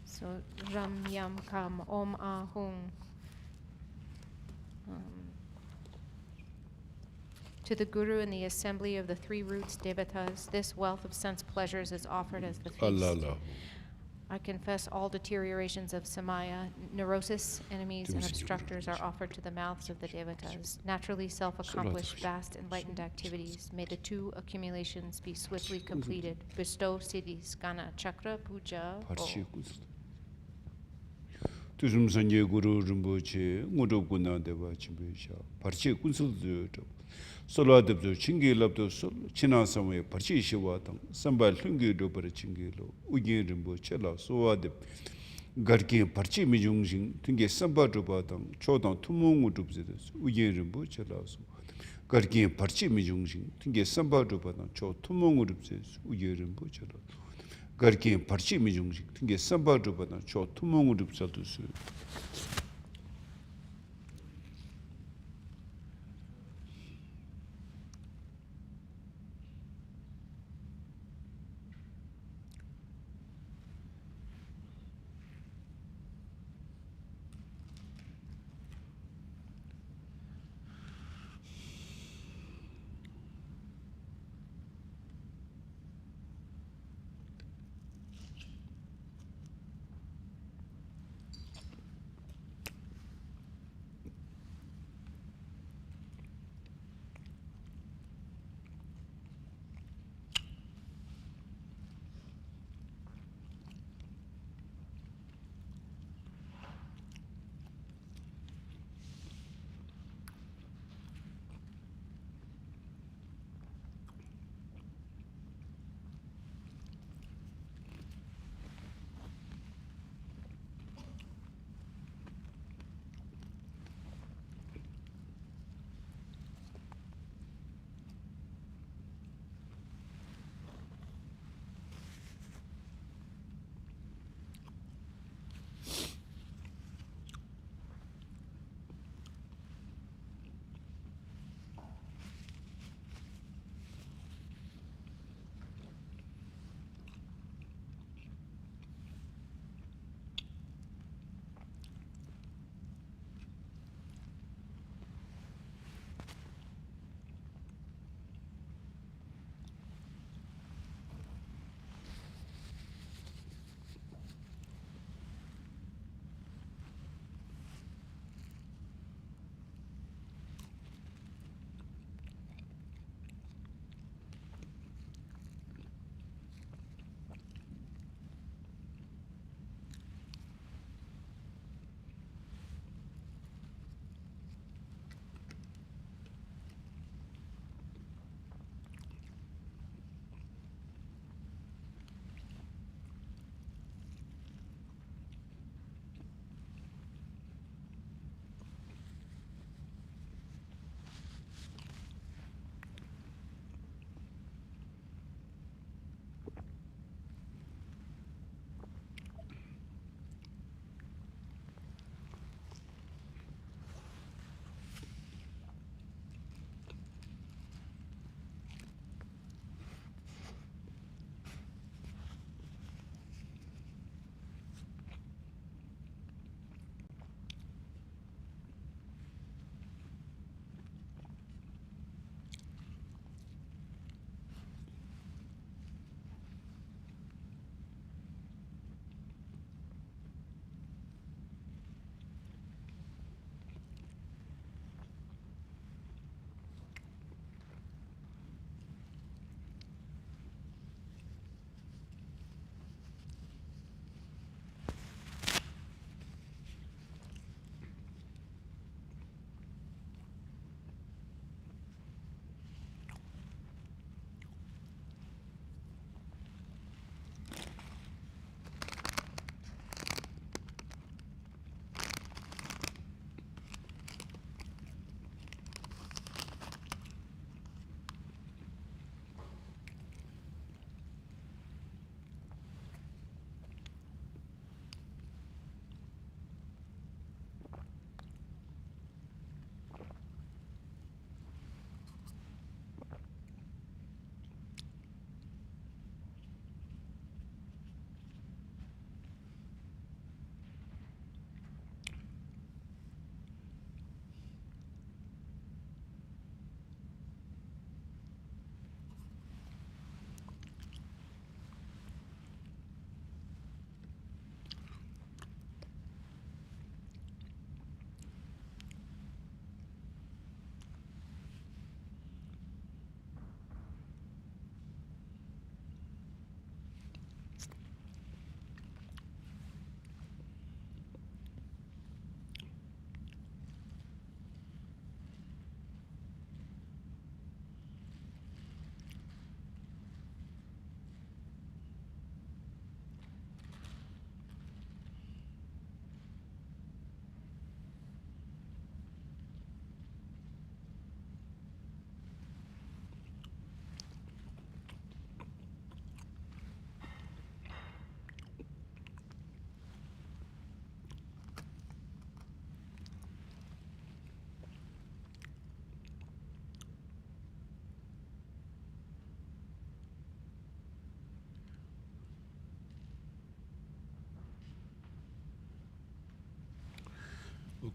So Ram Yam Kam Ahung. To the Guru in the assembly of the three roots devatas, this wealth of sense pleasures is offered as the feast. Allah. I confess all deteriorations of samaya, neurosis, enemies, and obstructors are offered to the mouths of the devatas. Naturally self-accomplished, vast, enlightened activities. May the two accumulations be swiftly completed. Bestow siddhis, Gana, Chakra, Puja, Om. Tuzum Sanje Guru Rinpoche, Ngudub Guna Deva Chimbisha, Parche Kunsul Zuto, Sola Debzo, Chingi Labdo Sol, China Samwe, Parche Shiwatang, Sambal Lungi Dobara Chingilo, Uyin Rinpoche, La Soa Deb, Garki Parche Mijungsing, Tungi Samba Dubatang, Chodan Tumungu Dubzidas, Uyin Rinpoche, La So, Garki Parche Mijungsing, Tungi Samba Dubatang, Cho Tumungu Dubzidas, Uyin Rinpoche, La So. Garki Parchi Mijungsing, Tinge Samba Dubana, Cho Tumongu Dubsaltus.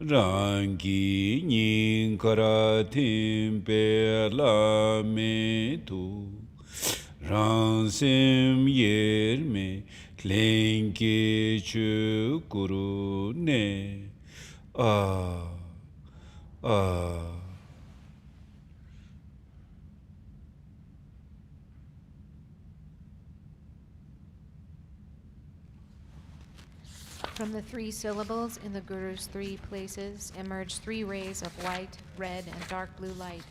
rangi nin karatim pe la me tu ransim yerme klenke chu guru ne From the 3 syllables in the Guru's 3 places emerge 3 rays of white, red, and dark blue light.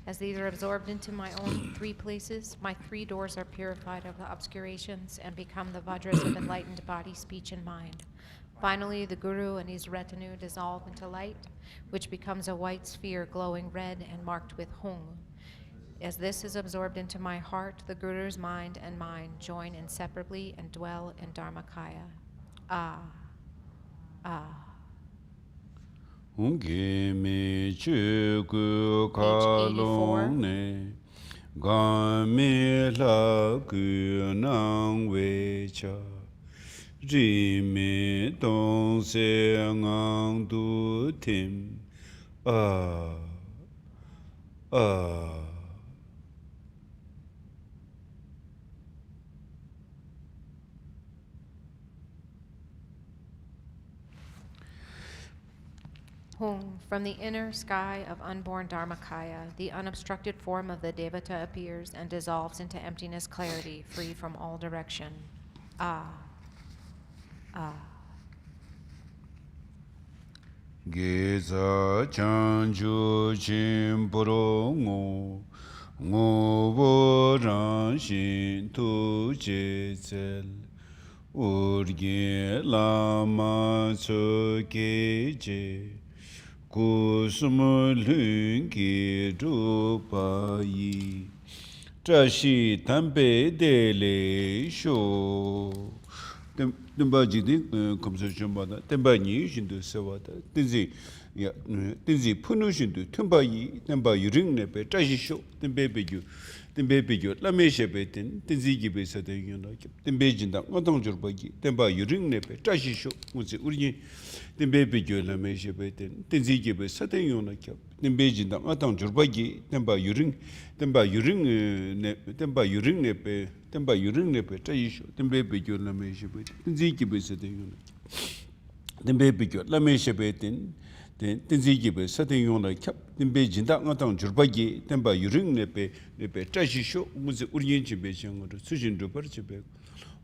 As these are absorbed into my own 3 places, my 3 doors are purified of the obscurations and become the vajras of enlightened body, speech, and mind. Finally, the Guru and his retinue dissolve into light, which becomes a white sphere glowing red and marked with Hung. As this is absorbed into my heart, the Guru's mind and mine join inseparably and dwell in Dharmakaya. Unge me chu gu ka long ne ga me la gu nang we cha ri me dong se ngang du tim Hung, from the inner sky of unborn Dharmakaya, the unobstructed form of the Devata appears and dissolves into emptiness clarity, free from all direction. Geza chanju chim puro ngo bo ran shin tu je zel urge lama so ke je kusum lung ki ru pa yi trashi tampe de le sho temba jidin komsation bada temba ni shindu sewada tinzi punu shindu temba yuring ne pe trashi sho tembe beju lame shebe tinzi gibe sade yona tembe jinda ngadang jurba gi temba yuring ne pe trashi sho muzi uri tembe beju lame shebe tinzi gibe sade yona kyap tembe jinda ngadang jurba gi temba yuring ne pe trashi sho tembe beju lame shebe tinzi gibe sade yona tembe beju lame shebe tinzi gibe sade yona kyap tembe jinda ngadang jurba gi temba yuring ne pe trashi sho muzi uri yin chibe shangoro sushin rubar chibe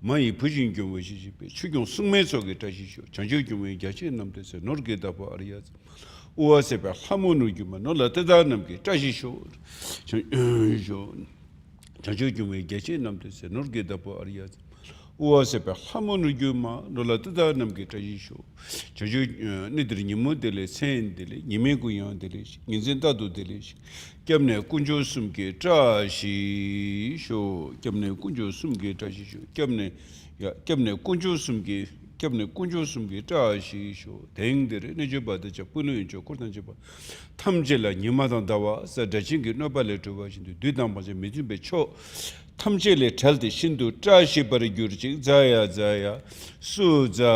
마이 부진 경우 시집에 추경 승매 속에 다시쇼 전주 경우에 같이 남대서 놀게 답아 알이야 우아세베 하모누기만 놀라다 남게 다시쇼 저 전주 경우에 같이 남대서 놀게 답아 알이야 우아세베 하모누기만 놀라다 남게 다시쇼 저주 니들이 모델에 센들이 니메고양들이 인젠다도들이 겸내 군조 숨게 자시쇼 겸내 군조 숨게 자시쇼 겸내 군조 숨게 자시쇼 대행들의 내줘봐도 저 분은 저 고단저 봐 탐제라 니마단다와 사다진게 노발레토 바신도 뒤담바제 미진베 초 탐제레 잘데 신도 자시 버리 규르지 자야 수자야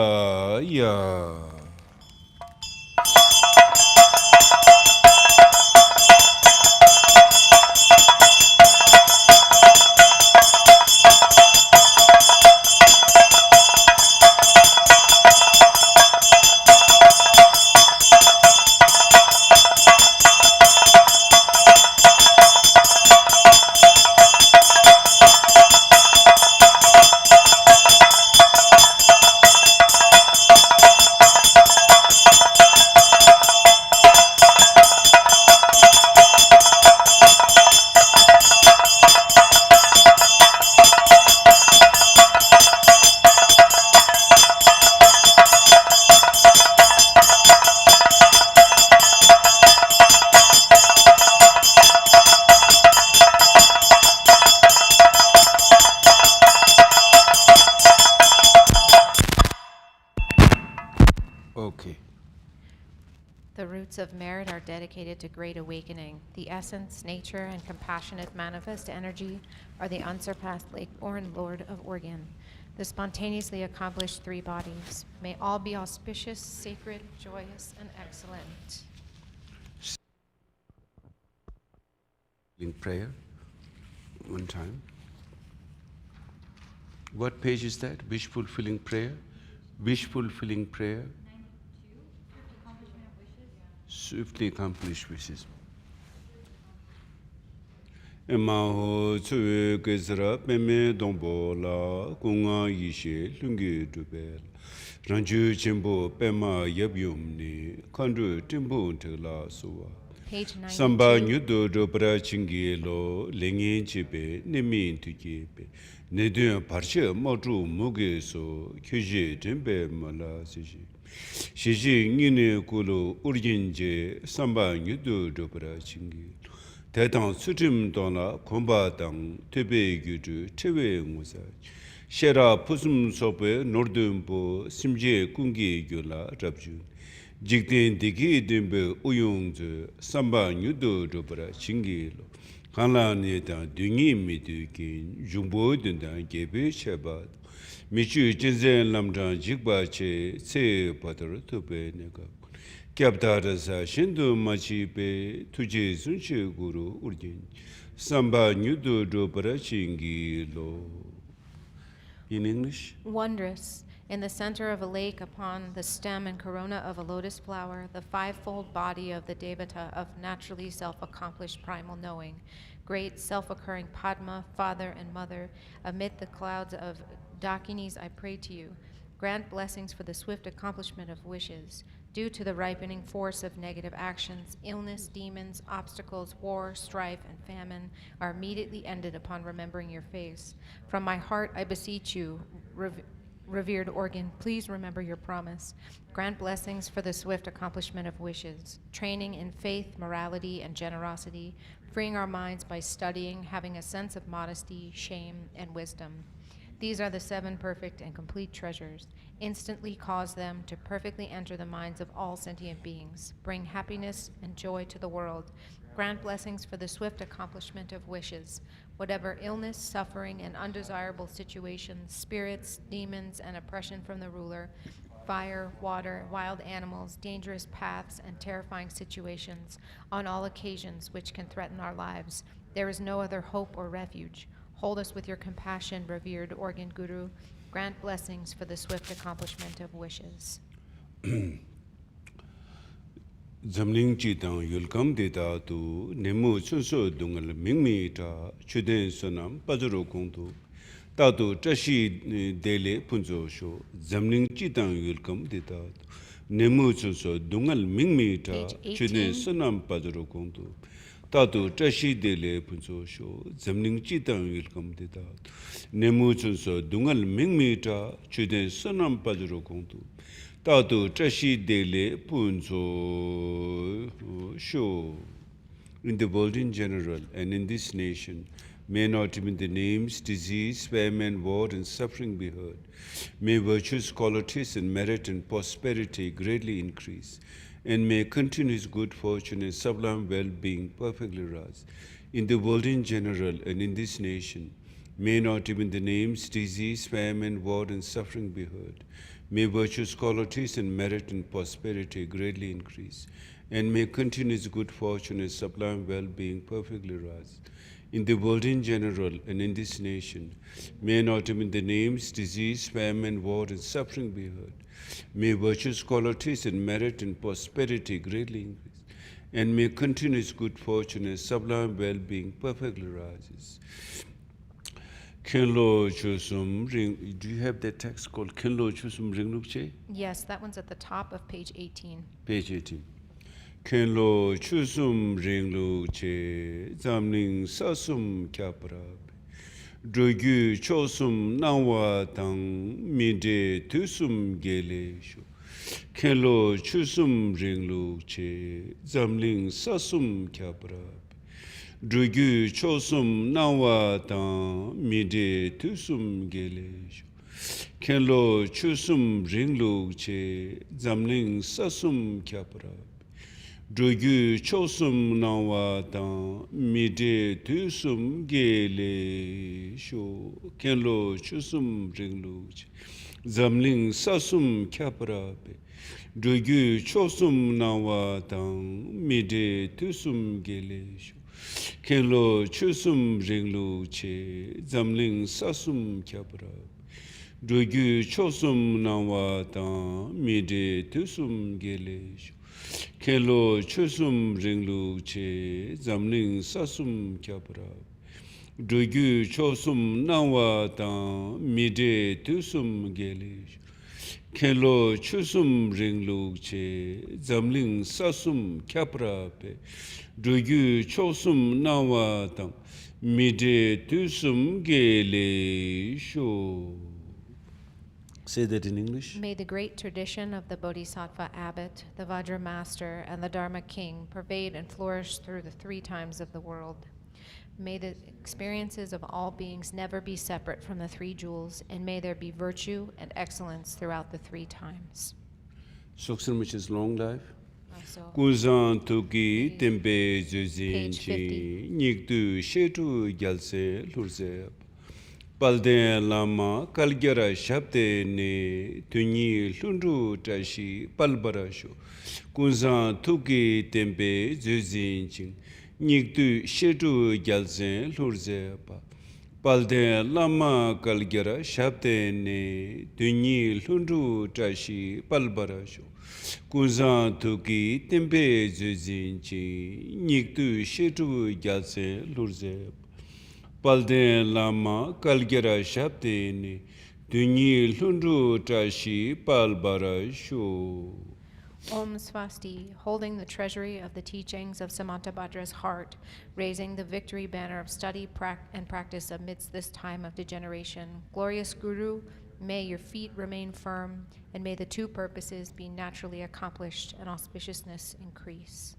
The roots of merit are dedicated to great awakening. The essence, nature, and compassionate manifest energy are the unsurpassed lake-born Lord of Organ. the spontaneously accomplished three bodies. May all be auspicious, sacred, joyous, and excellent. In prayer, one time. What page is that? Wish fulfilling prayer? Wish fulfilling prayer? 92, swiftly accomplished wishes. Emaho tsuwe kesara peme dongbo la kunga yishe lungi dubel. Ranju chimbo pema yabyumni kandu timbo la suwa. Page 92. Samba nyudo dobra chingi lo lengi chibe nimi tukibe. Nedun parche modu muge so kyuje timbe mala siji. Shiji ngine kulo urjinje samba nyudo dobra chingi. 대당 수tim 도나 콤바당 테베 규주 테베 무사 셰라 푸숨 소베 노르든보 심제 군기 규라 잡주 직된 디기 딤베 우용즈 삼바 뉴도 조브라 징기로 간라니다 둥이 미드긴 중보든다 게베 셰바 미추 진젠 람다 직바체 세 바더르 토베 네가 캡다르사 신도 마치베 투제 순체 구루 우르진 삼바 뉴도 도브라 징기로. In English? Wondrous, in the center of a lake upon the stem and corona of a lotus flower, the fivefold body of the Devata of naturally self-accomplished primal knowing, great self-occurring Padma, father and mother, amid the clouds of Dakinis I pray to you, grant blessings for the swift accomplishment of wishes. Due to the ripening force of negative actions, illness, demons, obstacles, war, strife, and famine are immediately ended upon remembering your face. From my heart, I beseech you, revered organ, please remember your promise. Grant blessings for the swift accomplishment of wishes, training in faith, morality, and generosity, freeing our minds by studying, having a sense of modesty, shame, and wisdom. These are the 7 perfect and complete treasures. Instantly cause them to perfectly enter the minds of all sentient beings. Bring happiness and joy to the world. Grant blessings for the swift accomplishment of wishes. Whatever illness, suffering, and undesirable situations, spirits, demons, and oppression from the ruler, fire, water, wild animals, dangerous paths, and terrifying situations, on all occasions which can threaten our lives, there is no other hope or refuge. Hold us with your compassion, revered organ guru. Grant blessings for the swift accomplishment of wishes. Zamling chitang yulkam deta tu nemu chunso dungal mingmi ta chuden sonam pazaro kongtu tatu chashi dele punzo sho zamling chitang yulkam deta nemu chunso dungal mingmi ta chuden sonam pazaro kongtu Tatu Tashi Dele Punso Show, Zamling Chitang Wilcom Dita, Nemu Chunso, Dungal Mingmita, Chuden Sonam Padro Kontu, Tatu Tashi Dele Punso Show. In the world in general and in this nation, may not even the names, disease, famine, war, and suffering be heard. May virtues, qualities, and merit and prosperity greatly increase. And may continuous good fortune and sublime well-being perfectly rise. In the world in general and in this nation, may not even the names, disease, famine, war, and suffering be heard. May virtues, qualities, and merit and prosperity greatly increase. And may continuous good fortune and sublime well-being perfectly rise. In the world in general and in this nation, may not even the names, disease, famine, war, and suffering be heard. May virtues, qualities, and merit and prosperity greatly increase, and may continuous good fortune and sublime well-being perfectly rises. Kenlo Chusum Ring. Do you have that text called Kenlo Chusum Ring Lukche? Yes, that one's at the top of page 18. Page 18. Kenlo Chusum Ring Lukche Zamling Sasum Kyapra. Drogyu chosum nawa tang mide tusum gele shu. Kenlo chusum ringlu che zamling sasum kyaprab. Drogyu chosum nawa tang mide tusum gele shu. Kenlo chusum ringlu che zamling sasum kyaprab. Drogu chosum nawa dan mide tusum gele sho kenlo chusum ringlu zamling sasum kyapra be drogu chosum nawa dan mide tusum gele sho kenlo chusum ringlu che zamling sasum kyapra drogu chosum nawa dan mide tusum gele sho Kelo chusum ringlu che zamling sasum kyapra Drogu chosum nawa dan mide tusum gelish Kelo chusum ringlu che zamling sasum kyapra pe Drogu chosum nawa dan mide tusum gelisho. Say that in English. May the great tradition of the Bodhisattva abbot, the Vajra master, and the Dharma king pervade and flourish through the three times of the world. May the experiences of all beings never be separate from the three jewels, and may there be virtue and excellence throughout the three times. Soksan, which is long life. Also, Kuzan tuki tempe juzin Page chi nikdu shetu gyalse lurze Palde lama kalgyara shabde ne tunyi lundu tashi palbarasho Kuzan tuki tempe juzin chi nikdu shetu gyalse lurze Palde lama kalgyara shabde ne tunyi lundu tashi palbarasho Kuzan tuki tempe juzin chi nikdu shetu gyalse lurze Palde lama kalgyara shabde ne dunyi lundu tashi palbara sho. Om Swasti, holding the treasury of the teachings of Samantabhadra's heart, raising the victory banner of study and practice amidst this time of degeneration. Glorious Guru, may your feet remain firm, and may the two purposes be naturally accomplished and auspiciousness increase.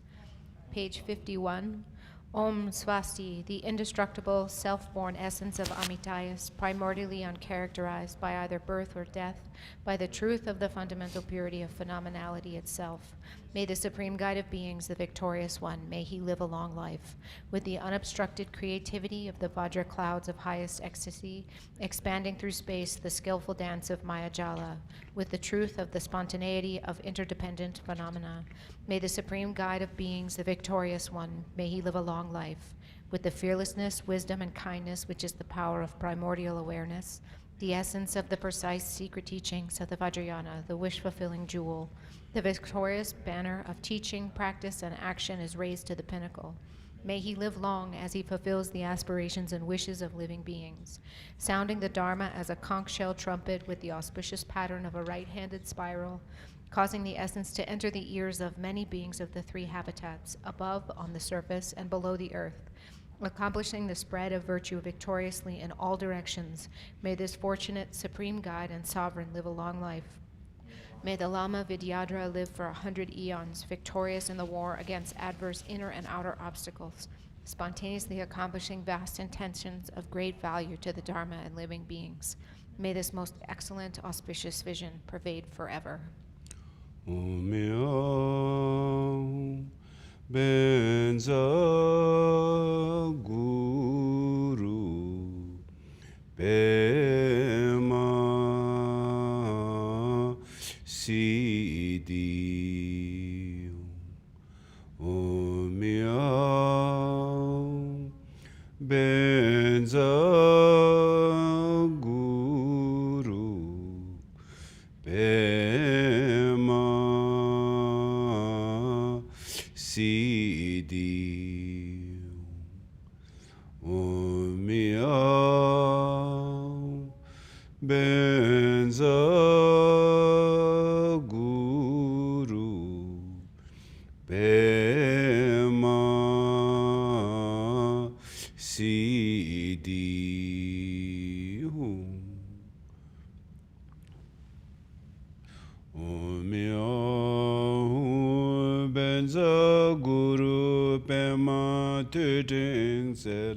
Page 51. Om Swasti, the indestructible, self-born essence of Amitayas, primordially uncharacterized by either birth or death, by the truth of the fundamental purity of phenomenality itself. May the Supreme Guide of Beings, the Victorious One, may he live a long life, with the unobstructed creativity of the Vajra clouds of highest ecstasy, expanding through space the skillful dance of Mayajala, with the truth of the spontaneity of interdependent phenomena. May the Supreme Guide of Beings, the Victorious One, may he live a long life, with the fearlessness, wisdom, and kindness which is the power of primordial awareness, the essence of the precise secret teachings of the Vajrayana, the wish-fulfilling jewel. The victorious banner of teaching, practice, and action is raised to the pinnacle. May he live long as he fulfills the aspirations and wishes of living beings, sounding the Dharma as a conch shell trumpet with the auspicious pattern of a right-handed spiral, causing the essence to enter the ears of many beings of the three habitats, above, on the surface, and below the earth, accomplishing the spread of virtue victoriously in all directions. May this fortunate supreme guide and sovereign live a long life. May the Lama Vidyadhara live for 100 eons, victorious in the war against adverse inner and outer obstacles, spontaneously accomplishing vast intentions of great value to the Dharma and living beings. May this most excellent, auspicious vision pervade forever. Om Benza Guru Pema Siddhi Om Benza Guru Pema Siddhi Om Benza Guru Pema Siddhi Om Benza Guru Pema Tuting Sel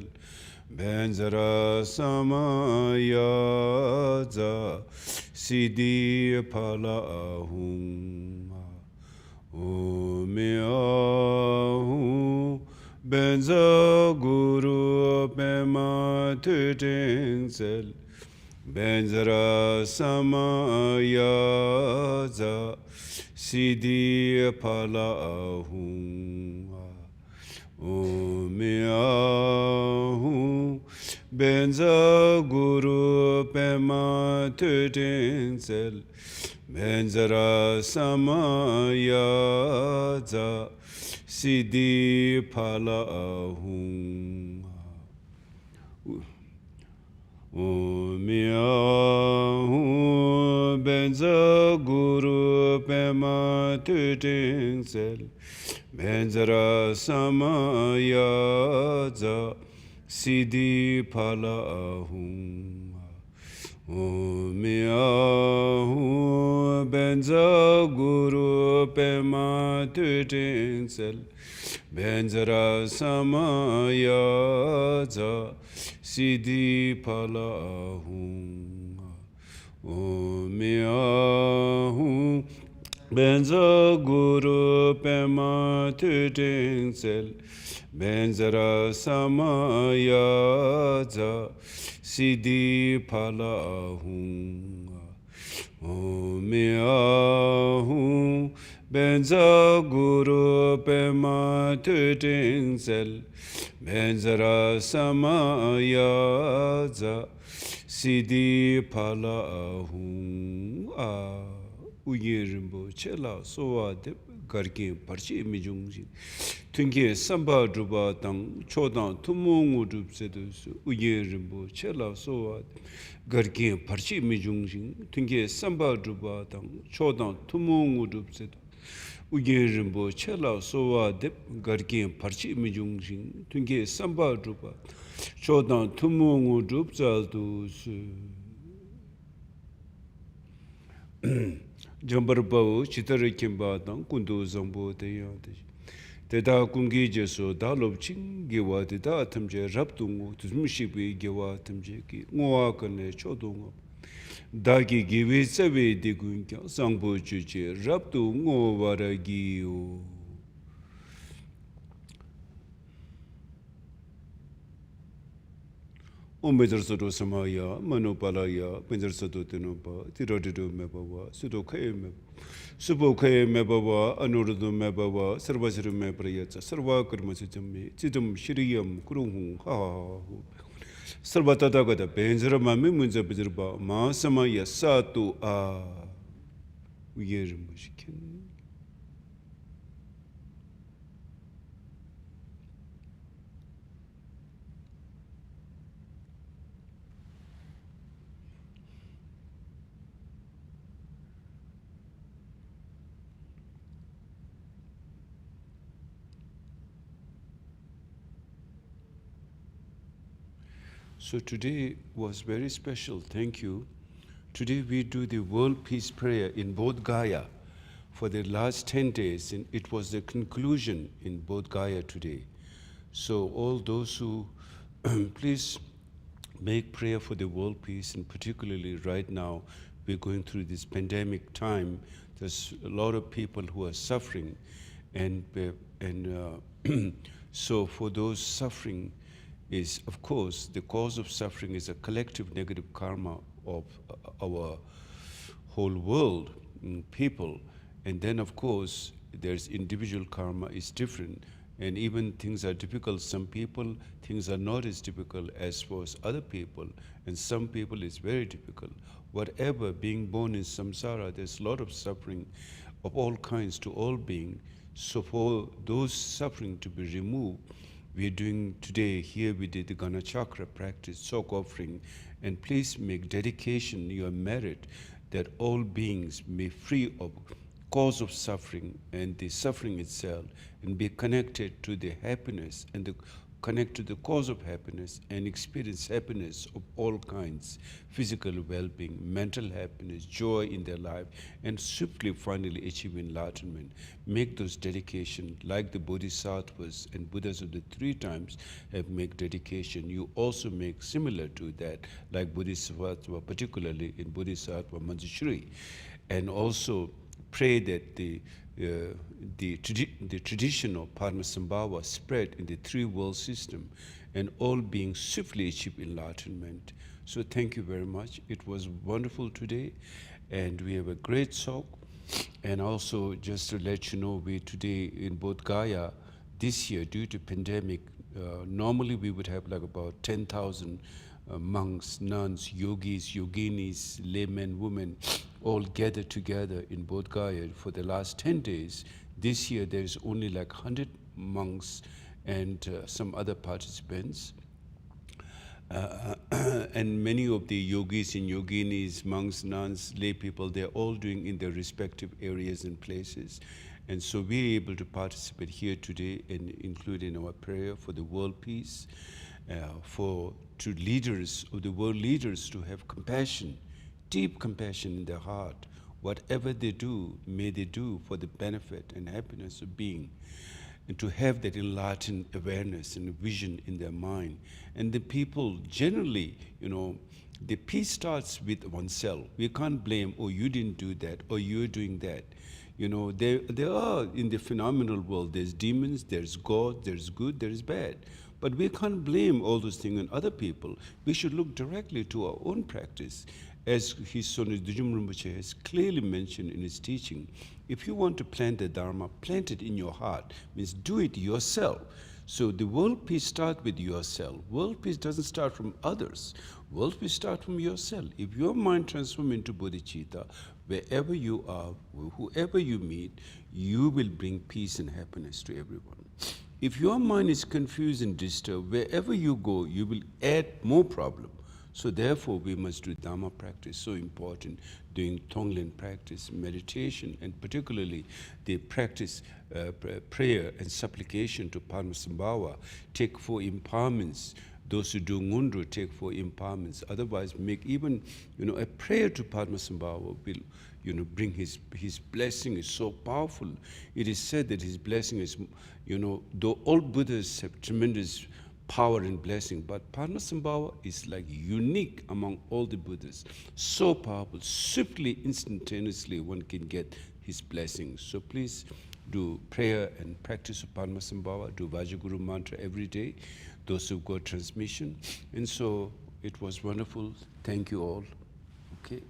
Benzara Samayaza Siddhi Pala Ahum Ome Ahu Benza Guru Pema Tutingzel Benzara Samayaza Sidi Pala Ahum Ome Ahu Benza Guru Pema Tutingzel Benzara Samayaza Sidi Pala Ahum Ome Ahu Benza Guru Pema Tutingzel Benzara Samayaza Sidi Pala Ahum Ome Ahu Benza Guru Pema Tutingzel Benzara Samayaza Sidi Pala Ahum Ome Ahu Benza Guru Pema Tutingzel Benzara Samayaza Sidi Pala Ahum Ome Ahu Benza Guru Pema Tutingzel Benzara Samayaza Sidi Pala Ahum Uye Rinpoche la sowa de garkin parchi mijungji tunge samba druba tang chodan tumungu drupsedos Uye Rinpoche la sowa garkin parchi mijungji tunge samba druba tang chodan tumungu drupsedos Uye Rinpoche la sowa de garkin parchi mijungji tunge samba druba chodan tumungu drupsedos Jambarbawu chitara kimba dang kundu zangbo dayante. Teta kungi jeso da lobching gewa teta atamje rabdungu tuzmishibwe gewa atamje ki nguwa kane chodungu. Dagi gewe sawe digun kya zangbo chuche rabdu nguwa waragiyo. Ombedarsato samaya, manopalaya, pendarsato tenopa, tiradido mebawa, sudokaye meba, subokaye mebawa, anurado mebawa, sarvasiru meprayatsa, sarva karmasitami, chidam shiriyam, kurunghung, ha. Sarvatadagada, benzara mami munza bizarba, ma samaya satu a. Uyerimbushkin. So today was very special, thank you. Today we do the World Peace Prayer in Bodh Gaya for the last 10 days, and it was the conclusion in Bodh Gaya today. So all those who please make prayer for the world peace, and particularly right now, we're going through this pandemic time. There's a lot of people who are suffering, and so for those suffering, is, of course, the cause of suffering is a collective negative karma of our whole world, people. And then, of course, there's individual karma is different. And even things are difficult. Some people, things are not as difficult as for other people. And some people it's very difficult. Whatever, being born in samsara, there's a lot of suffering of all kinds to all beings. So for those suffering to be removed, we're doing today, here we did the Gana Chakra practice, Tsok offering, and please make dedication your merit that all beings may free of cause of suffering and the suffering itself, and be connected to the happiness and connect to the cause of happiness and experience happiness of all kinds, physical well-being, mental happiness, joy in their life, and swiftly finally achieve enlightenment. Make those dedication like the Bodhisattvas and Buddhas of the 3 times have make dedication. You also make similar to that, like Bodhisattva, particularly in Bodhisattva Manjushri. And also pray that the tradition of Padmasambhava spread in the three world system and all beings swiftly achieve enlightenment. So thank you very much. It was wonderful today, and we have a great Tsok. And also, just to let you know, we today in Bodh Gaya, this year, due to pandemic, normally we would have like about 10,000 monks, nuns, yogis, yoginis, laymen, women, all gathered together in Bodh Gaya for the last 10 days. This year, there's only like 100 monks and some other participants. And many of the yogis and yoginis, monks, nuns, lay people, they're all doing in their respective areas and places. And so we're able to participate here today and include in our prayer for the world peace, to leaders of the world leaders to have compassion, deep compassion in their heart. Whatever they do, may they do for the benefit and happiness of being, and to have that enlightened awareness and vision in their mind. And the people generally, the peace starts with oneself. We can't blame, oh, you didn't do that, or you're doing that. There are, in the phenomenal world, there's demons, there's God, there's good, there's bad. But we can't blame all those things on other people. We should look directly to our own practice. As his son Dujum Rinpoche has clearly mentioned in his teaching, if you want to plant the Dharma, plant it in your heart. Means do it yourself. So the world peace starts with yourself. World peace doesn't start from others. World peace starts from yourself. If your mind transforms into bodhicitta, wherever you are, whoever you meet, you will bring peace and happiness to everyone. If your mind is confused and disturbed, wherever you go, you will add more problem. So therefore, we must do Dhamma practice, so important, doing Tonglen practice, meditation, and particularly the practice prayer and supplication to Padmasambhava. Take 4 empowerments. Those who do Ngundu take 4 empowerments. Otherwise, make even a prayer to Padmasambhava will bring his blessing is so powerful. It is said that his blessing is, though all Buddhas have tremendous power and blessing, but Padmasambhava is like unique among all the Buddhas. So powerful, swiftly, instantaneously one can get his blessings. So please do prayer and practice of Padmasambhava, do Vajraguru mantra every day, those who've got transmission. And so it was wonderful. Thank you all. Okay.